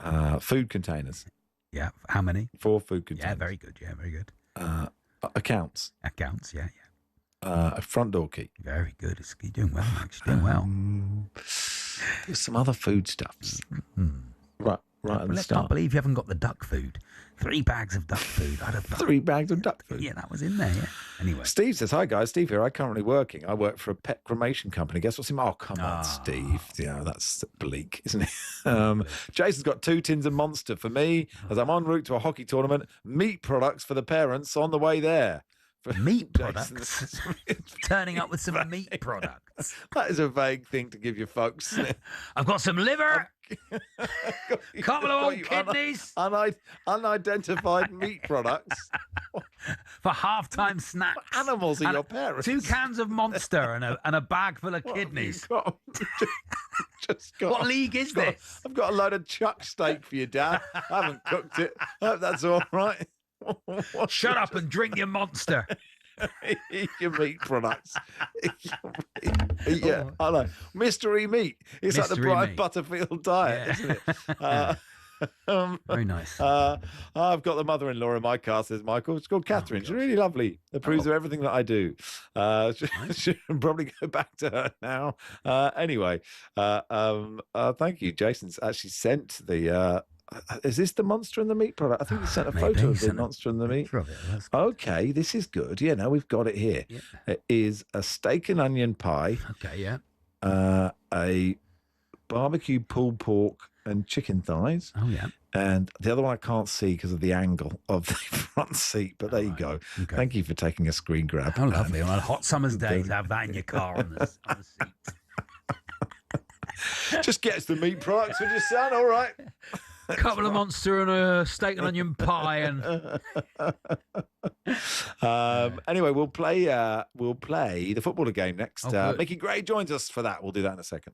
Speaker 8: Yeah.
Speaker 2: Food containers.
Speaker 8: Yeah. How many?
Speaker 2: 4 food containers.
Speaker 8: Yeah, very good. Yeah, very good.
Speaker 2: Accounts.
Speaker 8: Yeah.
Speaker 2: A front door key.
Speaker 8: Very good. You're doing well, Max. You're doing well.
Speaker 2: Some other foodstuffs. Right at the
Speaker 8: I
Speaker 2: start.
Speaker 8: can't believe you haven't got the duck food. 3 bags of duck food. I'd have
Speaker 2: 3 bags of duck food.
Speaker 8: Yeah, that was in there. Yeah. Anyway,
Speaker 2: Steve says, "Hi guys, Steve here. I'm currently working. I work for a pet cremation company. Guess what's in my? Oh, come on, Steve. Yeah, that's bleak, isn't it? Jason's got 2 tins of Monster for me as I'm en route to a hockey tournament. Meat products for the parents on the way there.
Speaker 8: Meat products? Turning up with some meat products.
Speaker 2: That is a vague thing to give your folks.
Speaker 8: I've got some liver. Couple of old kidneys.
Speaker 2: Unidentified meat products.
Speaker 8: For halftime snacks.
Speaker 2: What animals are your parents?
Speaker 8: 2 cans of Monster and a bag full of kidneys. What league is this?
Speaker 2: I've got a load of chuck steak for you, Dad. I haven't cooked it. I hope that's all right.
Speaker 8: Shut up and drink your Monster.
Speaker 2: Eat your meat products. Yeah, I know. Mystery meat. It's like the Brian
Speaker 8: meat.
Speaker 2: Butterfield diet, isn't it?
Speaker 8: Very nice.
Speaker 2: I've got the mother-in-law in my car, says Michael. It's called Catherine. She's really lovely. Approves of everything that I do. Should probably go back to her now. Anyway, thank you. Jason's actually sent the... is this the Monster and the Meat product? I think he sent a photo of the Monster and the Meat. Okay, this is good. Yeah, now we've got it here. Yeah. It is a steak and onion pie.
Speaker 8: Okay, yeah.
Speaker 2: A barbecue pulled pork and chicken thighs.
Speaker 8: Oh, yeah.
Speaker 2: And the other one I can't see because of the angle of the front seat, but there you go. Okay. Thank you for taking a screen grab.
Speaker 8: How lovely on a hot summer's day to have that in your car on the seat.
Speaker 2: Just get us the meat products with your son, all right?
Speaker 8: A couple of Monster and a steak and onion pie, and
Speaker 2: anyway, we'll play the footballer game next. Mickey Gray joins us for that. We'll do that in a second.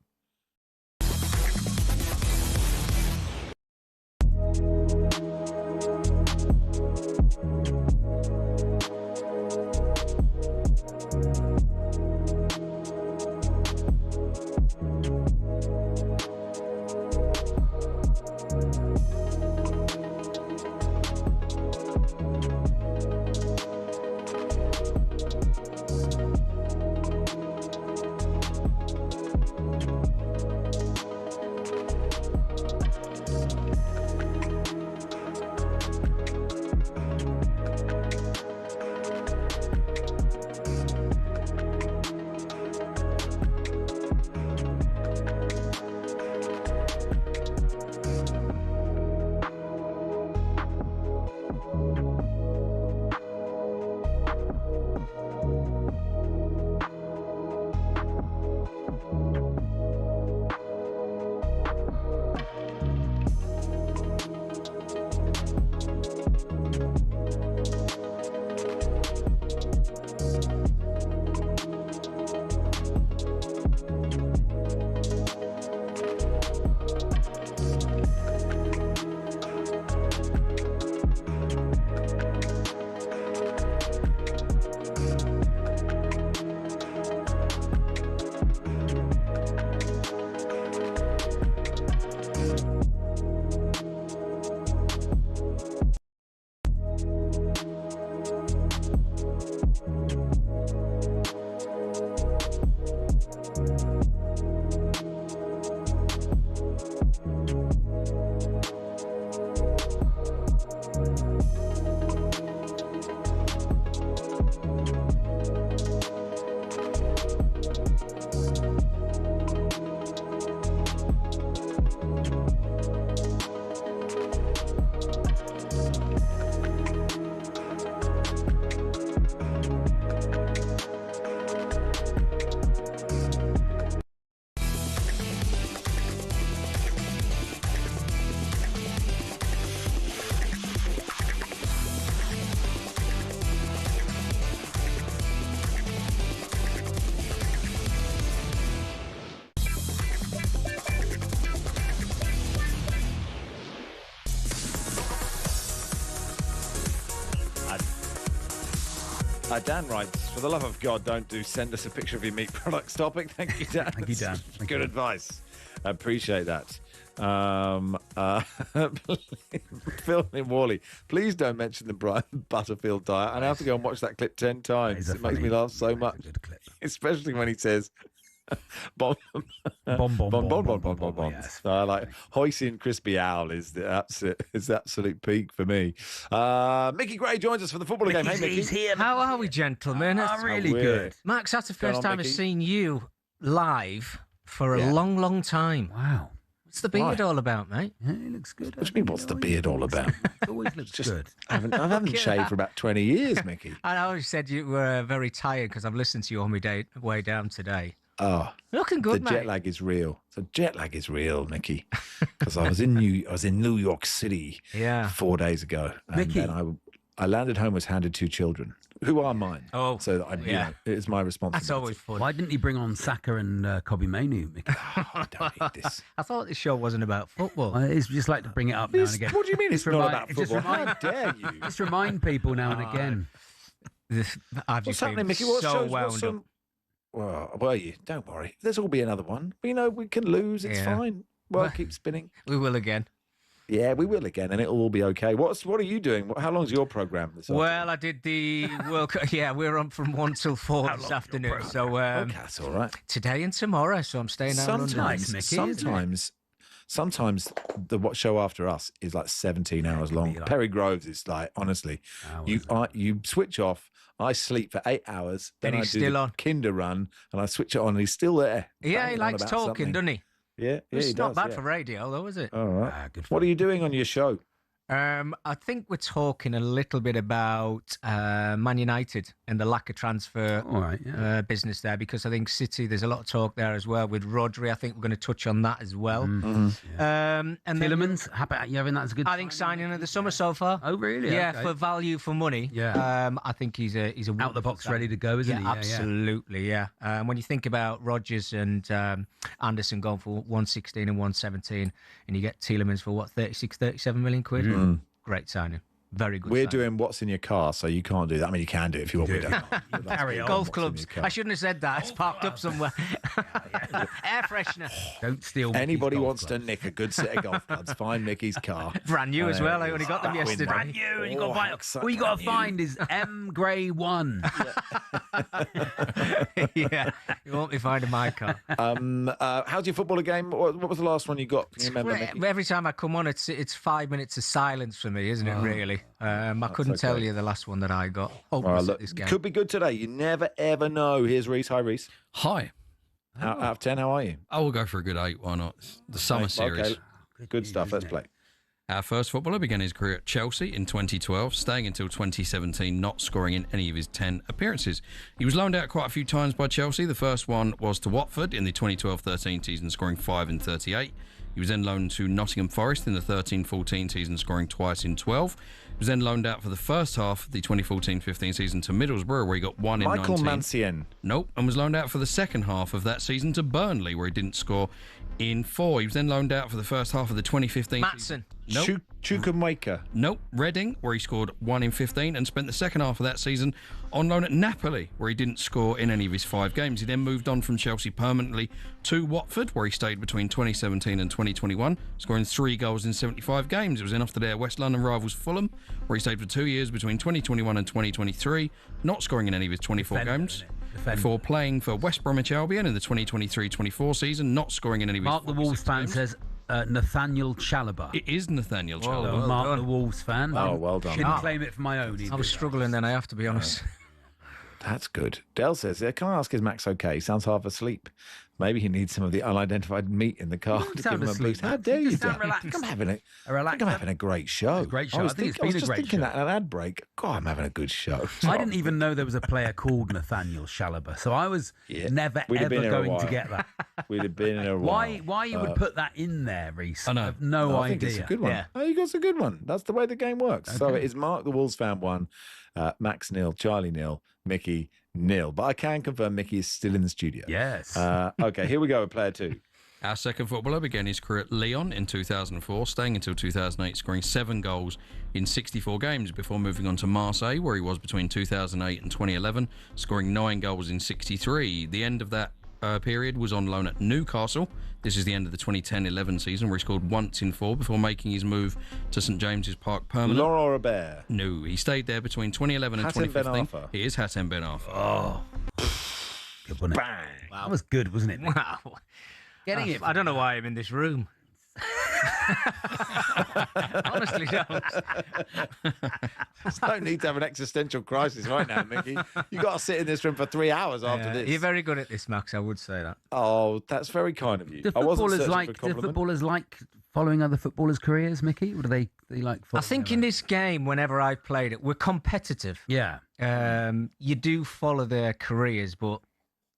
Speaker 2: Dan writes, for the love of God, don't send us a picture of your meat products topic. Thank you, Dan.
Speaker 8: Thank you, Dan.
Speaker 2: Good advice. I appreciate that. Phil in Worley, please don't mention the Brian Butterfield diet. I have to go and watch that clip 10 times. It makes me laugh so much. Good clip. Especially when he says, bon, bon, bon, bon, bon, bon, bon, bon. Yes. Like hoisin and crispy owl is the absolute peak for me. Mickey Gray joins us for the football game. Hey, Mickey.
Speaker 17: He's here. How are we, gentlemen?
Speaker 8: Really good.
Speaker 17: Max, that's the first time I've seen you live for a long, long time.
Speaker 8: Wow.
Speaker 17: What's the beard all about, mate?
Speaker 8: Yeah, he looks good.
Speaker 2: What do you mean, what's the beard all about?
Speaker 8: It always looks good.
Speaker 2: I haven't shaved for about 20 years, Mickey.
Speaker 17: I always said you were very tired because I've listened to you on my way down today.
Speaker 2: Oh,
Speaker 17: looking good,
Speaker 2: the
Speaker 17: mate.
Speaker 2: jet lag is real. The jet lag is real, Mickey. Because I was in New York City 4 days ago, and
Speaker 8: Mickey.
Speaker 2: then I landed home, was handed 2 children who are mine.
Speaker 17: Oh,
Speaker 2: so that it's my responsibility.
Speaker 17: That's always fun.
Speaker 8: Why didn't he bring on Saka and Kobe Mainoo, Mickey?
Speaker 2: I don't need this.
Speaker 17: I thought this show wasn't about football.
Speaker 8: It's just like to bring it up now and again.
Speaker 2: What do you mean it's not about football? How dare you?
Speaker 8: Just remind people now and again.
Speaker 17: I've
Speaker 2: What's
Speaker 17: just
Speaker 2: happening,
Speaker 17: been
Speaker 2: Mickey? What
Speaker 17: so
Speaker 2: shows?
Speaker 17: wound up.
Speaker 2: Well, were you? Don't worry. There's all be another one. We can lose. It's fine. World keeps spinning.
Speaker 17: We will again.
Speaker 2: Yeah, we will again, and it'll all be okay. What are you doing? How long's your program this afternoon?
Speaker 17: Well, I did the World Cup. Yeah, we're on from 1 till 4 this afternoon. So
Speaker 2: okay, that's all right.
Speaker 17: Today and tomorrow. So I'm staying out in London.
Speaker 2: Sometimes the show after us is like 17 hours long. Perry Groves is like, honestly, you switch off. I sleep for 8 hours. Then
Speaker 17: he's
Speaker 2: I do
Speaker 17: still
Speaker 2: the
Speaker 17: on.
Speaker 2: Kinder run, and I switch it on, and he's still there.
Speaker 17: Yeah, he
Speaker 2: banging on
Speaker 17: likes
Speaker 2: about
Speaker 17: talking,
Speaker 2: something.
Speaker 17: doesn't he?
Speaker 2: Yeah,
Speaker 17: It's
Speaker 2: he
Speaker 17: not
Speaker 2: does,
Speaker 17: bad
Speaker 2: yeah.
Speaker 17: for radio, though, is it?
Speaker 2: All right. What are you doing on your show?
Speaker 17: I think we're talking a little bit about Man United and the lack of transfer business there, because I think City, there's a lot of talk there as well with Rodri. I think we're going to touch on that as well. And
Speaker 8: Tielemans, how about you having that as a good?
Speaker 17: I think signing of the summer so far.
Speaker 8: Oh, really?
Speaker 17: Yeah,
Speaker 8: Okay.
Speaker 17: for value for money.
Speaker 8: Yeah.
Speaker 17: I think he's a
Speaker 8: Out the box, ready to go, isn't he? Yeah,
Speaker 17: absolutely. Yeah. When you think about Rodgers and Anderson going for 116 and 117, and you get Tielemans for what, 36, 37 million quid. Great signing. Very good.
Speaker 2: We're
Speaker 17: signing.
Speaker 2: doing what's in your car, so you can't do that. I mean, you can do it if you want. We don't.
Speaker 17: Carry on. Golf clubs. I shouldn't have said that. It's parked up somewhere. Air freshener.
Speaker 8: Don't steal.
Speaker 2: Anybody wants to nick a good set of golf clubs, find Mickey's car.
Speaker 17: Brand new as well. I only got them yesterday.
Speaker 8: Brand new, and you got to buy it. All you got to find is M Grey 1.
Speaker 17: Yeah, you won't be finding my car.
Speaker 2: How's your footballer game? What was the last one you got? Can you remember, Mickey?
Speaker 17: Every time I come on, it's 5 minutes of silence for me, isn't it? Really. I couldn't tell you the last one that I got.
Speaker 2: Look,
Speaker 17: This game.
Speaker 2: could be good today. You never ever know. Here's Reese. Hi, Reese.
Speaker 19: Hi.
Speaker 2: Out of 10, how are you?
Speaker 19: I will go for a good 8. Why not? It's the summer series.
Speaker 2: Okay. Good stuff. Let's play.
Speaker 19: Our first footballer began his career at Chelsea in 2012, staying until 2017, not scoring in any of his 10 appearances. He was loaned out quite a few times by Chelsea. The first one was to Watford in the 2012-13 season, scoring 5 in 38. He was then loaned to Nottingham Forest in the 13-14 season, scoring twice in 12. He was then loaned out for the first half of the 2014-15 season to Middlesbrough, where he got 1 in 19.
Speaker 2: Michael Mancien.
Speaker 19: Nope, and was loaned out for the second half of that season to Burnley, where he didn't score in 4. He was then loaned out for the first half of the 2015
Speaker 17: Matson.
Speaker 19: Nope.
Speaker 2: Chukwuemeka.
Speaker 19: Nope. Reading, where he scored 1 in 15 and spent the second half of that season on loan at Napoli, where he didn't score in any of his 5 games. He then moved on from Chelsea permanently to Watford, where he stayed between 2017 and 2021, scoring 3 goals in 75 games. It was then after their West London rivals Fulham, where he stayed for 2 years between 2021 and 2023, not scoring in any of his 24 games. Before playing for West Bromwich Albion in the 2023-24 season, not scoring in any of his
Speaker 8: Mark the Wolves fan says Nathaniel Chalobah.
Speaker 19: It is Nathaniel Chalobah.
Speaker 8: Well Mark the Wolves fan.
Speaker 2: Oh, well done.
Speaker 8: Shouldn't claim it for my own.
Speaker 17: I was struggling then, I have to be honest.
Speaker 2: That's good. Dell says, can I ask, is Max okay? He sounds half asleep. Maybe he needs some of the unidentified meat in the car to give him a boost. How dare you, Dell? I think I'm having a great show.
Speaker 8: Great show. I think it's been
Speaker 2: I was
Speaker 8: a
Speaker 2: just
Speaker 8: great
Speaker 2: thinking
Speaker 8: show.
Speaker 2: that in an ad break. God, I'm having a good show.
Speaker 8: I didn't even know there was a player called Nathaniel Chalobah, so I was never
Speaker 2: We'd have
Speaker 8: ever
Speaker 2: been here a
Speaker 8: going to
Speaker 2: while.
Speaker 8: get that.
Speaker 2: We'd have been in a while.
Speaker 8: Why you would put that in there, Reese?
Speaker 19: I know.
Speaker 8: have no
Speaker 2: I
Speaker 8: idea.
Speaker 2: think it's a good one.
Speaker 8: Yeah.
Speaker 2: Oh, you got a good one. That's the way the game works.
Speaker 8: Okay.
Speaker 2: So it is Mark the Wolves fan 1, Max 0, Charlie 0, Mickey 0. But I can confirm Mickey is still in the studio.
Speaker 8: Yes.
Speaker 2: Okay, here we go with player 2.
Speaker 19: Our second footballer began his career at Lyon in 2004, staying until 2008, scoring 7 goals in 64 games before moving on to Marseille, where he was between 2008 and 2011, scoring 9 goals in 63. The end of that period was on loan at Newcastle. This is the end of the 2010-11 season, where he scored once in 4 before making his move to St James's Park permanent.
Speaker 2: Laurent Robert.
Speaker 19: No, he stayed there between 2011 and
Speaker 2: Hatem
Speaker 19: 2015.
Speaker 2: Ben Arfa.
Speaker 19: He is Hatem Ben Arfa.
Speaker 8: Oh. Good, wasn't it?
Speaker 2: Bang.
Speaker 8: That was good, wasn't it?
Speaker 17: Wow.
Speaker 8: Getting it.
Speaker 17: I don't know why I'm in this room.
Speaker 20: Honestly, don't.
Speaker 2: There's no need to have an existential crisis right now, Mickey. You've got to sit in this room for 3 hours after this.
Speaker 20: You're very good at this, Max. I would say that.
Speaker 2: Oh, that's very kind of you.
Speaker 8: Do
Speaker 2: I wasn't
Speaker 8: footballers
Speaker 2: searching
Speaker 8: like
Speaker 2: for a compliment.
Speaker 8: following other footballers' careers, Mickey? Or do they like?
Speaker 20: I think in this game, whenever I played it, we're competitive.
Speaker 8: Yeah.
Speaker 20: You do follow their careers, but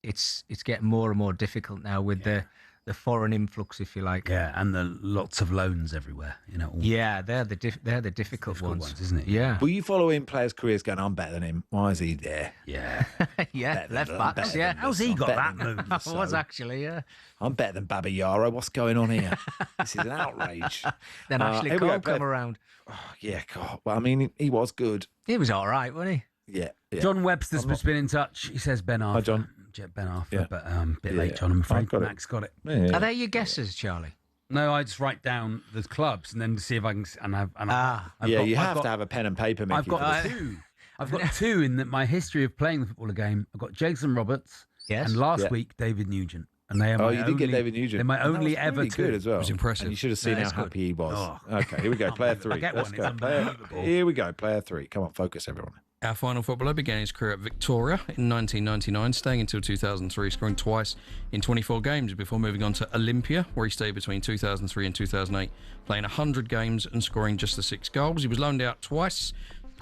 Speaker 20: it's getting more and more difficult now with the foreign influx, if you like.
Speaker 8: Yeah, and the lots of loans everywhere.
Speaker 20: Yeah, they're the difficult ones,
Speaker 8: isn't it?
Speaker 20: Yeah.
Speaker 2: Were you following players' careers going, I'm better than him? Why is he there?
Speaker 8: Yeah.
Speaker 20: Yeah, left backs. Yeah.
Speaker 8: How's he got that move?
Speaker 20: I was actually, yeah.
Speaker 2: I'm better than Baba Yara. What's going on here? This is an outrage.
Speaker 20: Then Ashley
Speaker 2: here we
Speaker 20: Cole
Speaker 2: go,
Speaker 20: come around.
Speaker 2: Oh, yeah, God. Well, I mean, he was good.
Speaker 20: He was all right, wasn't he?
Speaker 2: Yeah.
Speaker 8: John Webster's been in touch. He says Ben Arthur.
Speaker 2: Hi, John.
Speaker 8: Ben Arthur,
Speaker 2: Yeah.
Speaker 8: but a bit late, John. I'm afraid Max got it.
Speaker 20: Are they your guesses, Charlie?
Speaker 8: No, I just write down the clubs and then see if I can.
Speaker 2: You have to have a pen and paper, Mickey.
Speaker 8: I've got two. I've got two in my history of playing the footballer game. I've got Jason Roberts.
Speaker 20: Yes.
Speaker 8: And last week David Nugent. And they are my
Speaker 2: you did get David Nugent.
Speaker 8: They're my
Speaker 2: And that
Speaker 8: only
Speaker 2: was
Speaker 8: ever
Speaker 2: really
Speaker 8: two.
Speaker 2: good as well.
Speaker 19: It was impressive.
Speaker 2: And you should have seen
Speaker 8: Yeah,
Speaker 2: how
Speaker 8: it's
Speaker 2: happy he was.
Speaker 8: Oh.
Speaker 2: Okay, here we go. Player three.
Speaker 8: I get
Speaker 2: Let's
Speaker 8: one.
Speaker 2: go.
Speaker 8: It's unbelievable.
Speaker 2: Here we go. Player three. Come on, focus, everyone.
Speaker 19: Our final footballer began his career at Victoria in 1999, staying until 2003, scoring twice in 24 games before moving on to Olympia, where he stayed between 2003 and 2008, playing 100 games and scoring just the 6 goals. He was loaned out twice,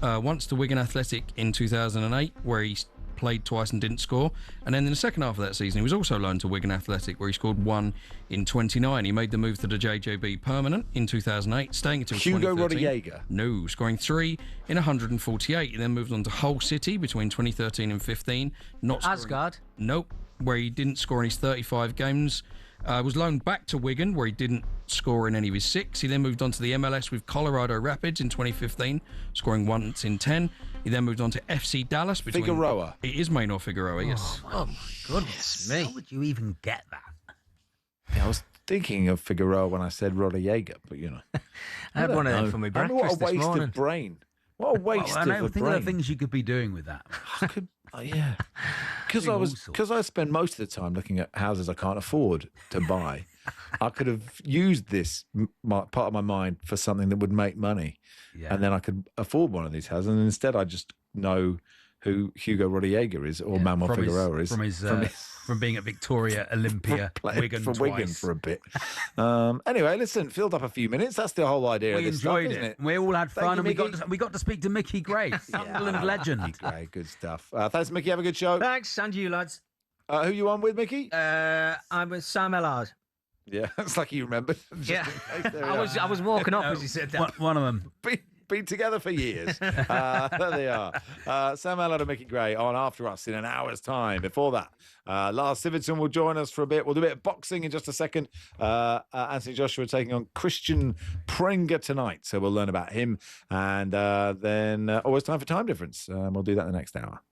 Speaker 19: once to Wigan Athletic in 2008, where he played twice and didn't score. And then in the second half of that season, he was also loaned to Wigan Athletic, where he scored 1 in 29. He made the move to the JJB permanent in 2008, staying until
Speaker 2: Hugo
Speaker 19: 2013.
Speaker 2: Rodallega.
Speaker 19: No, scoring 3 in 148. He then moved on to Hull City between 2013 and 15. Not scoring,
Speaker 20: Asgard?
Speaker 19: Nope, where he didn't score in his 35 games. Was loaned back to Wigan, where he didn't score in any of his 6. He then moved on to the MLS with Colorado Rapids in 2015, scoring once in 10. He then moved on to FC Dallas.
Speaker 2: Figueroa.
Speaker 19: It is Maynor Figueroa, yes.
Speaker 20: Oh, my goodness me.
Speaker 8: How would you even get that?
Speaker 2: Yeah, I was thinking of Figueroa when I said Rodallega, but
Speaker 20: I had one of them for my breakfast
Speaker 2: What a
Speaker 20: this
Speaker 2: waste
Speaker 20: morning.
Speaker 2: of brain. What a waste
Speaker 8: I know,
Speaker 2: of
Speaker 8: think
Speaker 2: brain.
Speaker 8: of the things you could be doing with that.
Speaker 2: Yeah, because I spend most of the time looking at houses I can't afford to buy. I could have used this part of my mind for something that would make money, and then I could afford one of these houses. And instead, I just know who Hugo Rodallega is or Manuel Figueroa is
Speaker 8: from being at Victoria, Olympia, Wigan
Speaker 2: for
Speaker 8: twice.
Speaker 2: Wigan for a bit. Anyway, listen, filled up a few minutes. That's the whole idea of
Speaker 8: We
Speaker 2: this
Speaker 8: enjoyed
Speaker 2: stuff, isn't
Speaker 8: it.
Speaker 2: it?
Speaker 8: We all had
Speaker 2: Thank
Speaker 8: fun,
Speaker 2: you,
Speaker 8: and
Speaker 2: Mickey.
Speaker 8: we got to speak to Mickey Gray, Sunderland legend.
Speaker 2: Mickey Gray, good stuff. Thanks, Mickey. Have a good show.
Speaker 17: Thanks, and you lads.
Speaker 2: Who you on with, Mickey?
Speaker 17: I'm with Sam Ellard.
Speaker 2: Yeah, it's like you remembered.
Speaker 17: Yeah, I was walking up as he said that.
Speaker 8: One of them.
Speaker 2: Been together for years. There they are. Sam Allard and Mickey Gray on After Us in an hour's time. Before that, Lars Sivertson will join us for a bit. We'll do a bit of boxing in just a second. Anthony Joshua taking on Christian Prenga tonight. So we'll learn about him. And then always time for time difference. We'll do that in the next hour.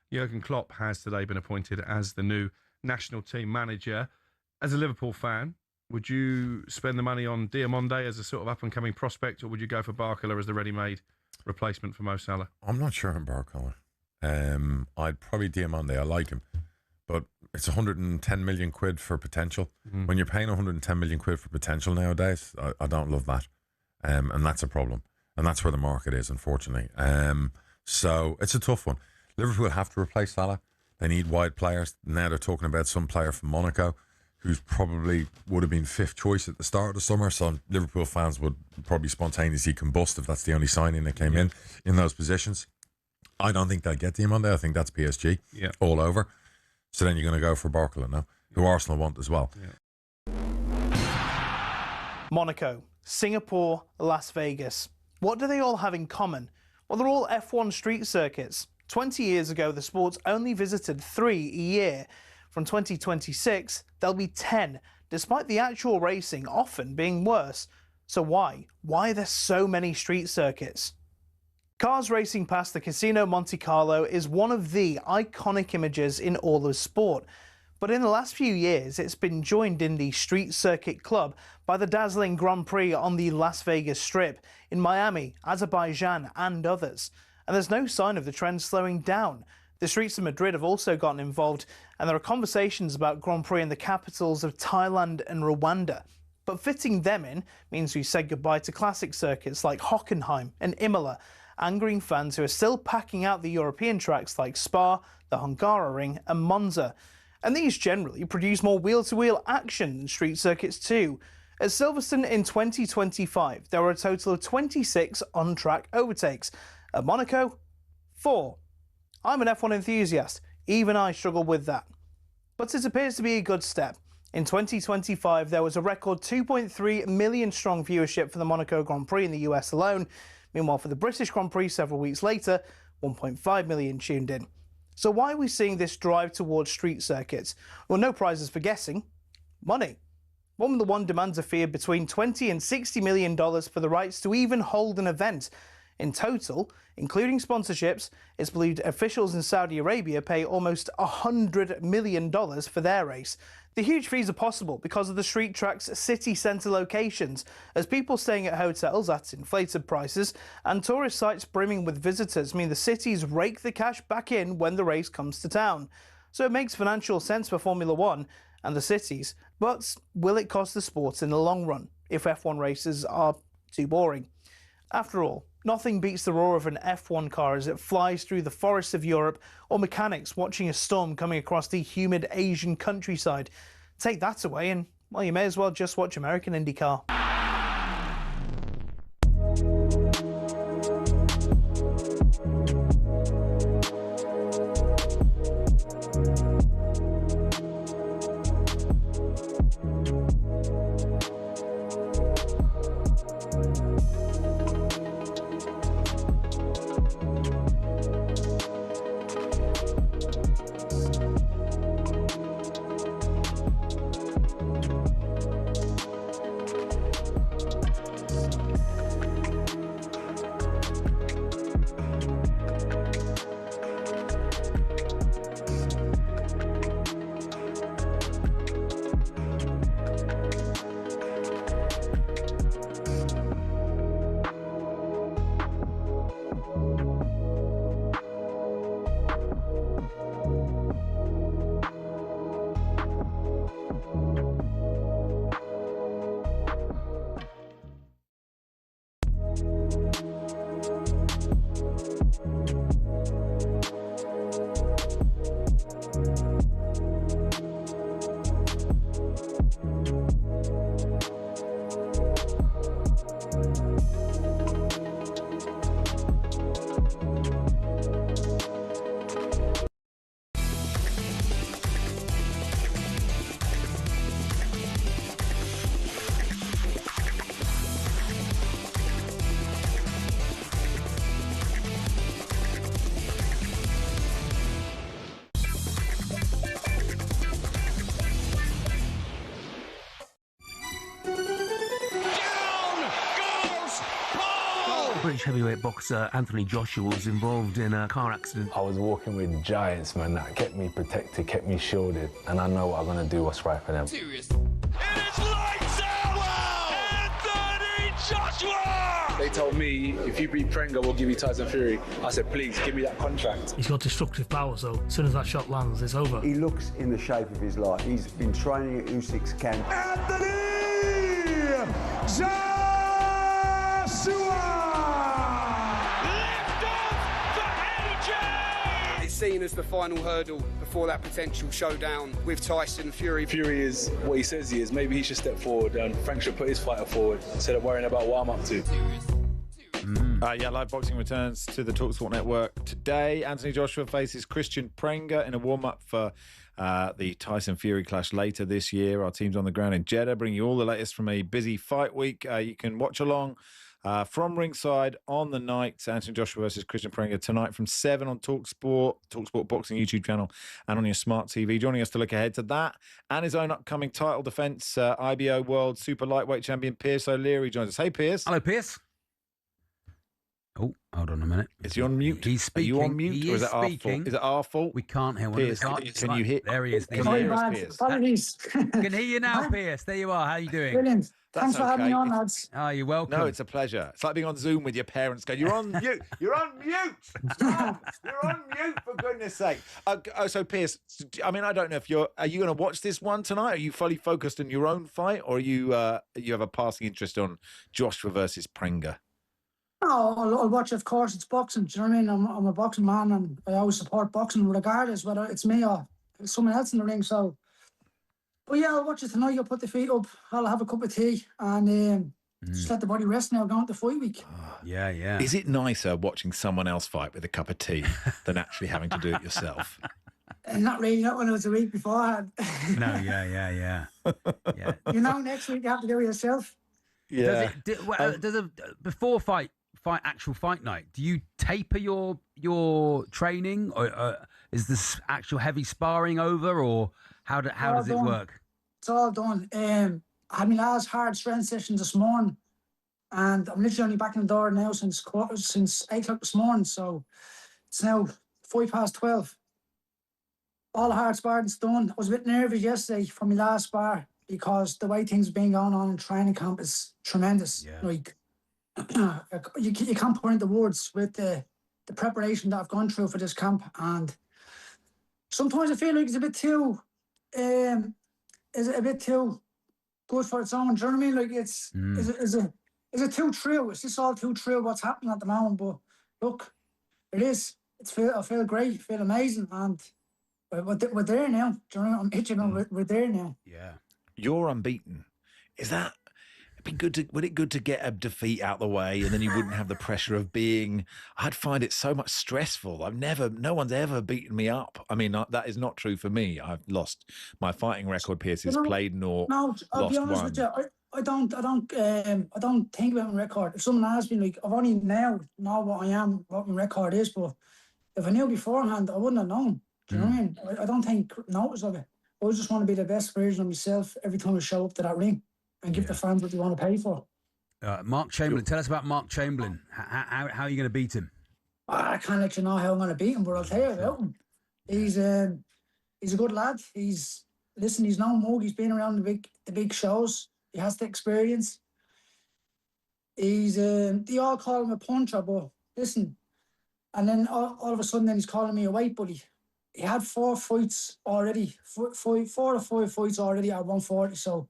Speaker 5: Jurgen Klopp has today been appointed as the new national team manager. As a Liverpool fan, would you spend the money on Diamonde as a sort of up-and-coming prospect, or would you go for Barcola as the ready-made replacement for Mo Salah?
Speaker 4: I'm not sure on Barcola. I'd probably Diamonde. I like him. But it's 110 million quid for potential. When you're paying 110 million quid for potential nowadays, I don't love that. And that's a problem. And that's where the market is, unfortunately. So it's a tough one. Liverpool have to replace Salah. They need wide players. Now they're talking about some player from Monaco who's probably would have been 5th choice at the start of the summer. So Liverpool fans would probably spontaneously combust if that's the only signing that came in those positions. I don't think they'll get Diamonde. I think that's PSG all over. So then you're going to go for Barcola now, who Arsenal want as well.
Speaker 1: Monaco, Singapore, Las Vegas. What do they all have in common? Well, they're all F1 street circuits. 20 years ago, the sports only visited 3 a year. From 2026, there'll be 10, despite the actual racing often being worse. So why? Why are there so many street circuits? Cars racing past the Casino Monte Carlo is one of the iconic images in all of sport. But in the last few years, it's been joined in the Street Circuit Club by the dazzling Grand Prix on the Las Vegas Strip, in Miami, Azerbaijan and others. And there's no sign of the trend slowing down. The streets of Madrid have also gotten involved, and there are conversations about Grand Prix in the capitals of Thailand and Rwanda. But fitting them in means we said goodbye to classic circuits like Hockenheim and Imola, angering fans who are still packing out the European tracks like Spa, the Hungaroring and Monza. And these generally produce more wheel-to-wheel action than street circuits too. At Silverstone in 2025, there were a total of 26 on-track overtakes. At Monaco, 4. I'm an F1 enthusiast. Even I struggle with that. But it appears to be a good step. In 2025, there was a record 2.3 million strong viewership for the Monaco Grand Prix in the US alone. Meanwhile, for the British Grand Prix several weeks later, 1.5 million tuned in. So why are we seeing this drive towards street circuits? Well, no prizes for guessing. Money. Formula One demands a fee of between $20 and $60 million for the rights to even hold an event. In total, including sponsorships, it's believed officials in Saudi Arabia pay almost $100 million for their race. The huge fees are possible because of the street track's city centre locations, as people staying at hotels at inflated prices and tourist sites brimming with visitors mean the cities rake the cash back in when the race comes to town. So it makes financial sense for Formula One and the cities, but will it cost the sport in the long run if F1 races are too boring? After all, nothing beats the roar of an F1 car as it flies through the forests of Europe, or mechanics watching a storm coming across the humid Asian countryside. Take that away and, well, you may as well just watch American IndyCar.
Speaker 21: British heavyweight boxer Anthony Joshua was involved in a car accident.
Speaker 22: I was walking with giants, man, that kept me protected, kept me shielded, and I know what I'm going to do what's right for them.
Speaker 11: Serious. It is lights out! Wow! Anthony Joshua!
Speaker 22: They told me, if you beat Prenga, we'll give you Tyson Fury. I said, please, give me that contract.
Speaker 23: He's got destructive power, so as soon as that shot lands, it's over.
Speaker 24: He looks in the shape of his life. He's been training at Usyk's camp.
Speaker 11: Anthony Joshua!
Speaker 25: It's seen as the final hurdle before that potential showdown with Tyson Fury.
Speaker 22: Fury is what he says he is. Maybe he should step forward and Frank should put his fighter forward instead of worrying about what I'm up to.
Speaker 2: Live boxing returns to the talkSPORT network today. Anthony Joshua faces Christian Prenga in a warm-up for the Tyson Fury clash later this year. Our team's on the ground in Jeddah, bringing you all the latest from a busy fight week. You can watch along From ringside on the night, Anthony Joshua versus Christian Prenga tonight from 7 on talkSPORT Boxing YouTube channel, and on your smart TV. Joining us to look ahead to that and his own upcoming title defence, IBO World Super Lightweight Champion Pierce O'Leary joins us. Hey, Pierce.
Speaker 8: Hello, Pierce. Oh, hold on a minute.
Speaker 2: Is he on mute?
Speaker 8: He's speaking.
Speaker 2: Are you on mute?
Speaker 8: He
Speaker 2: or
Speaker 8: is
Speaker 2: is it our
Speaker 8: speaking.
Speaker 2: fault? Is it our fault?
Speaker 8: We can't hear one
Speaker 2: Pierce,
Speaker 8: of his
Speaker 2: can you hit?
Speaker 8: There he is.
Speaker 2: Can you hear us, Pierce?
Speaker 3: Apologies.
Speaker 8: Can hear you now, Pierce. There you are. How you doing?
Speaker 3: Brilliant. Thanks for having me on,
Speaker 2: okay.
Speaker 3: lads.
Speaker 8: Oh, you're welcome.
Speaker 2: No, it's a pleasure. It's like being on Zoom with your parents going, you're on mute. You're on mute. Mum, you're on mute, for goodness sake. So, Pierce, I mean, I don't know if are you going to watch this one tonight? Are you fully focused on your own fight, or you have a passing interest on Joshua versus Prenga?
Speaker 3: No, I'll watch, of course. It's boxing. Do you know what I mean? I'm a boxing man, and I always support boxing, regardless whether it's me or someone else in the ring. So, but yeah, I'll watch it tonight. I'll put the feet up. I'll have a cup of tea and just let the body rest now going to fight week.
Speaker 8: Yeah, yeah.
Speaker 2: Is it nicer watching someone else fight with a cup of tea than actually having to do it yourself?
Speaker 3: Not really, not when it was a week beforehand.
Speaker 8: No, yeah.
Speaker 3: You know, next week you have to do it yourself.
Speaker 2: Yeah.
Speaker 8: Before actual fight night, do you taper your training, or is this actual heavy sparring over, or how does it work?
Speaker 3: It's all done. I had my last hard strength session this morning, and I'm literally only back in the door now since 8 o'clock this morning. So it's now 12:05. All the hard sparring's done. I was a bit nervous yesterday for my last spar because the way things have been going on in training camp is tremendous.
Speaker 8: Yeah.
Speaker 3: Like you can't put into words with the preparation that I've gone through for this camp, and sometimes I feel like it's a bit too good for its own. Do you know what I mean? Like is it too true? Is this all too true? What's happening at the moment? But look, it is. I feel great. I feel amazing, and we're there now. Do you know? I'm itching. We're there now.
Speaker 8: Yeah.
Speaker 2: You're unbeaten. Is that? Would it good to get a defeat out the way, and then you wouldn't have the pressure of being? I'd find it so much stressful. No one's ever beaten me up. I mean, that is not true for me. I've lost my fighting record. Pierce is played nor
Speaker 3: I'll be
Speaker 2: lost
Speaker 3: honest
Speaker 2: one.
Speaker 3: with you. I don't think about my record. If someone asks me, like, I've only now know what I am, what my record is, but if I knew beforehand, I wouldn't have known. Do you know what I mean? I don't think notice of it. I just want to be the best version of myself every time I show up to that ring and give the fans what they want to pay for.
Speaker 8: Mark Chamberlain, tell us about Mark Chamberlain. How are you going to beat him?
Speaker 3: I can't let you know how I'm going to beat him, but I'll tell you about him. He's a good lad. He's no mug. He's been around the big shows. He has the experience. They all call him a puncher, but listen. And then all of a sudden, then he's calling me a weight bully. He had 4 fights already, 4 or 5 fights already at 140. So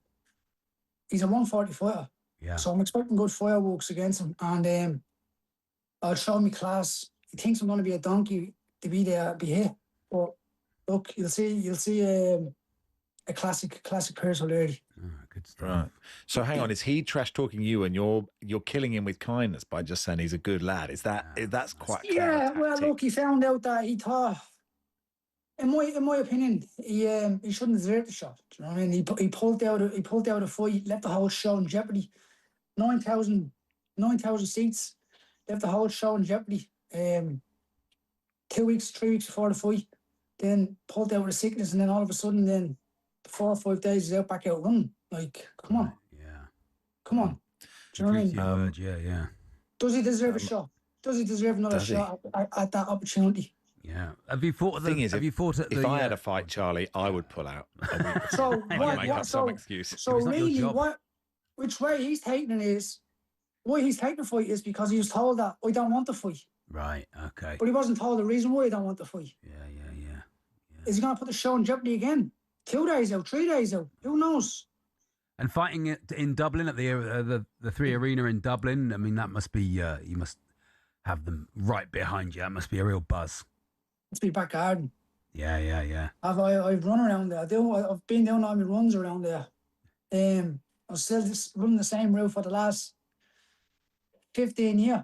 Speaker 3: he's a 140 fighter.
Speaker 8: Yeah.
Speaker 3: So I'm expecting good fireworks against him, and I'll show me class. He thinks I'm going to be a donkey to be there, be here. But look, you'll see a classic Pierce O'Leary.
Speaker 8: Good stuff.
Speaker 2: Right. So hang on, is he trash talking you, and you're killing him with kindness by just saying he's a good lad? That's quite clever
Speaker 3: Yeah. Well,
Speaker 2: tactic.
Speaker 3: look, he found out that he thought. In my opinion, he shouldn't have deserved the shot. Do you know what I mean? He pulled out a fight, left the whole show in jeopardy. 9,000 seats, left the whole show in jeopardy. 3 weeks before the fight, then pulled out with a sickness, and then all of a sudden, then 4 or 5 days he's back out running. Like, come on.
Speaker 8: Yeah.
Speaker 3: Come on. Do you know what I mean?
Speaker 8: Yeah.
Speaker 3: Does he deserve a shot? Does he deserve another shot at that opportunity?
Speaker 8: Yeah. Have you fought?
Speaker 2: If I had a fight, Charlie, I would pull out.
Speaker 3: So
Speaker 2: make up some excuse.
Speaker 3: So really, which way he's taking it is, why he's taking the fight is because he was told that I don't want the fight.
Speaker 8: Right. Okay.
Speaker 3: But he wasn't told the reason why he don't want the fight.
Speaker 8: Yeah.
Speaker 3: Is he going to put the show in jeopardy again? 2 days out, 3 days out. Who knows?
Speaker 8: And fighting it in Dublin at the 3 Arena in Dublin. I mean, that must be you must have them right behind you. That must be a real buzz.
Speaker 3: Must be back garden.
Speaker 8: Yeah.
Speaker 3: I've run around there. I've been doing all my runs around there. I'm still just running the same route for the last 15 years.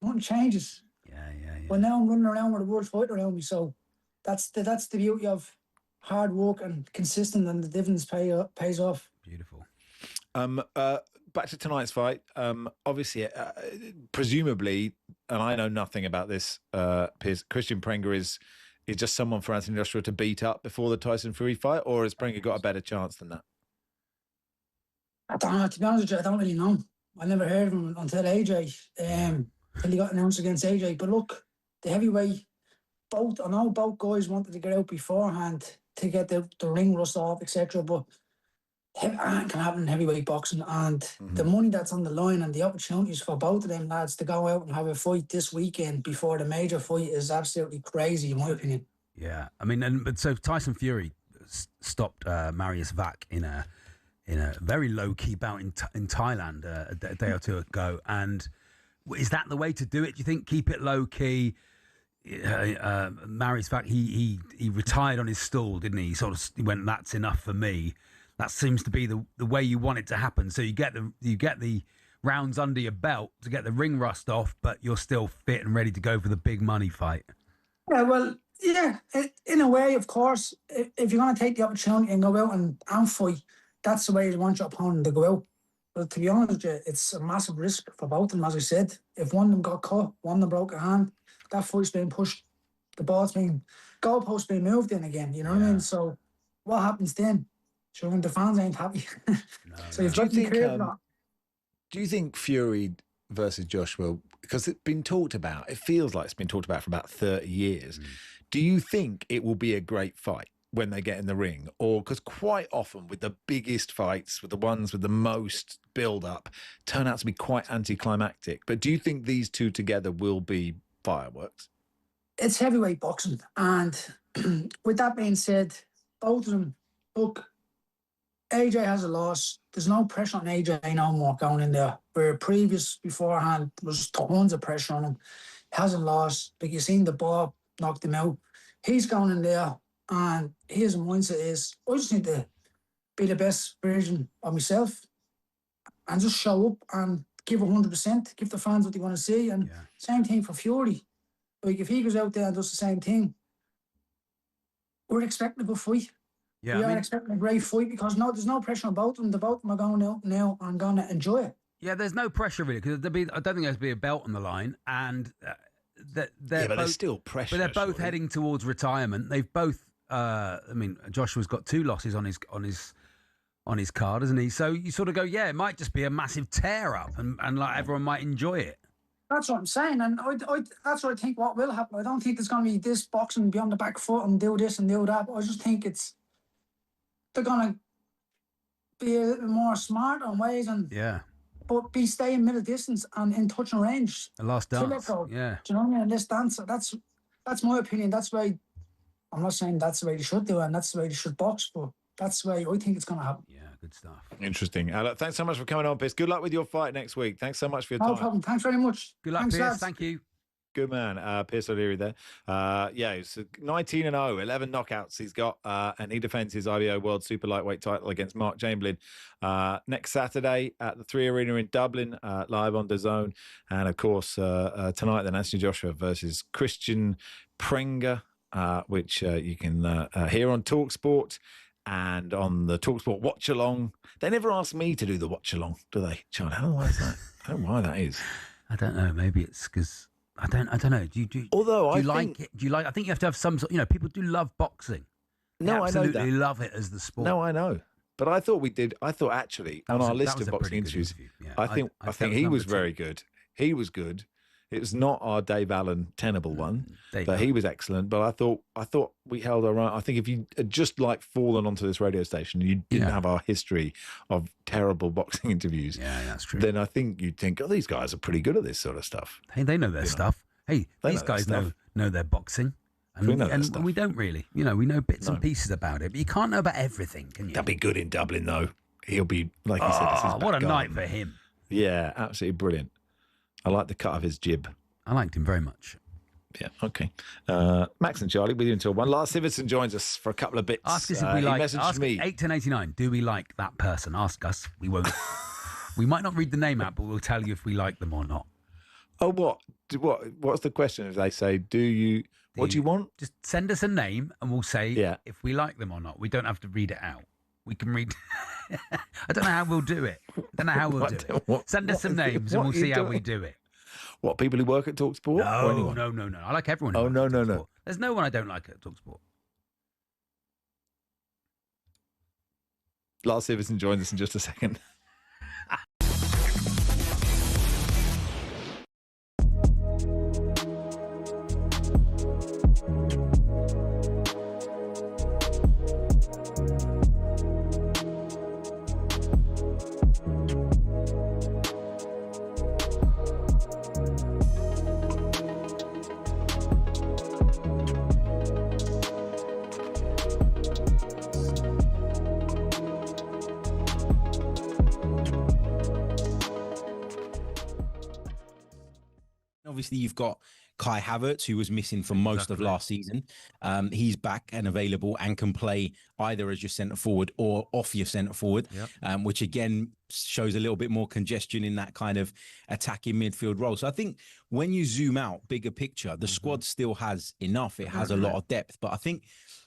Speaker 3: Nothing changes.
Speaker 8: Yeah.
Speaker 3: But now I'm running around with a world fighter around me. So that's the beauty of hard work and consistent, and the dividends pays off.
Speaker 8: Beautiful.
Speaker 2: back to tonight's fight. Obviously, presumably, and I know nothing about this, Piers, Christian Prenga is just someone for Anthony Joshua to beat up before the Tyson Fury fight, or has Prenga got a better chance than that?
Speaker 3: I don't know. To be honest with you, I don't really know. I never heard of him until AJ, until he got announced against AJ. But look, the heavyweight, I know both guys wanted to get out beforehand to get the ring rust off, etc. But it can happen in heavyweight boxing, and the money that's on the line and the opportunities for both of them lads to go out and have a fight this weekend before the major fight is absolutely crazy, in my opinion.
Speaker 8: Yeah, I mean, but so Tyson Fury stopped Marius Vac in a very low key bout in Thailand a day or two ago, and is that the way to do it? Do you think keep it low key? Marius Vac, he retired on his stool, didn't he? He sort of went, "That's enough for me." That seems to be the way you want it to happen. So you get the rounds under your belt to get the ring rust off, but you're still fit and ready to go for the big money fight.
Speaker 3: Yeah, well, yeah, in a way, of course, if you're going to take the opportunity and go out and fight, that's the way you want your opponent to go out. But to be honest with you, it's a massive risk for both of them, as I said. If one of them got caught, one of them broke a hand, that fight's being pushed, the goalposts being moved in again, you know what I mean? So what happens then? Sure, when the fans ain't happy. So you've got to be clear.
Speaker 2: Do you think Fury versus Joshua, because it's been talked about, it feels like it's been talked about for about 30 years, do you think it will be a great fight when they get in the ring? Or, because quite often with the biggest fights, with the ones with the most build-up, turn out to be quite anticlimactic. But do you think these two together will be fireworks?
Speaker 3: It's heavyweight boxing. And with that being said, both of them, look, AJ has a loss. There's no pressure on AJ no more going in there. Where beforehand, there was tons of pressure on him. He hasn't lost. Like you've seen the ball knocked him out. He's going in there, and his mindset is, I just need to be the best version of myself and just show up and give 100%, give the fans what they want to see. And same thing for Fury. Like if he goes out there and does the same thing, we're expecting a good fight.
Speaker 8: Yeah,
Speaker 3: we are expecting a great fight because there's no pressure on both of them. The both of them are going out now and going to enjoy it.
Speaker 8: Yeah, there's no pressure really because I don't think there's be a belt on the line, and but
Speaker 2: there's still pressure.
Speaker 8: But they're both heading towards retirement. They've both. I mean, Joshua's got 2 losses on his card, isn't he? So you sort of go, yeah, it might just be a massive tear up, and like everyone might enjoy it.
Speaker 3: That's what I'm saying, and that's what I think. What will happen? I don't think there's going to be this boxing be on the back foot and do this and do that. I just think they're going to be a little more smart on ways and but be staying middle distance and in touch and range.
Speaker 8: The last dance,
Speaker 3: do you know what I mean? And this dance, that's my opinion. That's why I'm not saying that's the way they should do it and that's the way they should box, but that's the way I think it's going to happen.
Speaker 8: Yeah, good stuff.
Speaker 2: Interesting. Look, thanks so much for coming on, Piers. Good luck with your fight next week. Thanks so much for your time.
Speaker 3: No problem. Thanks very much.
Speaker 8: Good luck, Piers. Thank you.
Speaker 2: Good man, Piers O'Leary there. He's 19-0, 11 knockouts he's got, and he defends his IBO World Super Lightweight title against Mark Chamberlain next Saturday at the 3 Arena in Dublin, live on DAZN. And of course, tonight then Anthony Joshua versus Christian Prenga, which you can hear on talkSPORT and on the talkSPORT watch along. They never ask me to do the watch along, do they, Charlie? I don't know why that. I don't know why that is.
Speaker 8: I don't know. Maybe it's because. I don't know. Do you like it? Do you like? I think you have to have some sort. People do love boxing.
Speaker 2: No, I know that.
Speaker 8: Absolutely love it as the sport.
Speaker 2: No, I know. But I thought we did. I thought actually on our list of boxing interviews, I think he was very good. He was good. It was not our Dave Allen tenable one, but he was excellent. But I thought we held our own. I think if you had just fallen onto this radio station and you didn't have our history of terrible boxing interviews,
Speaker 8: that's true.
Speaker 2: Then I think you'd think, these guys are pretty good at this sort of stuff.
Speaker 8: Hey, they know their stuff. Hey, these guys know their boxing. And we don't really. We know bits and pieces about it, but you can't know about everything, can you?
Speaker 2: That'd be good in Dublin, though. He'll be, like you said, this is
Speaker 8: what a night for him.
Speaker 2: Yeah, absolutely brilliant. I like the cut of his jib.
Speaker 8: I liked him very much.
Speaker 2: Yeah, okay. Max and Charlie with you until 1. Lars Sivertson joins us for a couple of bits.
Speaker 8: Ask us if we like. Ask me. 81089. Do we like that person? Ask us. We won't. We might not read the name out, but we'll tell you if we like them or not.
Speaker 2: Oh, what? What's the question? If they say, what do you want?
Speaker 8: Just send us a name and we'll say if we like them or not. We don't have to read it out. We can read. I don't know how we'll do it. I don't know how we'll do it. Send us some names and we'll see how we do it.
Speaker 2: What, people who work at talkSPORT?
Speaker 8: No. I like everyone. Who
Speaker 2: Oh,
Speaker 8: works
Speaker 2: no,
Speaker 8: at
Speaker 2: no,
Speaker 8: talkSPORT.
Speaker 2: no.
Speaker 8: There's no one I don't like at talkSPORT.
Speaker 2: Lars Siversen joins us in just a second.
Speaker 6: Obviously, you've got Kai Havertz, who was missing for most of last season. He's back and available and can play either as your centre forward or off your centre forward, which again shows a little bit more congestion in that kind of attacking midfield role. So I think when you zoom out, bigger picture, the squad still has enough. It has a lot of depth. But I think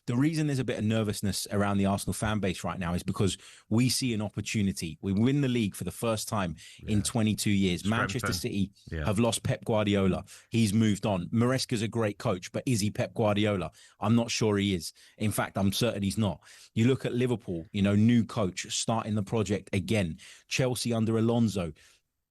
Speaker 6: the reason there's a bit of nervousness around the Arsenal fan base right now is because we see an opportunity. We win the league for the first time in 22 years. Manchester City have lost Pep Guardiola. He's moved on. Maresca's a great coach, but is he Pep Guardiola? I'm not sure he is. In fact, I'm certain he's not. You look at Liverpool, new coach starting the project again. Chelsea under Alonso,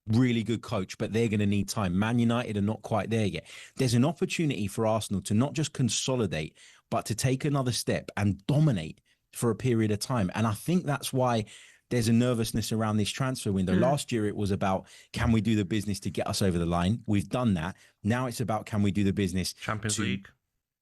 Speaker 6: really good coach, but they're going to need time. Man United are not quite there yet. There's an opportunity for Arsenal to not just consolidate, but to take another step and dominate for a period of time. And I think that's why there's a nervousness around this transfer window. Last year, it was about, can we do the business to get us over the line? We've done that. Now it's about, can we do the business
Speaker 15: Champions League?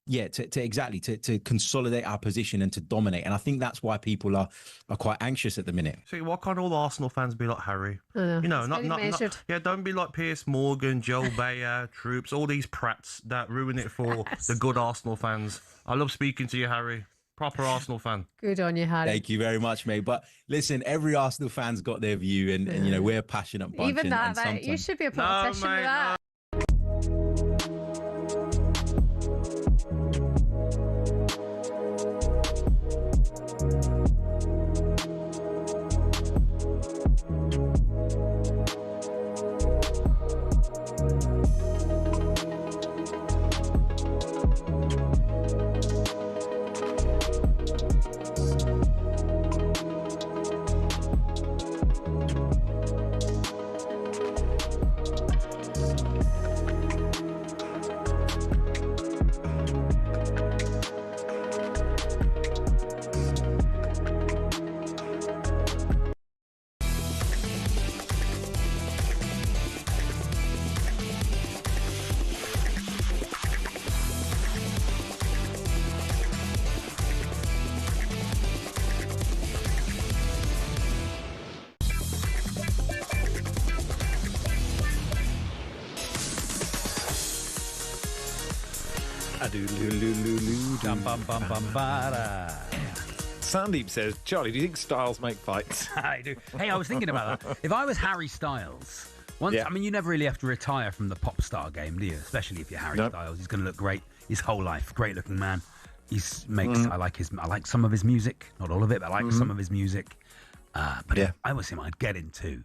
Speaker 6: Yeah, to consolidate our position and to dominate. And I think that's why people are quite anxious at the minute.
Speaker 15: See, why can't all the Arsenal fans be like Harry?
Speaker 14: Measured.
Speaker 15: Don't be like Piers Morgan, Joel Bayer, Troops, all these prats that ruin it for the good Arsenal fans. I love speaking to you, Harry. Proper Arsenal fan.
Speaker 14: Good on you, Harry.
Speaker 6: Thank you very much, mate. But listen, every Arsenal fan's got their view, and we're a passionate bunch.
Speaker 14: Even
Speaker 6: and
Speaker 14: that, you
Speaker 6: sometimes...
Speaker 14: should be a politician with that.
Speaker 2: Sandeep says, Charlie, do you think styles make fights?
Speaker 8: I do. Hey, I was thinking about that. If I was Harry Styles, you never really have to retire from the pop star game, do you? Especially if you're Harry Styles. He's going to look great his whole life. Great looking man. I like some of his music. Not all of it, but I like some of his music. If I was him, I'd get into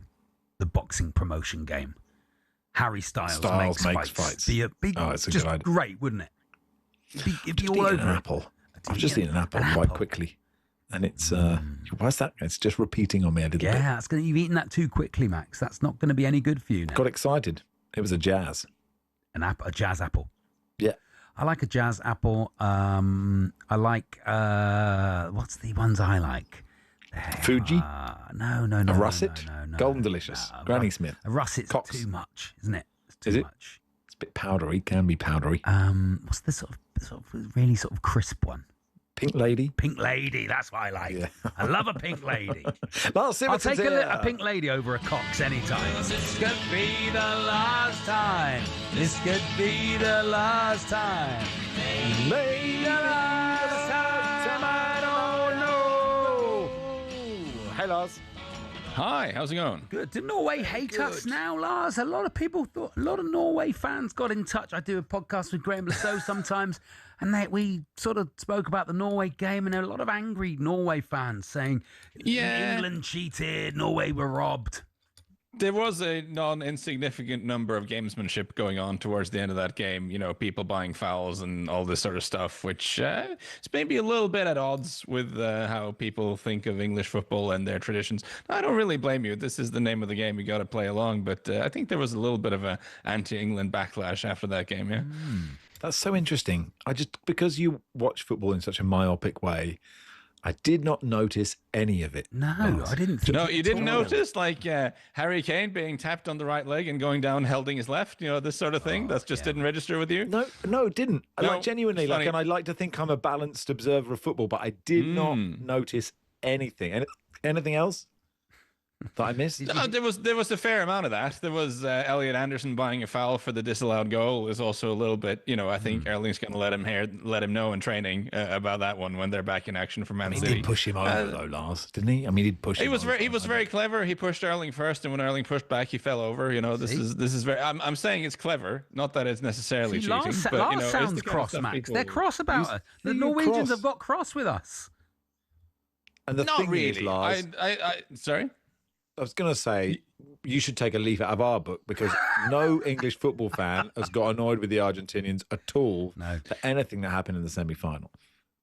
Speaker 8: the boxing promotion game. Harry Styles makes fights. It's a good idea. Great, wouldn't it? It'd be all over
Speaker 2: an apple. I've just eaten an apple quite quickly. And it's, why is that? It's just repeating on me a little bit.
Speaker 8: Yeah, you've eaten that too quickly, Max. That's not going to be any good for you now.
Speaker 2: Got excited. It was a jazz.
Speaker 8: A jazz apple.
Speaker 2: Yeah.
Speaker 8: I like a jazz apple. I like, what's the ones I like?
Speaker 2: Fuji?
Speaker 8: No.
Speaker 2: A russet?
Speaker 8: No,
Speaker 2: Golden Delicious? Granny Smith?
Speaker 8: A russet's too much, isn't it? It's too much.
Speaker 2: It's a bit powdery. Can be powdery.
Speaker 8: What's the sort of really sort of crisp one?
Speaker 2: Pink Lady?
Speaker 8: Pink Lady, that's what I like. Yeah. I love a pink lady.
Speaker 2: I'll
Speaker 8: take a pink lady over a Cox anytime. This could be the last time. This could be the last time. Maybe the last time, I don't know.
Speaker 2: Hey, Lars.
Speaker 7: Hi, how's it going?
Speaker 8: Good. Do Norway hate us now, Lars? A lot of Norway fans got in touch. I do a podcast with Graham Lasso sometimes, and we sort of spoke about the Norway game, and there are a lot of angry Norway fans saying, England cheated, Norway were robbed.
Speaker 7: There was a non-insignificant number of gamesmanship going on towards the end of that game. You know, people buying fouls and all this sort of stuff, which is maybe a little bit at odds with how people think of English football and their traditions. I don't really blame you. This is the name of the game. You got to play along. But I think there was a little bit of a anti-England backlash after that game. Yeah,
Speaker 2: That's so interesting. Because you watch football in such a myopic way, I did not notice any of it.
Speaker 8: No, I didn't think
Speaker 7: No, you didn't notice like Harry Kane being tapped on the right leg and going down holding his left, this sort of thing. That just didn't register with you?
Speaker 2: No, it didn't.
Speaker 7: No,
Speaker 2: Genuinely, and I like to think I'm a balanced observer of football, but I did not notice anything. Anything else that I missed?
Speaker 7: No, there was a fair amount of that. There was Elliot Anderson buying a foul for the disallowed goal is also a little bit, I think Erling's going to let him know in training about that one when they're back in action for Man City.
Speaker 2: He did push him over though, Lars, didn't he? I mean, he did push him.
Speaker 7: He was very clever. He pushed Erling first, and when Erling pushed back, he fell over. This is very. I'm saying it's clever, not that it's necessarily cheating.
Speaker 8: Lars
Speaker 7: but
Speaker 8: sounds cross, Max. They're cross about it. The Norwegians have got cross with us.
Speaker 2: And the
Speaker 7: not
Speaker 2: thing
Speaker 7: really.
Speaker 2: is, Lars,
Speaker 7: sorry.
Speaker 2: I was going to say, you should take a leaf out of our book because no English football fan has got annoyed with the Argentinians at all for anything that happened in the semi-final.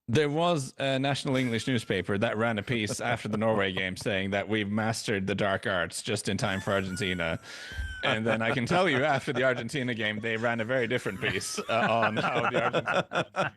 Speaker 7: There was a national English newspaper that ran a piece after the Norway game saying that we've mastered the dark arts just in time for Argentina. And then I can tell you, after the Argentina game, they ran a very different piece on how the Argentina.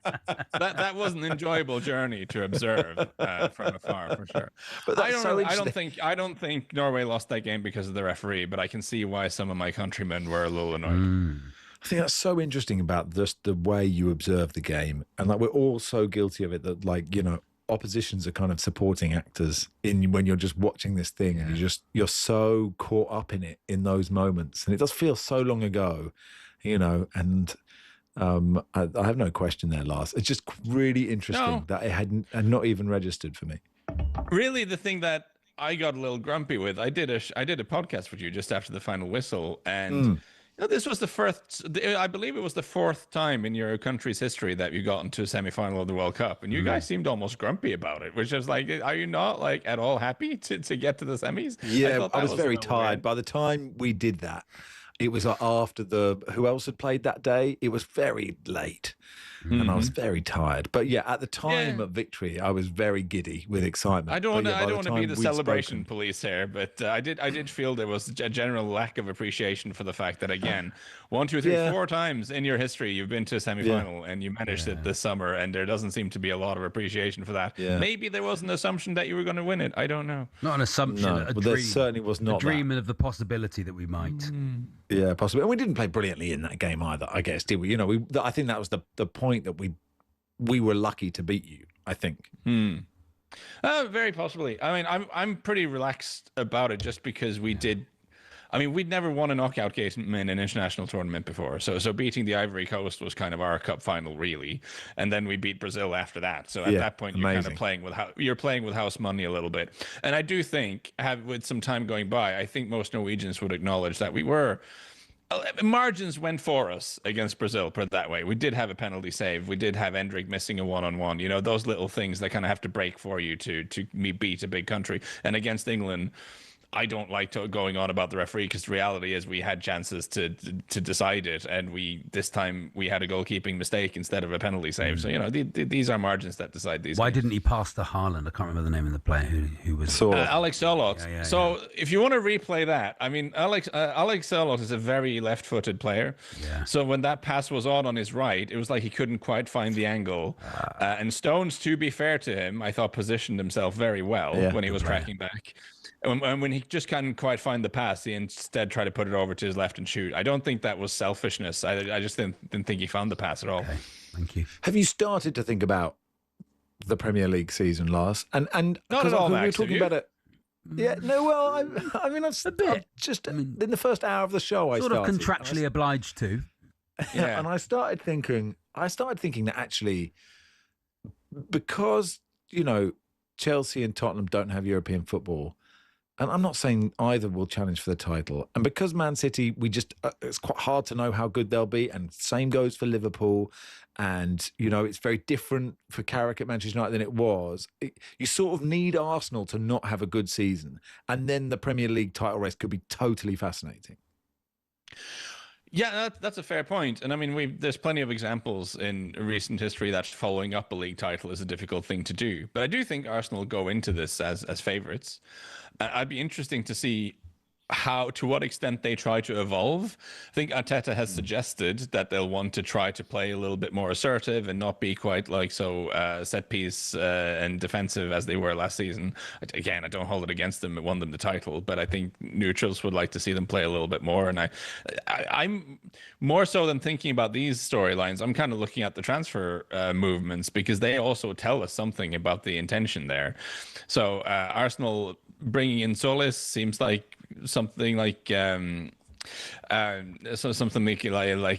Speaker 7: That was an enjoyable journey to observe from afar, for sure. But I don't think Norway lost that game because of the referee, but I can see why some of my countrymen were a little annoyed.
Speaker 2: I think that's so interesting about just the way you observe the game, and we're all so guilty of it that oppositions are kind of supporting actors when you're just watching this thing, and you're so caught up in it in those moments, and it does feel so long ago, and I have no question there, Lars. It's just really interesting that it had not even registered for me.
Speaker 7: Really, the thing that I got a little grumpy with, I did a podcast with you just after the final whistle, and this was the first, I believe it was the fourth time in your country's history that you got into a semi-final of the World Cup, and you guys seemed almost grumpy about it, which is like, are you not at all happy to get to the semis?
Speaker 2: Yeah, I was very tired. By the time we did that, it was after who else had played that day? It was very late. And I was very tired. But yeah, at the time of victory, I was very giddy with excitement.
Speaker 7: I don't want to be the celebration police here, but I did feel there was a general lack of appreciation for the fact that, again, 1, 2, 3, 4 times in your history you've been to a semi-final and you managed it this summer, and there doesn't seem to be a lot of appreciation for that. Maybe there was an assumption that you were going to win it. I don't know.
Speaker 8: Not an assumption.
Speaker 2: No, but there certainly was not
Speaker 8: a dream of the possibility that we might.
Speaker 2: Yeah, possibly. And we didn't play brilliantly in that game either, I guess, did we? I think that was the point that we were lucky to beat you, I think.
Speaker 7: Very possibly. I mean, I'm pretty relaxed about it just because we did. I mean, we'd never won a knockout game in an international tournament before, so beating the Ivory Coast was kind of our cup final, really, and then we beat Brazil after that. So at that point, you're kind of playing with house money a little bit. And I do think, with some time going by, I think most Norwegians would acknowledge that we were. Margins went for us against Brazil, put it that way. We did have a penalty save. We did have Endrick missing a one-on-one. Those little things that kind of have to break for you to beat a big country. And against England, I don't like going on about the referee because the reality is we had chances to decide it, and this time we had a goalkeeping mistake instead of a penalty save. So these are margins that decide these.
Speaker 8: Why didn't he pass to Haaland? I can't remember the name of the player who was
Speaker 7: Alex Sørloth. So if you want to replay that, I mean, Alex Sørloth is a very left-footed player. Yeah. So when that pass was on his right, it was like he couldn't quite find the angle. And Stones, to be fair to him, I thought positioned himself very well when he was tracking back. And when he just couldn't quite find the pass, he instead tried to put it over to his left and shoot. I don't think that was selfishness. I just didn't think he found the pass at all.
Speaker 8: Okay. Thank you.
Speaker 2: Have you started to think about the Premier League season, Lars? And
Speaker 7: not at all, Max.
Speaker 2: We were talking about it. Yeah, no, well, I mean, I've in the first hour of the show, I started.
Speaker 8: Sort of contractually obliged to.
Speaker 2: Yeah. And I started thinking that actually, because, Chelsea and Tottenham don't have European football, And I'm not saying either will challenge for the title. And because Man City, it's quite hard to know how good they'll be. And same goes for Liverpool. And, it's very different for Carrick at Manchester United than it was. You sort of need Arsenal to not have a good season. And then the Premier League title race could be totally fascinating.
Speaker 7: Yeah, that's a fair point. And I mean, there's plenty of examples in recent history that following up a league title is a difficult thing to do. But I do think Arsenal go into this as favourites. I'd be interesting to see to what extent they try to evolve. I think Arteta has suggested that they'll want to try to play a little bit more assertive and not be quite like so set piece and defensive as they were last season. Again, I don't hold it against them. It won them the title, but I think neutrals would like to see them play a little bit more. And I'm more so than thinking about these storylines, I'm kind of looking at the transfer movements, because they also tell us something about the intention there. So Arsenal bringing in Solis seems like something like something like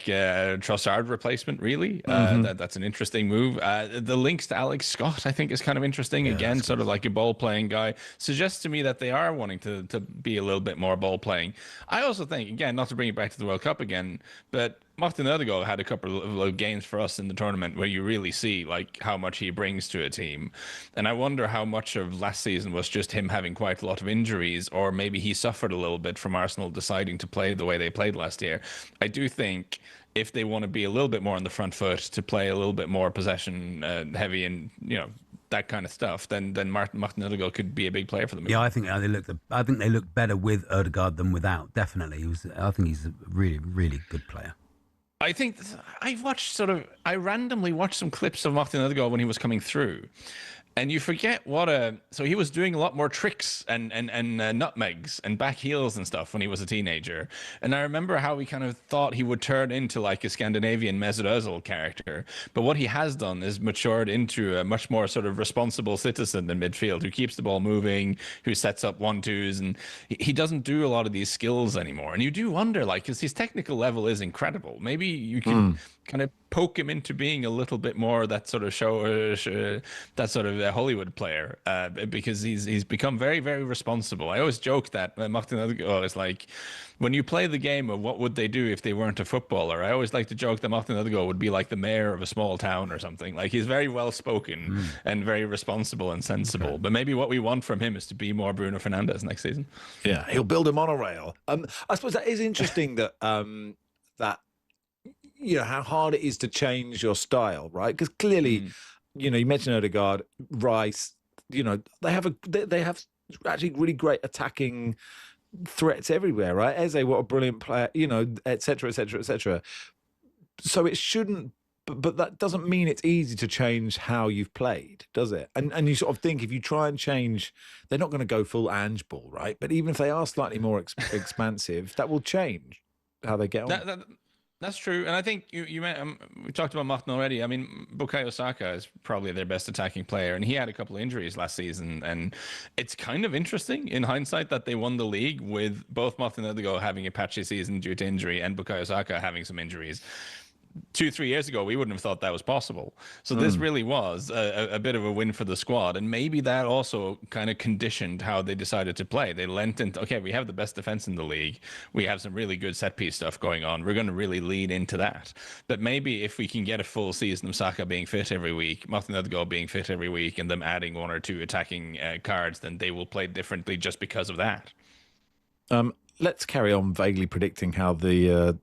Speaker 7: a Trossard replacement, really. That's an interesting move. The links to Alex Scott, I think, is kind of interesting. Again, sort of like a ball-playing guy. Suggests to me that they are wanting to be a little bit more ball-playing. I also think, again, not to bring it back to the World Cup again, but Martin Odegaard had a couple of games for us in the tournament where you really see like how much he brings to a team. And I wonder how much of last season was just him having quite a lot of injuries, or maybe he suffered a little bit from Arsenal deciding to play the way they played last year. I do think if they want to be a little bit more on the front foot, to play a little bit more possession heavy and, that kind of stuff, then Martin Odegaard could be a big player for them.
Speaker 8: Yeah, I think they look better with Odegaard than without. Definitely, I think he's a really, really good player.
Speaker 7: I think I randomly watched some clips of Martin Odegaard when he was coming through, and you forget so he was doing a lot more tricks and nutmegs and back heels and stuff when he was a teenager. And I remember how we kind of thought he would turn into like a Scandinavian Mesut Ozil character. But what he has done is matured into a much more sort of responsible citizen in midfield, who keeps the ball moving, who sets up 1-2s, and he doesn't do a lot of these skills anymore. And you do wonder, like, because his technical level is incredible. Maybe you can kind of poke him into being a little bit more that sort of that sort of Hollywood player, because he's become very, very responsible. I always joke that Martin Odegaard is like, when you play the game of what would they do if they weren't a footballer, I always like to joke that Martin Odegaard would be like the mayor of a small town or something. Like, he's very well spoken and very responsible and sensible. Okay. But maybe what we want from him is to be more Bruno Fernandes next season.
Speaker 2: Yeah, he'll build a monorail. I suppose that is interesting that how hard it is to change your style, right? Because clearly, you mentioned Odegaard, Rice, they have actually really great attacking threats everywhere, right? Eze, what a brilliant player, et cetera, et cetera, et cetera. So it shouldn't, but that doesn't mean it's easy to change how you've played, does it? And you sort of think if you try and change, they're not going to go full Ange ball, right? But even if they are slightly more expansive, that will change how they get on.
Speaker 7: That's true, and I think we talked about Martin already. I mean, Bukayo Saka is probably their best attacking player, and he had a couple of injuries last season. And it's kind of interesting in hindsight that they won the league with both Martin Odegaard having a patchy season due to injury and Bukayo Saka having some injuries. 2-3 years ago, we wouldn't have thought that was possible. So this really was a bit of a win for the squad. And maybe that also kind of conditioned how they decided to play. They lent into, okay, we have the best defense in the league. We have some really good set piece stuff going on. We're going to really lean into that. But maybe if we can get a full season of Saka being fit every week, Martin Odegaard being fit every week, and them adding 1 or 2 attacking cards, then they will play differently just because of that.
Speaker 2: Let's carry on vaguely predicting how the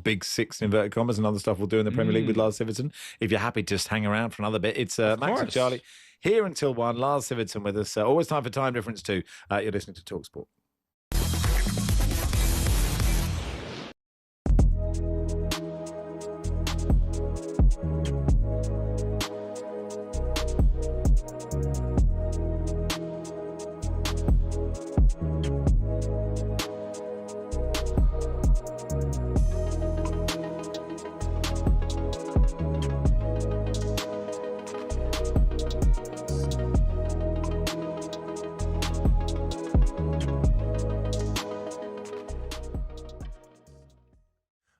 Speaker 2: big six in inverted commas and other stuff we'll do in the Premier League with Lars Sivertsen. If you're happy to just hang around for another bit, it's Max and Charlie here until 1. Lars Sivertsen with us. Always time for time difference too. You're listening to talkSPORT.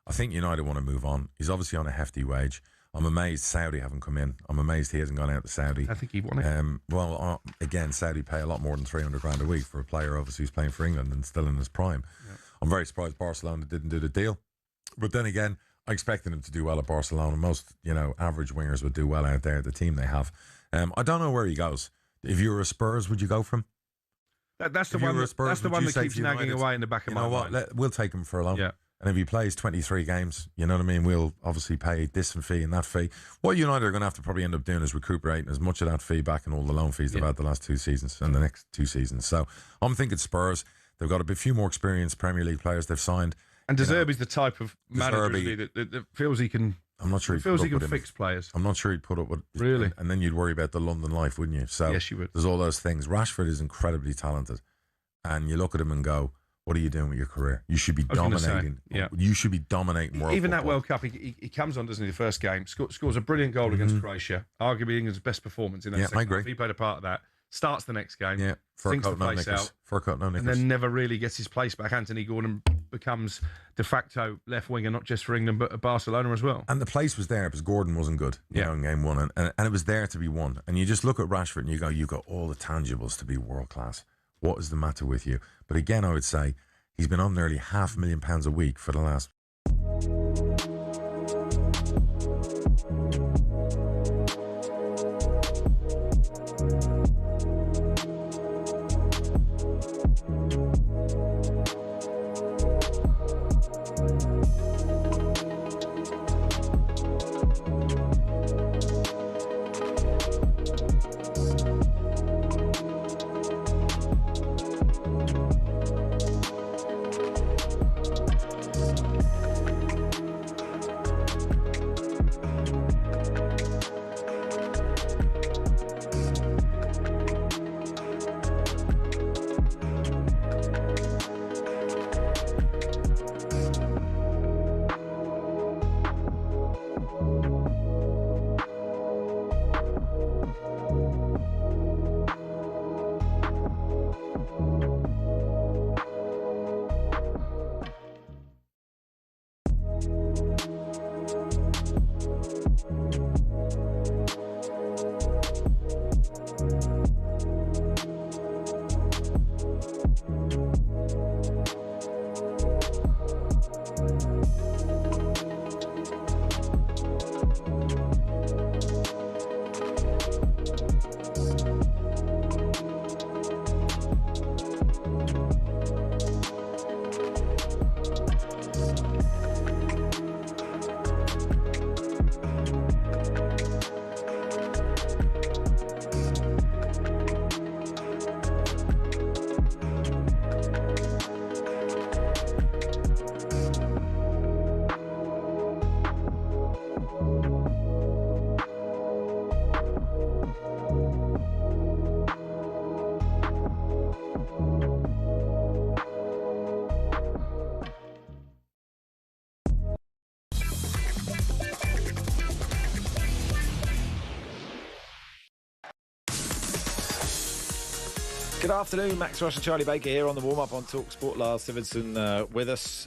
Speaker 4: I think United want to move on. He's obviously on a hefty wage. I'm amazed Saudi haven't come in. I'm amazed he hasn't gone out to Saudi.
Speaker 5: I think he won it.
Speaker 4: Well, again, Saudi pay a lot more than 300 grand a week for a player, obviously, who's playing for England and still in his prime. Yeah. I'm very surprised Barcelona didn't do the deal. But then again, I expected him to do well at Barcelona. Most, average wingers would do well out there, the team they have. I don't know where he goes. If you were a Spurs, would you go for him?
Speaker 5: That's the one that keeps nagging away in the back of my mind.
Speaker 4: We'll take him for a loan.
Speaker 5: Yeah.
Speaker 4: And if he plays 23 games, you know what I mean, we'll obviously pay this and fee and that fee. What United are going to have to probably end up doing is recuperating as much of that fee back and all the loan fees they've had the last 2 seasons and the next 2 seasons. So I'm thinking Spurs. They've got a few more experienced Premier League players they've signed.
Speaker 5: And De Zerbi's the type of manager that feels he can.
Speaker 4: I'm not sure
Speaker 5: he feels he can fix players.
Speaker 4: I'm not sure he'd put up with
Speaker 5: really.
Speaker 4: And then you'd worry about the London life, wouldn't you? So
Speaker 5: yes, you would.
Speaker 4: There's all those things. Rashford is incredibly talented, and you look at him and go, "What are you doing with your career? You should be dominating. You should be dominating world
Speaker 5: Even
Speaker 4: football."
Speaker 5: that World Cup, he comes on, doesn't he? The first game, scores a brilliant goal against Croatia, arguably England's best performance in that.
Speaker 4: I agree.
Speaker 5: He played a part of that. Starts the next game,
Speaker 4: thinks
Speaker 5: the place out, and then never really gets his place back. Anthony Gordon becomes de facto left winger, not just for England but at Barcelona as well.
Speaker 4: And the place was there because Gordon wasn't good, in game one, and it was there to be won. And you just look at Rashford and you go, you've got all the tangibles to be world class. What is the matter with you? But again, I would say he's been on nearly £500,000 a week for the last.
Speaker 2: Good afternoon, Max Rush and Charlie Baker here on the warm-up on talkSPORT. Lars Stevenson with us.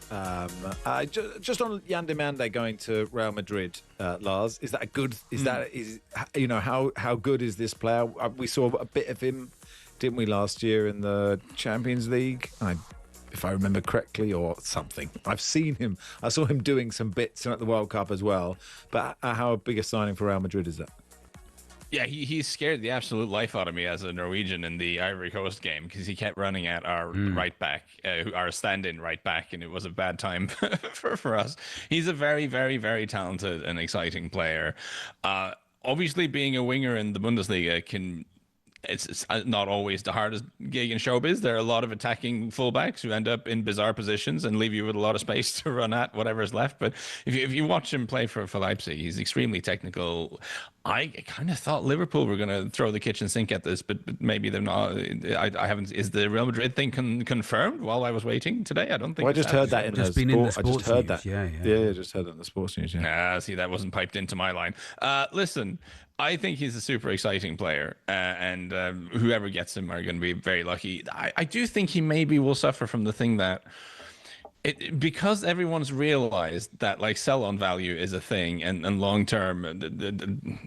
Speaker 2: Just on Yan Demande going to Real Madrid, Lars, is that a good? How good is this player? We saw a bit of him, didn't we, last year in the Champions League? If I remember correctly, or something. I've seen him. I saw him doing some bits at the World Cup as well. But how big a signing for Real Madrid is that?
Speaker 7: Yeah, he scared the absolute life out of me as a Norwegian in the Ivory Coast game because he kept running at our right back, our stand-in right back, and it was a bad time for us. He's a very, very, very talented and exciting player. Obviously, being a winger in the Bundesliga it's not always the hardest gig in showbiz. There are a lot of attacking fullbacks who end up in bizarre positions and leave you with a lot of space to run at whatever's left. But if you watch him play for Leipzig, he's extremely technical. I kind of thought Liverpool were going to throw the kitchen sink at this, but maybe they're not. I haven't. Is the Real Madrid thing confirmed while I was waiting today? I don't think.
Speaker 2: Well, I just heard that in the sports. I just heard that.
Speaker 8: Yeah,
Speaker 2: I just heard that in the sports news. Yeah.
Speaker 7: See, that wasn't piped into my line. Listen, I think he's a super exciting player, and whoever gets him are going to be very lucky. I do think he maybe will suffer from the thing that because everyone's realized that like sell-on value is a thing, and long-term the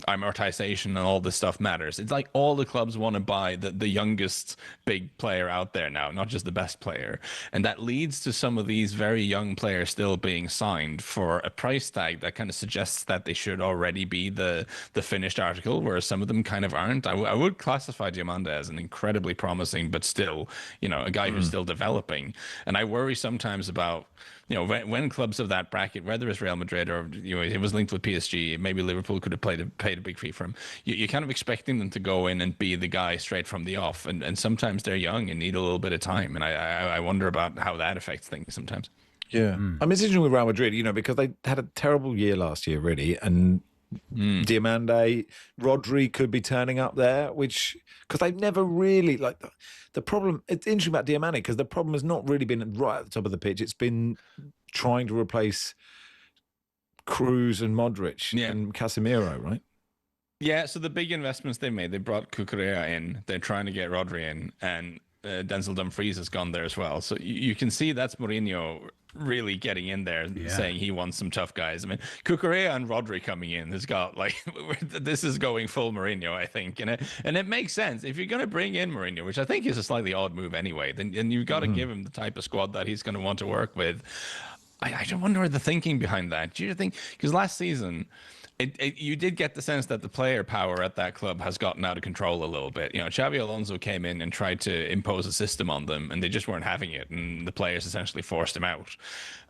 Speaker 7: amortization and all this stuff matters. It's like all the clubs want to buy the youngest big player out there now, not just the best player, and that leads to some of these very young players still being signed for a price tag that kind of suggests that they should already be the finished article, whereas some of them kind of aren't. I would classify Diamanda as an incredibly promising, but still, a guy who's still developing. And I worry sometimes about, when clubs of that bracket, whether it's Real Madrid or, it was linked with PSG, maybe Liverpool could have paid a big fee for him. You're kind of expecting them to go in and be the guy straight from the off. And sometimes they're young and need a little bit of time. And I wonder about how that affects things sometimes.
Speaker 2: Yeah. I mean, it's interesting with Real Madrid, because they had a terrible year last year, really. And Diamande, Rodri could be turning up there, because they've never really, the problem, it's interesting about Diamande, because the problem has not really been right at the top of the pitch. It's been trying to replace Cruz and Modric and Casemiro, right?
Speaker 7: Yeah, so the big investments they made, they brought Cucurella in, they're trying to get Rodri in, and Denzel Dumfries has gone there as well. So you can see that's Mourinho really getting in there and saying he wants some tough guys. I mean, Cucurella and Rodri coming in has got this is going full Mourinho, I think, and it makes sense if you're going to bring in Mourinho, which I think is a slightly odd move anyway. Then you've got to give him the type of squad that he's going to want to work with. I don't wonder the thinking behind that. Do you think, because last season, you did get the sense that the player power at that club has gotten out of control a little bit. Xabi Alonso came in and tried to impose a system on them, and they just weren't having it, and the players essentially forced him out.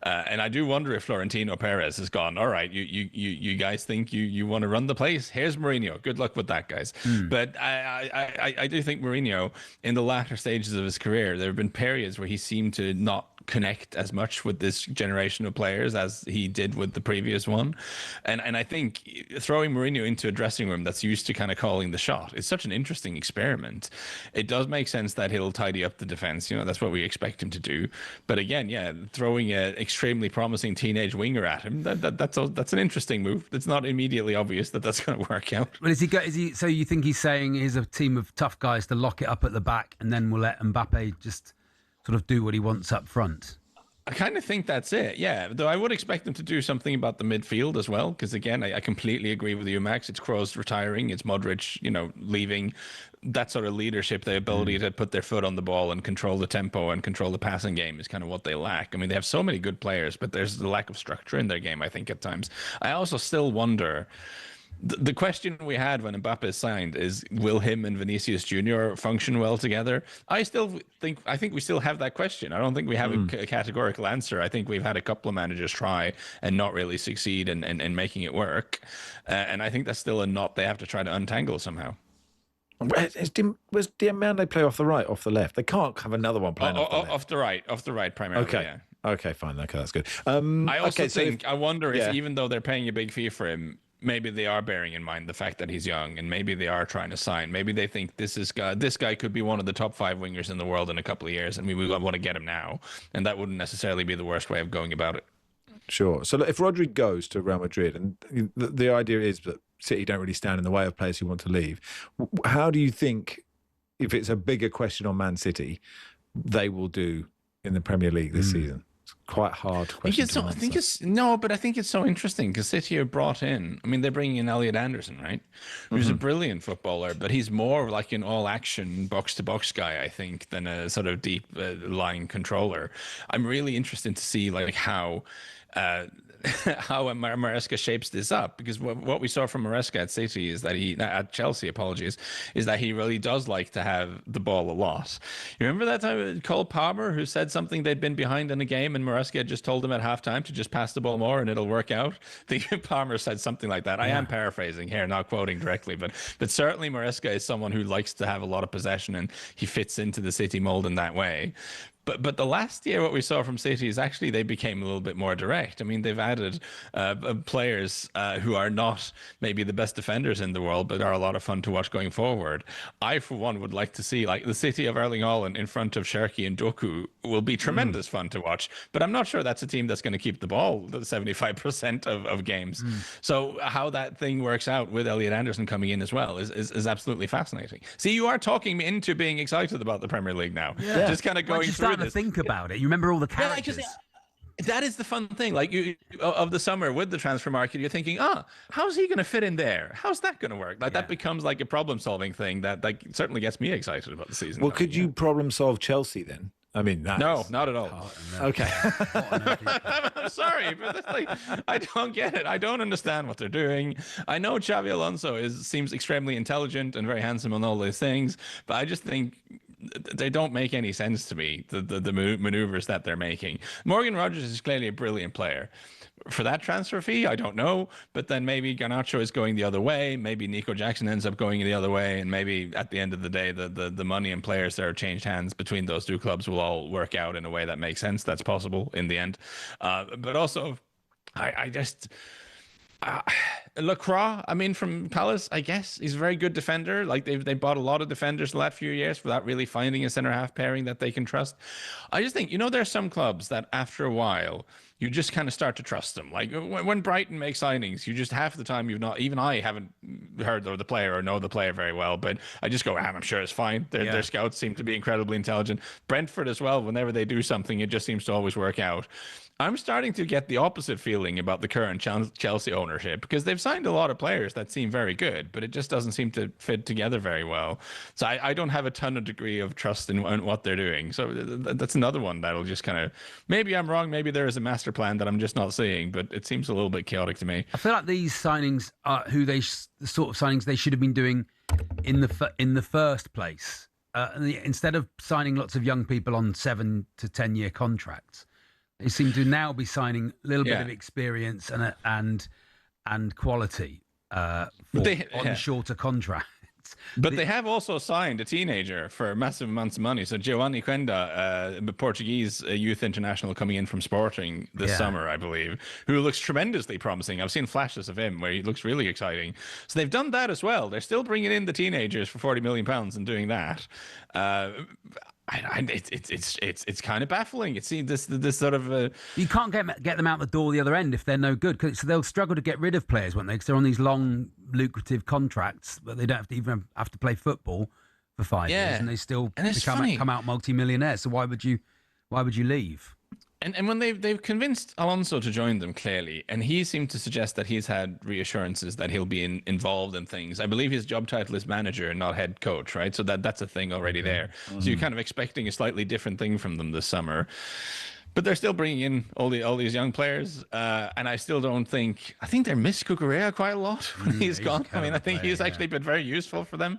Speaker 7: And I do wonder if Florentino Perez has gone, all right, you guys think you want to run the place? Here's Mourinho. Good luck with that, guys. But I do think Mourinho, in the latter stages of his career, there have been periods where he seemed to not connect as much with this generation of players as he did with the previous one. And I think throwing Mourinho into a dressing room that's used to kind of calling the shot is such an interesting experiment. It does make sense that he'll tidy up the defense. That's what we expect him to do. But again, throwing an extremely promising teenage winger at him, that's an interesting move. It's not immediately obvious that that's going to work out.
Speaker 8: Well, so you think he's saying here's a team of tough guys to lock it up at the back, and then we'll let Mbappe just sort of do what he wants up front?
Speaker 7: I kind of think that's it, yeah. Though I would expect them to do something about the midfield as well, because again, I completely agree with you, Max. It's Kroos retiring, it's Modric, leaving. That sort of leadership, the ability to put their foot on the ball and control the tempo and control the passing game is kind of what they lack. I mean, they have so many good players, but there's the lack of structure in their game, I think, at times. I also still wonder. The question we had when Mbappe signed is, will him and Vinicius Jr. function well together? I think we still have that question. I don't think we have a categorical answer. I think we've had a couple of managers try and not really succeed in making it work. And I think that's still a knot they have to try to untangle somehow.
Speaker 2: Was Diamande play off the right, off the left? They can't have another one playing
Speaker 7: off the right primarily.
Speaker 2: Okay.
Speaker 7: Yeah.
Speaker 2: Okay, fine. Okay, that's good.
Speaker 7: I also I wonder if even though they're paying a big fee for him, maybe they are bearing in mind the fact that he's young, and maybe they are trying to sign. Maybe they think this guy could be one of the top 5 wingers in the world in a couple of years, and we want to get him now. And that wouldn't necessarily be the worst way of going about it.
Speaker 2: Sure. So if Rodri goes to Real Madrid, and the idea is that City don't really stand in the way of players who want to leave, how do you think, if it's a bigger question on Man City, they will do in the Premier League this season? Quite hard question.
Speaker 7: I think it's so interesting because City are brought in. I mean, they're bringing in Elliot Anderson, right? Who's a brilliant footballer, but he's more like an all-action box-to-box guy, I think, than a sort of deep line controller. I'm really interested to see how Maresca shapes this up, because what we saw from Maresca at City is that at Chelsea, is that he really does like to have the ball a lot. You remember that time with Cole Palmer, who said something they'd been behind in a game and Maresca had just told him at halftime to just pass the ball more and it'll work out? I think Palmer said something like that. I am paraphrasing here, not quoting directly, but certainly Maresca is someone who likes to have a lot of possession, and he fits into the City mold in that way. But the last year, what we saw from City is actually they became a little bit more direct. I mean, they've added players who are not maybe the best defenders in the world, but are a lot of fun to watch going forward. I, for one, would like to see the City of Erling Haaland in front of Cherki and Doku will be tremendous fun to watch. But I'm not sure that's a team that's going to keep the ball 75% of games. So how that thing works out with Elliot Anderson coming in as well is absolutely fascinating. See, you are talking me into being excited about the Premier League now. Just kind of going through
Speaker 8: to think about it. You remember all the characters.
Speaker 7: That is the fun thing. Like of the summer with the transfer market, you're thinking, how's he going to fit in there? How's that going to work? Like that becomes like a problem-solving thing that certainly gets me excited about the season.
Speaker 2: Well, could you problem solve Chelsea then? I mean,
Speaker 7: no, not at all.
Speaker 2: Okay.
Speaker 7: I'm sorry, but it's like, I don't get it. I don't understand what they're doing. I know Xavi Alonso seems extremely intelligent and very handsome and all those things, but I just think they don't make any sense to me, the maneuvers that they're making. Morgan Rogers is clearly a brilliant player. For that transfer fee, I don't know. But then maybe Garnacho is going the other way. Maybe Nico Jackson ends up going the other way. And maybe at the end of the day, the money and players that are changed hands between those two clubs will all work out in a way that makes sense. That's possible in the end. But also, I just... Lacroix, I mean, from Palace, I guess he's a very good defender. Like they bought a lot of defenders the last few years without really finding a center half pairing that they can trust. I just think, there are some clubs that after a while you just kind of start to trust them. Like when Brighton make signings, you just half the time I haven't heard of the player or know the player very well, but I just go, I'm sure it's fine. Their scouts seem to be incredibly intelligent. Brentford as well, whenever they do something, it just seems to always work out. I'm starting to get the opposite feeling about the current Chelsea ownership because they've signed a lot of players that seem very good, but it just doesn't seem to fit together very well. So I don't have a ton of degree of trust in what they're doing. So that's another one that'll just kind of, maybe I'm wrong, maybe there is a master plan that I'm just not seeing, but it seems a little bit chaotic to me.
Speaker 8: I feel like these signings are the sort of signings they should have been doing in the first place. Instead of signing lots of young people on 7 to 10 year contracts, they seem to now be signing a little bit of experience and quality on shorter contracts.
Speaker 7: But they have also signed a teenager for massive amounts of money. So Giovanni Quenda, a Portuguese youth international coming in from Sporting this summer, I believe, who looks tremendously promising. I've seen flashes of him where he looks really exciting. So they've done that as well. They're still bringing in the teenagers for £40 million and doing that. It's kind of baffling. It's this sort of
Speaker 8: you can't get them out the door the other end if they're no good. So they'll struggle to get rid of players, won't they? Because they're on these long, lucrative contracts, but they don't even have to play football for 5 years, and they still come out multi-millionaires. So why would you leave?
Speaker 7: And when they've convinced Alonso to join them, clearly, and he seemed to suggest that he's had reassurances that he'll be involved in things. I believe his job title is manager and not head coach, right? So that's a thing already there. Mm-hmm. So you're kind of expecting a slightly different thing from them this summer. But they're still bringing in all these young players, and I still don't think... I think they miss Cucurella quite a lot when he's gone. I mean, I think he's actually been very useful for them.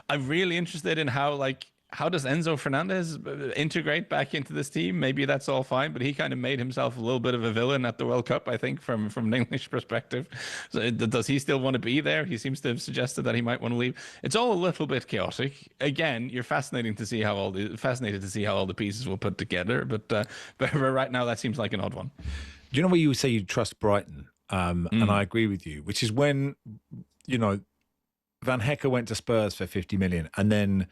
Speaker 7: I'm really interested in how does Enzo Fernandez integrate back into this team? Maybe that's all fine, but he kind of made himself a little bit of a villain at the World Cup, I think, from an English perspective. So does he still want to be there? He seems to have suggested that he might want to leave. It's all a little bit chaotic. Again, you're fascinated to see how all the pieces will put together, but right now that seems like an odd one.
Speaker 2: Do you know where you say you trust Brighton? And I agree with you, which is when, Van Hecker went to Spurs for 50 million and then...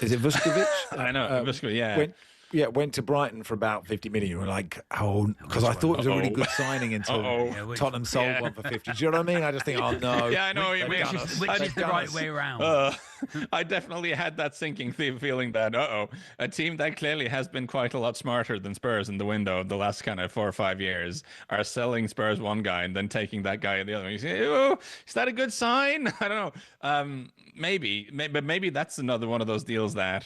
Speaker 2: is it Vuskovic?
Speaker 7: I know, Vuskovic,
Speaker 2: went to Brighton for about 50 million. You were like, because I thought it was a really good signing until Tottenham sold one for 50. Do you know what I mean? I just think, no.
Speaker 7: Yeah, I know what you mean.
Speaker 8: Which is the right way around.
Speaker 7: I definitely had that sinking feeling that, a team that clearly has been quite a lot smarter than Spurs in the window the last kind of 4 or 5 years are selling Spurs one guy and then taking that guy the other. You say, is that a good sign? I don't know. Maybe that's another one of those deals that...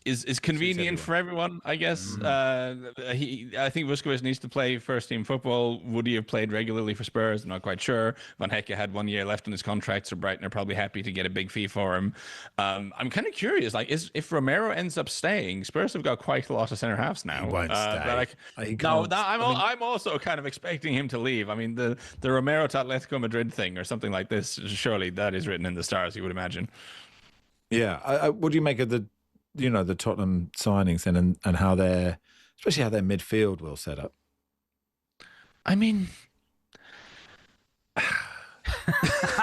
Speaker 7: is convenient for everyone, I guess. I think Vuskovic needs to play first team football. Would he have played regularly for Spurs? I'm not quite sure. Van Hekke had 1 year left in his contract, so Brighton are probably happy to get a big fee for him. I'm kind of curious, if Romero ends up staying, Spurs have got quite a lot of centre halves now.
Speaker 2: He won't stay.
Speaker 7: I'm also kind of expecting him to leave. I mean, the Romero to Atletico Madrid thing or something like this, surely that is written in the stars, you would imagine.
Speaker 2: Yeah. What do you make of the Tottenham signings and how especially how their midfield will set up?
Speaker 7: I mean,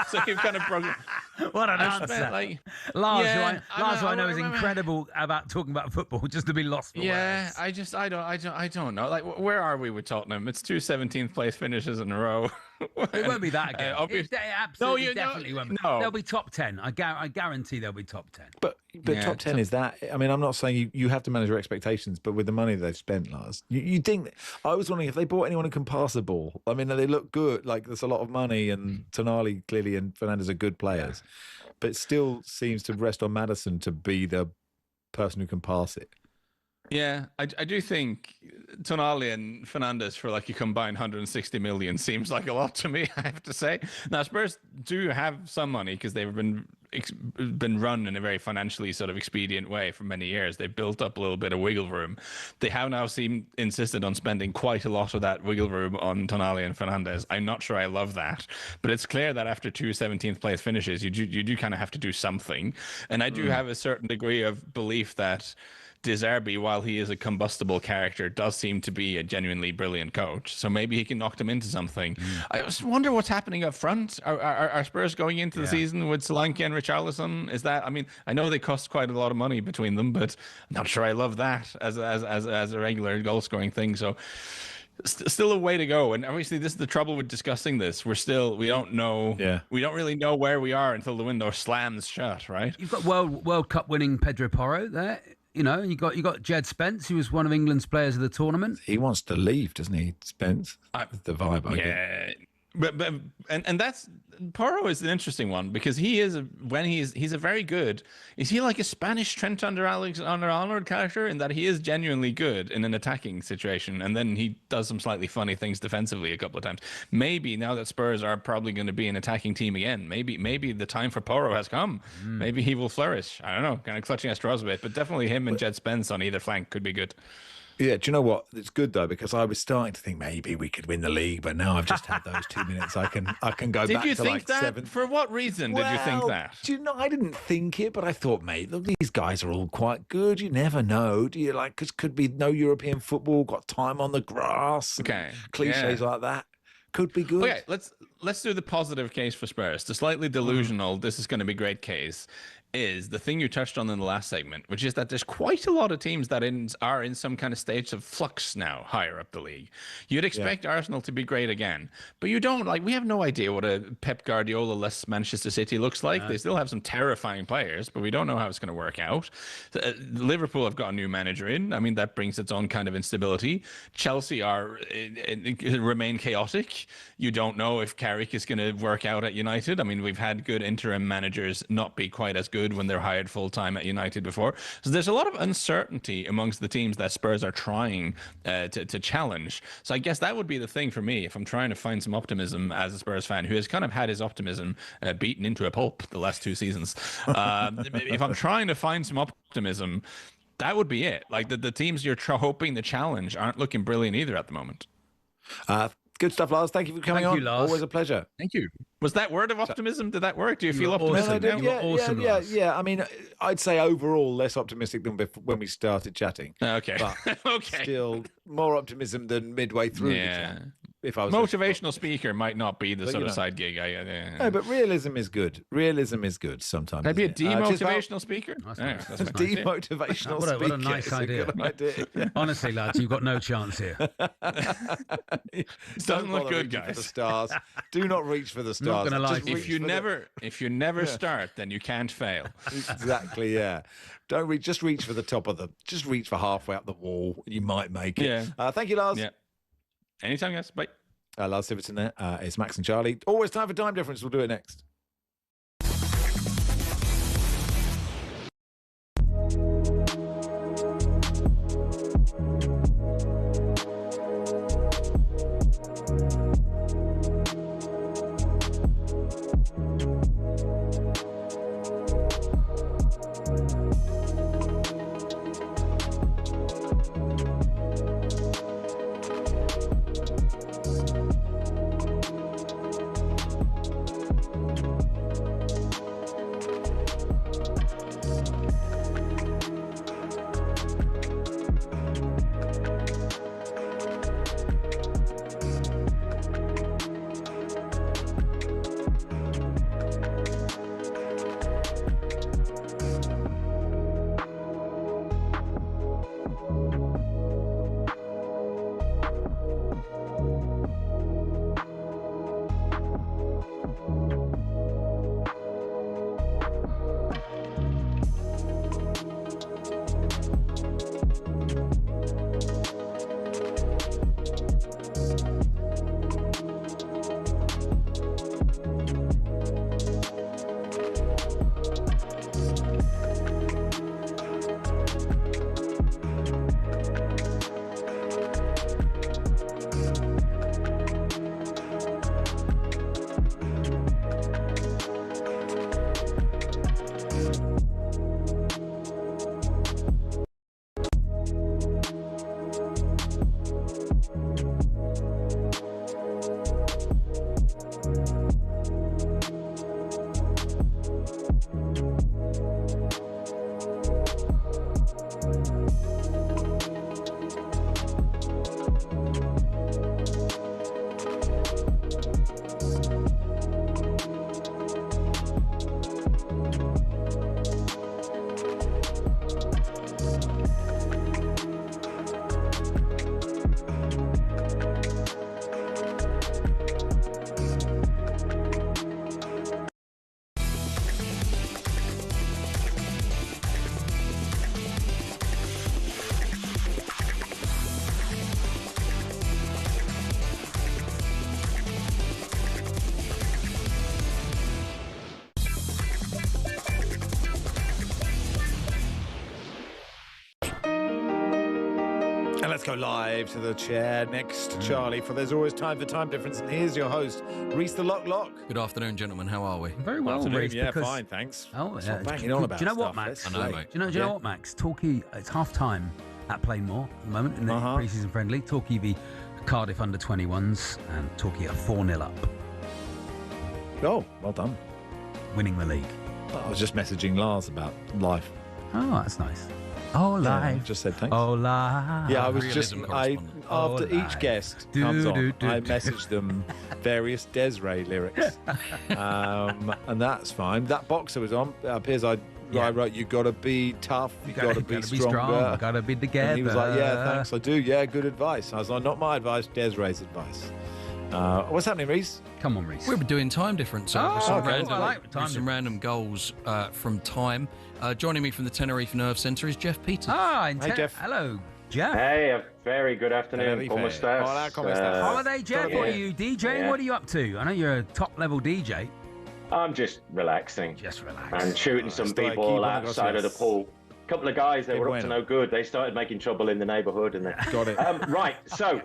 Speaker 7: so you've kind of broken.
Speaker 8: What an answer! Lars, who I know is incredible about talking about football, just to be lost for
Speaker 7: words.
Speaker 8: I
Speaker 7: don't know. Like, where are we with Tottenham? It's 2 17th place finishes in a row.
Speaker 8: It won't be that again. It absolutely definitely won't be.
Speaker 5: No.
Speaker 8: They'll be top 10. I guarantee they'll be top 10.
Speaker 2: But top 10 is that. I mean, I'm not saying you have to manage your expectations, but with the money they've spent, Lars, you think. I was wondering if they bought anyone who can pass the ball. I mean, they look good. Like there's a lot of money, and Tonali clearly and Fernandes are good players, but it still seems to rest on Maddison to be the person who can pass it.
Speaker 7: Yeah, I do think Tonali and Fernandes for like a combined 160 million seems like a lot to me, I have to say. Now, Spurs do have some money because they've been run in a very financially sort of expedient way for many years. They've built up a little bit of wiggle room. They have now insisted on spending quite a lot of that wiggle room on Tonali and Fernandes. I'm not sure I love that, but it's clear that after 2 17th place finishes, you do kind of have to do something. And I do have a certain degree of belief that De Zerbi, while he is a combustible character, does seem to be a genuinely brilliant coach. So maybe he can knock them into something. I just wonder what's happening up front. Are Spurs going into the season with Solanke and Richarlison? Is that? I mean, I know they cost quite a lot of money between them, but I'm not sure I love that as a regular goal scoring thing. So. Still a way to go, and obviously this is the trouble with discussing this. We don't know. Yeah. We don't really know where we are until the window slams shut. Right.
Speaker 8: You've got World Cup winning Pedro Porro there. You know, you got Jed Spence, who was one of England's players of the tournament.
Speaker 2: He wants to leave, doesn't he, Spence? The vibe I get.
Speaker 7: But that's Porro is an interesting one because he's a very good. Is he like a Spanish Trent Alexander-Arnold character in that he is genuinely good in an attacking situation, and then he does some slightly funny things defensively a couple of times. Maybe now that Spurs are probably going to be an attacking team again, maybe the time for Porro has come. Maybe he will flourish. I don't know, kind of clutching at straws a bit, but definitely him and Jed Spence on either flank could be good.
Speaker 2: Yeah, do you know what? It's good though because I was starting to think maybe we could win the league, but now I've just had those 2 minutes. I can go
Speaker 7: Did
Speaker 2: back
Speaker 7: you
Speaker 2: to
Speaker 7: think
Speaker 2: like
Speaker 7: that?
Speaker 2: 7th.
Speaker 7: For what reason did you think that?
Speaker 2: Do you know? I didn't think it, but I thought, mate, look, these guys are all quite good. You never know, do you? Like, because could be no European football, got time on the grass.
Speaker 7: Okay,
Speaker 2: cliches like that could be good.
Speaker 7: Okay, let's do the positive case for Spurs. The slightly delusional, this is going to be great case, is the thing you touched on in the last segment, which is that there's quite a lot of teams that are in some kind of stage of flux now higher up the league. You'd expect Arsenal to be great again, but you don't. Like, we have no idea what a Pep Guardiola-less Manchester City looks like. They still have some terrifying players, but we don't know how it's going to work out. Liverpool have got a new manager in. I mean, that brings its own kind of instability. Chelsea remain chaotic. You don't know if Carrick is going to work out at United. I mean, we've had good interim managers not be quite as good when they're hired full-time at United before. So there's a lot of uncertainty amongst the teams that Spurs are trying to challenge. So I guess that would be the thing for me if I'm trying to find some optimism as a Spurs fan who has kind of had his optimism beaten into a pulp the last 2 seasons. If I'm trying to find some optimism, that would be it. Like the teams you're hoping to challenge aren't looking brilliant either at the moment.
Speaker 2: Good stuff, Lars. Thank you for coming on.
Speaker 8: Thank you, Lars.
Speaker 2: Always a pleasure.
Speaker 7: Thank you. Was that word of optimism? Did that work? Do you feel optimistic now?
Speaker 2: Yeah. I mean, I'd say overall less optimistic than when we started chatting.
Speaker 7: Okay.
Speaker 2: But
Speaker 7: okay.
Speaker 2: Still more optimism than midway through the chat. If I was
Speaker 7: motivational speaker might not be the sort of side gig.
Speaker 2: No, but realism is good. Realism is good sometimes.
Speaker 7: That'd be a demotivational speaker.
Speaker 2: Demotivational speaker.
Speaker 8: What a nice idea. Honestly, lads, you've got no chance here.
Speaker 7: It doesn't look good, guys.
Speaker 2: For the stars. Do not reach for the stars.
Speaker 8: Not gonna lie.
Speaker 7: If you never start, then you can't fail.
Speaker 2: Exactly. Yeah. Don't reach. Just reach for the top of Just reach for halfway up the wall. You might make it.
Speaker 7: Yeah.
Speaker 2: Thank you, Lars.
Speaker 7: Yeah. Anytime, guys. Bye.
Speaker 2: Lars Siverton there. It's Max and Charlie. Always time for time difference. We'll do it next. And let's go live to the chair next to Charlie, for there's always time for time difference. And here's your host, Reese the Lock.
Speaker 19: Good afternoon, gentlemen. How are we?
Speaker 8: Very well, Reese.
Speaker 2: Yeah,
Speaker 8: because-
Speaker 2: fine, thanks.
Speaker 8: Oh,
Speaker 2: Stop
Speaker 8: yeah.
Speaker 2: banging on about
Speaker 8: Do you know what,
Speaker 2: stuff.
Speaker 8: Max?
Speaker 2: Let's
Speaker 19: I know,
Speaker 2: play.
Speaker 19: mate.
Speaker 8: Do you know what, Max? Torquay, it's half time at Plainmoor at the moment in the pre-season friendly. Torquay v Cardiff under 21s, and Torquay are 4-0 up.
Speaker 2: Oh, well done.
Speaker 8: Winning the league.
Speaker 2: I was just messaging Lars about life.
Speaker 8: Oh, that's nice. Oh,
Speaker 2: Yeah, I
Speaker 8: live.
Speaker 2: just said thanks.
Speaker 8: Oh, live.
Speaker 2: Yeah, I was just,
Speaker 19: Realism
Speaker 2: after each
Speaker 8: live.
Speaker 2: guest
Speaker 8: Do,
Speaker 2: comes on,
Speaker 8: do, do,
Speaker 2: I
Speaker 8: do.
Speaker 2: message them various Desiree lyrics. And that's fine. That boxer was on. It appears I wrote, you got to be tough, you got to be stronger.
Speaker 8: You got to be together.
Speaker 2: And he was like, yeah, thanks, I do. Yeah, good advice. I was like, not my advice, Desiree's advice. What's happening, Reese?
Speaker 8: Come on, Reese.
Speaker 19: We were doing time difference.
Speaker 8: Oh,
Speaker 19: with some
Speaker 8: okay.
Speaker 19: random,
Speaker 8: I like time
Speaker 19: with some random goals from time. Joining me from the Tenerife Nerve Centre is Jeff Peters.
Speaker 8: Hey,
Speaker 2: Jeff.
Speaker 8: Hello, Jeff.
Speaker 9: Hey, a very good afternoon. ¿Cómo estás?
Speaker 2: Hola, ¿cómo estás?
Speaker 8: Holiday, Jeff? What are you DJing?
Speaker 9: Yeah.
Speaker 8: What are you up to? I know you're a top-level DJ.
Speaker 9: I'm just relaxing.
Speaker 8: Just relax.
Speaker 9: And shooting some
Speaker 2: Estoy aquí,
Speaker 9: people
Speaker 2: buenas
Speaker 9: outside of the
Speaker 2: gracias.
Speaker 9: pool. A couple of guys, they
Speaker 2: Qué
Speaker 9: were up to
Speaker 2: bueno.
Speaker 9: no good. They started making trouble in the neighbourhood. And
Speaker 2: Got it.
Speaker 9: Right, so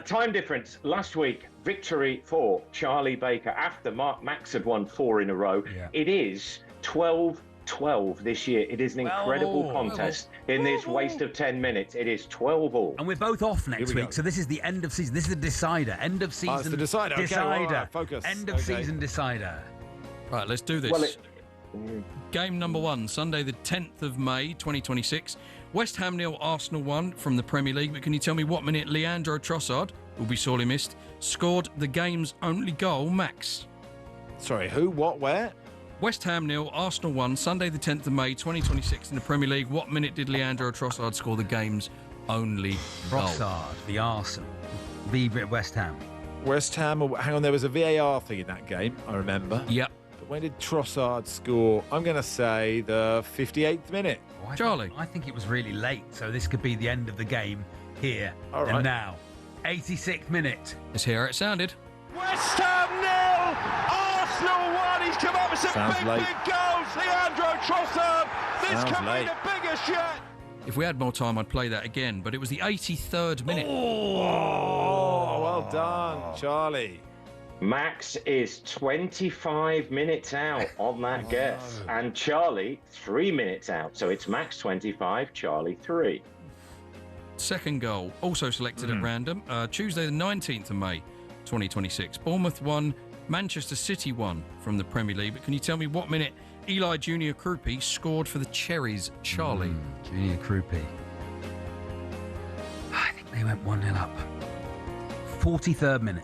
Speaker 9: time difference. Last week, victory for Charlie Baker after Max had won 4 in a row.
Speaker 8: Yeah.
Speaker 9: It is 12-12 this year. It is an incredible contest in this waste of 10 minutes. It is 12-all.
Speaker 8: And we're both off next
Speaker 2: Here we
Speaker 8: week,
Speaker 2: go.
Speaker 8: so this is the end of season. This is the decider. End of season.
Speaker 2: Oh, it's the decider. Okay, all right, focus.
Speaker 8: End of
Speaker 2: Okay.
Speaker 8: season decider.
Speaker 19: Right, let's do this.
Speaker 9: Well,
Speaker 19: Game number 1, Sunday the 10th of May, 2026. West Ham 0, Arsenal 1 from the Premier League. But can you tell me what minute Leandro Trossard, who will be sorely missed, scored the game's only goal, Max?
Speaker 2: Sorry, who, what, where?
Speaker 19: West Ham 0, Arsenal 1, Sunday the 10th of May, 2026 in the Premier League. What minute did Leandro Trossard score the game's only goal?
Speaker 8: Trossard, the Arsenal. The West Ham.
Speaker 2: West Ham, hang on, there was a VAR thing in that game, I remember.
Speaker 19: Yep.
Speaker 2: But when did Trossard score? I'm going to say the 58th minute.
Speaker 8: Oh,
Speaker 19: Charlie.
Speaker 8: I think it was really late, so this could be the end of the game here
Speaker 2: All right.
Speaker 8: and now. 86th minute.
Speaker 19: Let's hear how it sounded.
Speaker 10: West Ham 0, Arsenal 1. He's come up with some
Speaker 2: Sounds
Speaker 10: big
Speaker 2: late.
Speaker 10: goals. Leandro Trossard. This
Speaker 2: Sounds
Speaker 10: could
Speaker 2: late.
Speaker 10: be the biggest yet.
Speaker 19: If we had more time, I'd play that again, but it was the 83rd minute.
Speaker 2: Oh, well done, Charlie.
Speaker 9: Max is 25 minutes out on that guess, and Charlie 3 minutes out. So it's Max 25, Charlie 3.
Speaker 19: Second goal, also selected at random, Tuesday the 19th of May, 2026. Bournemouth 1, Manchester City 1 from the Premier League. But can you tell me what minute Eli Junior Krupi scored for the Cherries, Charlie?
Speaker 8: Junior Krupi. I think they went 1-0 up. 43rd minute.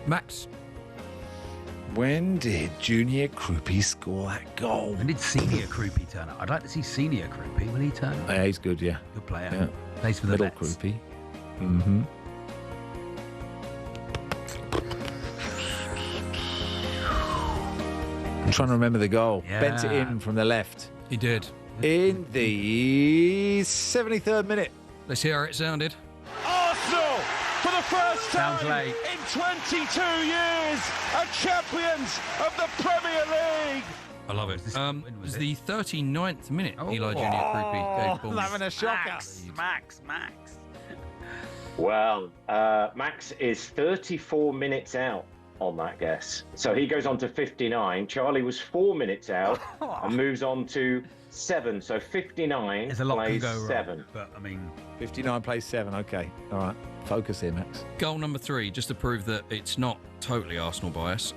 Speaker 19: Max.
Speaker 2: When did Junior Krupi score that goal?
Speaker 8: When did Senior Krupi turn up? I'd like to see Senior Krupi. Will he turn up?
Speaker 2: Yeah, he's good, yeah.
Speaker 8: Good player.
Speaker 2: Yeah.
Speaker 8: Plays for the
Speaker 2: Little
Speaker 8: Vets.
Speaker 2: Krupi. Mm-hmm. I'm trying to remember the goal.
Speaker 8: Yeah.
Speaker 2: Bent it in from the left.
Speaker 19: He did.
Speaker 2: In the 73rd minute.
Speaker 19: Let's hear how it sounded.
Speaker 10: Arsenal, for the first
Speaker 8: Sounds
Speaker 10: time
Speaker 8: late.
Speaker 10: in 22 years, are champions of the Premier League.
Speaker 19: I love it.
Speaker 8: when
Speaker 19: It
Speaker 8: was
Speaker 19: was
Speaker 8: it?
Speaker 19: the 39th minute Eli Junior Krupi gave Bournemouth.
Speaker 2: Having a shocker.
Speaker 8: Max.
Speaker 9: Well, Max is 34 minutes out on that guess. So he goes on to 59. Charlie was 4 minutes out and moves on to 7. So 59
Speaker 8: There's a lot can
Speaker 9: plays
Speaker 8: go wrong.
Speaker 9: 7.
Speaker 8: But, I mean,
Speaker 2: 59 plays 7. Okay. All right. Focus here, Max.
Speaker 19: Goal number 3, just to prove that it's not totally Arsenal bias.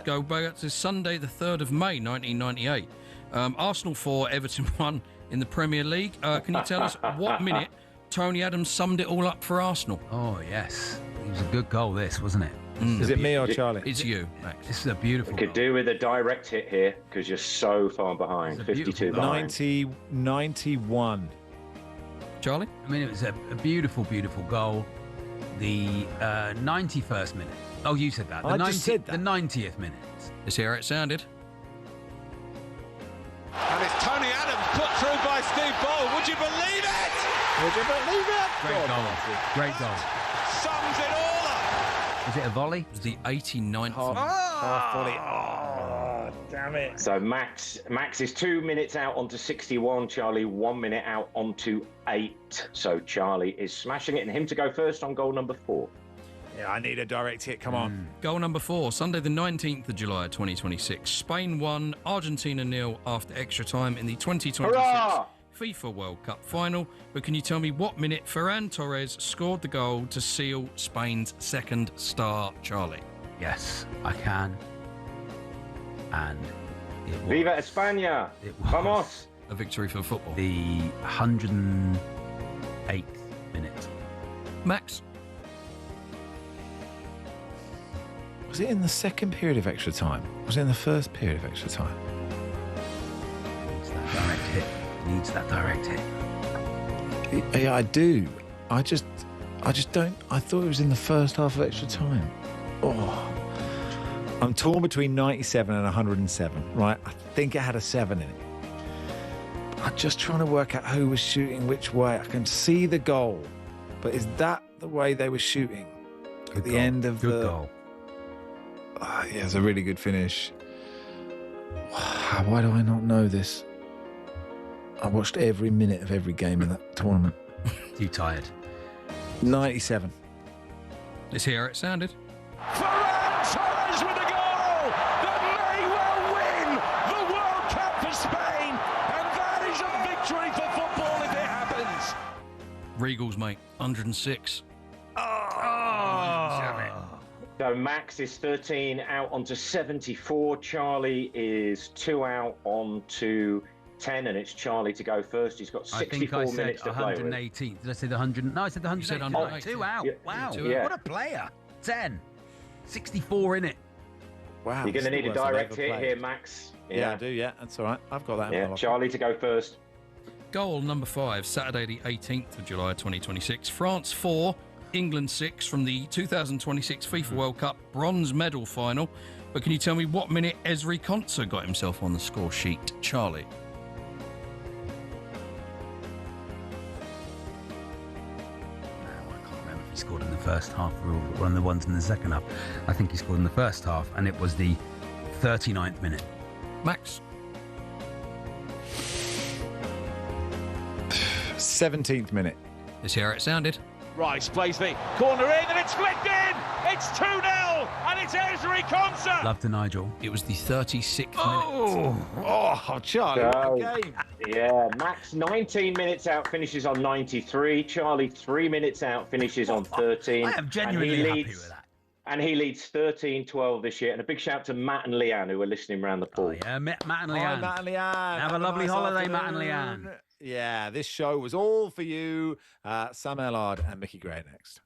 Speaker 19: Go back to Sunday, the 3rd of May, 1998. Arsenal 4, Everton 1 in the Premier League. Can you tell us what minute Tony Adams summed it all up for Arsenal?
Speaker 8: oh, yes. It was a good goal, this, wasn't it?
Speaker 2: Is it me or Charlie?
Speaker 19: It's you, Max.
Speaker 8: This is a beautiful
Speaker 9: Could
Speaker 8: goal.
Speaker 9: do with a direct hit here because you're so far behind.
Speaker 8: It's a beautiful
Speaker 9: 52
Speaker 8: goal.
Speaker 9: behind.
Speaker 2: 91.
Speaker 19: Charlie?
Speaker 8: I mean, it was a beautiful, beautiful goal. The 91st minute. Oh, you said that. The
Speaker 2: I just said that.
Speaker 8: The 90th minute.
Speaker 19: Let's hear how it sounded.
Speaker 10: And it's Tony Adams put through by Steve Bold. Would you believe it?
Speaker 2: Would you believe it?
Speaker 8: Great goal. Great goal.
Speaker 10: Sums it all up.
Speaker 8: Was it a volley?
Speaker 19: It was the 89th minute.
Speaker 2: Half volley. Oh,
Speaker 12: Damn it.
Speaker 9: So Max is 2 minutes out onto 61. Charlie 1 minute out onto 8. So Charlie is smashing it, and him to go first on goal number 4.
Speaker 2: Yeah, I need a direct hit. Come on.
Speaker 19: Goal number 4, Sunday the 19th of July 2026. Spain 1, Argentina 0 after extra time in the 2026
Speaker 9: Hurrah!
Speaker 19: FIFA World Cup final. But can you tell me what minute Ferran Torres scored the goal to seal Spain's second star, Charlie?
Speaker 8: Yes, I can. And it was...
Speaker 9: Viva España! Vamos!
Speaker 19: A victory for football.
Speaker 8: The 108th minute.
Speaker 19: Max?
Speaker 2: Was it in the second period of extra time? Was it in the first period of extra time?
Speaker 8: Needs that direct hit. Needs that direct hit.
Speaker 2: Yeah, I do. I just don't. I thought it was in the first half of extra time. Oh, I'm torn between 97 and 107. Right, I think it had a 7 in it. I'm just trying to work out who was shooting which way. I can see the goal, but is that the way they were shooting at the end of the
Speaker 8: goal?
Speaker 2: Yeah, it's a really good finish. Why do I not know this? I watched every minute of every game in that tournament.
Speaker 8: Too tired.
Speaker 2: 97.
Speaker 19: Let's hear it sounded.
Speaker 10: Ferran Torres with a goal that may well win the World Cup for Spain, and that is a victory for football if it happens.
Speaker 19: Regals, mate, 106.
Speaker 9: So Max is 13 out onto 74. Charlie is 2 out onto 10, and it's Charlie to go first. He's got 64 minutes to play with.
Speaker 8: 118. Did I say the 100? No, I said the 118.
Speaker 19: You said
Speaker 8: 2 out.
Speaker 9: Yeah.
Speaker 8: Wow.
Speaker 9: Yeah.
Speaker 8: What a player. 10. 64 in it.
Speaker 2: Wow.
Speaker 9: You're going to need a
Speaker 2: still worse than
Speaker 9: direct
Speaker 2: ever
Speaker 9: hit
Speaker 2: played.
Speaker 9: here, Max.
Speaker 2: Yeah, I do. Yeah, that's all right. I've got that.
Speaker 9: Yeah, Charlie to go first.
Speaker 19: Goal number 5, Saturday the 18th of July 2026. France 4, England 6 from the 2026 FIFA World Cup bronze medal final. But can you tell me what minute Ezri Konsa got himself on the score sheet, Charlie?
Speaker 8: He scored in the first half, or one of the ones in the second half. I think he scored in the first half, and it was the 39th minute.
Speaker 19: Max?
Speaker 2: 17th minute.
Speaker 19: Let's hear it sounded.
Speaker 10: Rice plays the corner in, and it's flicked in. It's 2-0, and it's Ezri Konsa.
Speaker 8: Love to Nigel.
Speaker 19: It was the 36th minute.
Speaker 2: Oh, Charlie, what a game.
Speaker 9: Yeah, Max 19 minutes out, finishes on 93. Charlie 3 minutes out, finishes on 13.
Speaker 8: I am genuinely happy with that.
Speaker 9: And he leads 13-12 this year. And a big shout to Matt and Leanne, who are listening around the pool.
Speaker 8: Oh, yeah, Matt and Leanne.
Speaker 2: Hi, Matt and Leanne.
Speaker 8: Have a lovely
Speaker 2: nice
Speaker 8: holiday,
Speaker 2: afternoon.
Speaker 8: Matt and Leanne.
Speaker 2: Yeah, this show was all for you. Sam Ellard and Mickey Gray next.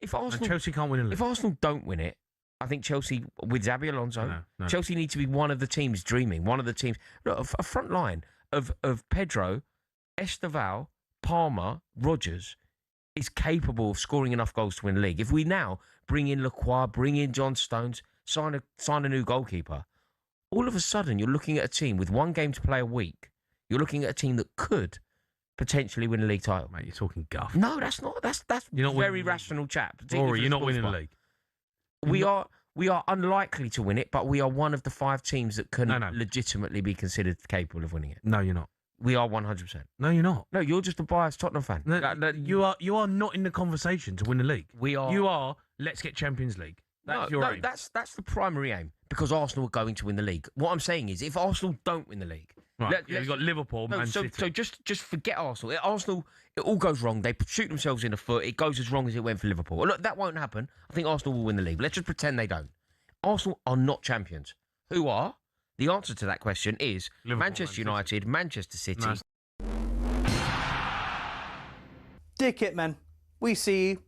Speaker 17: If Arsenal,
Speaker 8: And Chelsea can't win a league.
Speaker 17: If Arsenal don't win it, I think Chelsea, with Xabi Alonso,
Speaker 8: No.
Speaker 17: Chelsea need to be one of the teams dreaming. One of the teams. Look, a front line of Pedro, Esteval, Palmer, Rodgers is capable of scoring enough goals to win the league. If we now bring in Lacroix, bring in John Stones, sign a new goalkeeper, all of a sudden you're looking at a team with one game to play a week. You're looking at a team that could potentially win a league title.
Speaker 8: Mate, you're talking guff.
Speaker 17: No, that's not. That's
Speaker 8: You're not
Speaker 17: very
Speaker 8: winning.
Speaker 17: rational chap.
Speaker 8: Rory, you're not winning the league.
Speaker 17: We are unlikely to win it, but we are one of the 5 teams that can legitimately be considered capable of winning it.
Speaker 8: No, you're not.
Speaker 17: We are 100%.
Speaker 8: No, you're not.
Speaker 17: No, you're just a biased Tottenham fan.
Speaker 8: No, you are not in the conversation to win the league.
Speaker 17: We are.
Speaker 8: You are. Let's get Champions League. That's your aim.
Speaker 17: That's the primary aim because Arsenal are going to win the league. What I'm saying is, if Arsenal don't win the league,
Speaker 8: right? You've got Liverpool, Man City.
Speaker 17: So just forget Arsenal. Arsenal, it all goes wrong. They shoot themselves in the foot. It goes as wrong as it went for Liverpool. Look, that won't happen. I think Arsenal will win the league. Let's just pretend they don't. Arsenal are not champions. Who are? The answer to that question is
Speaker 8: Liverpool,
Speaker 17: Manchester United, Manchester City.
Speaker 1: Dear Kitmen, we see you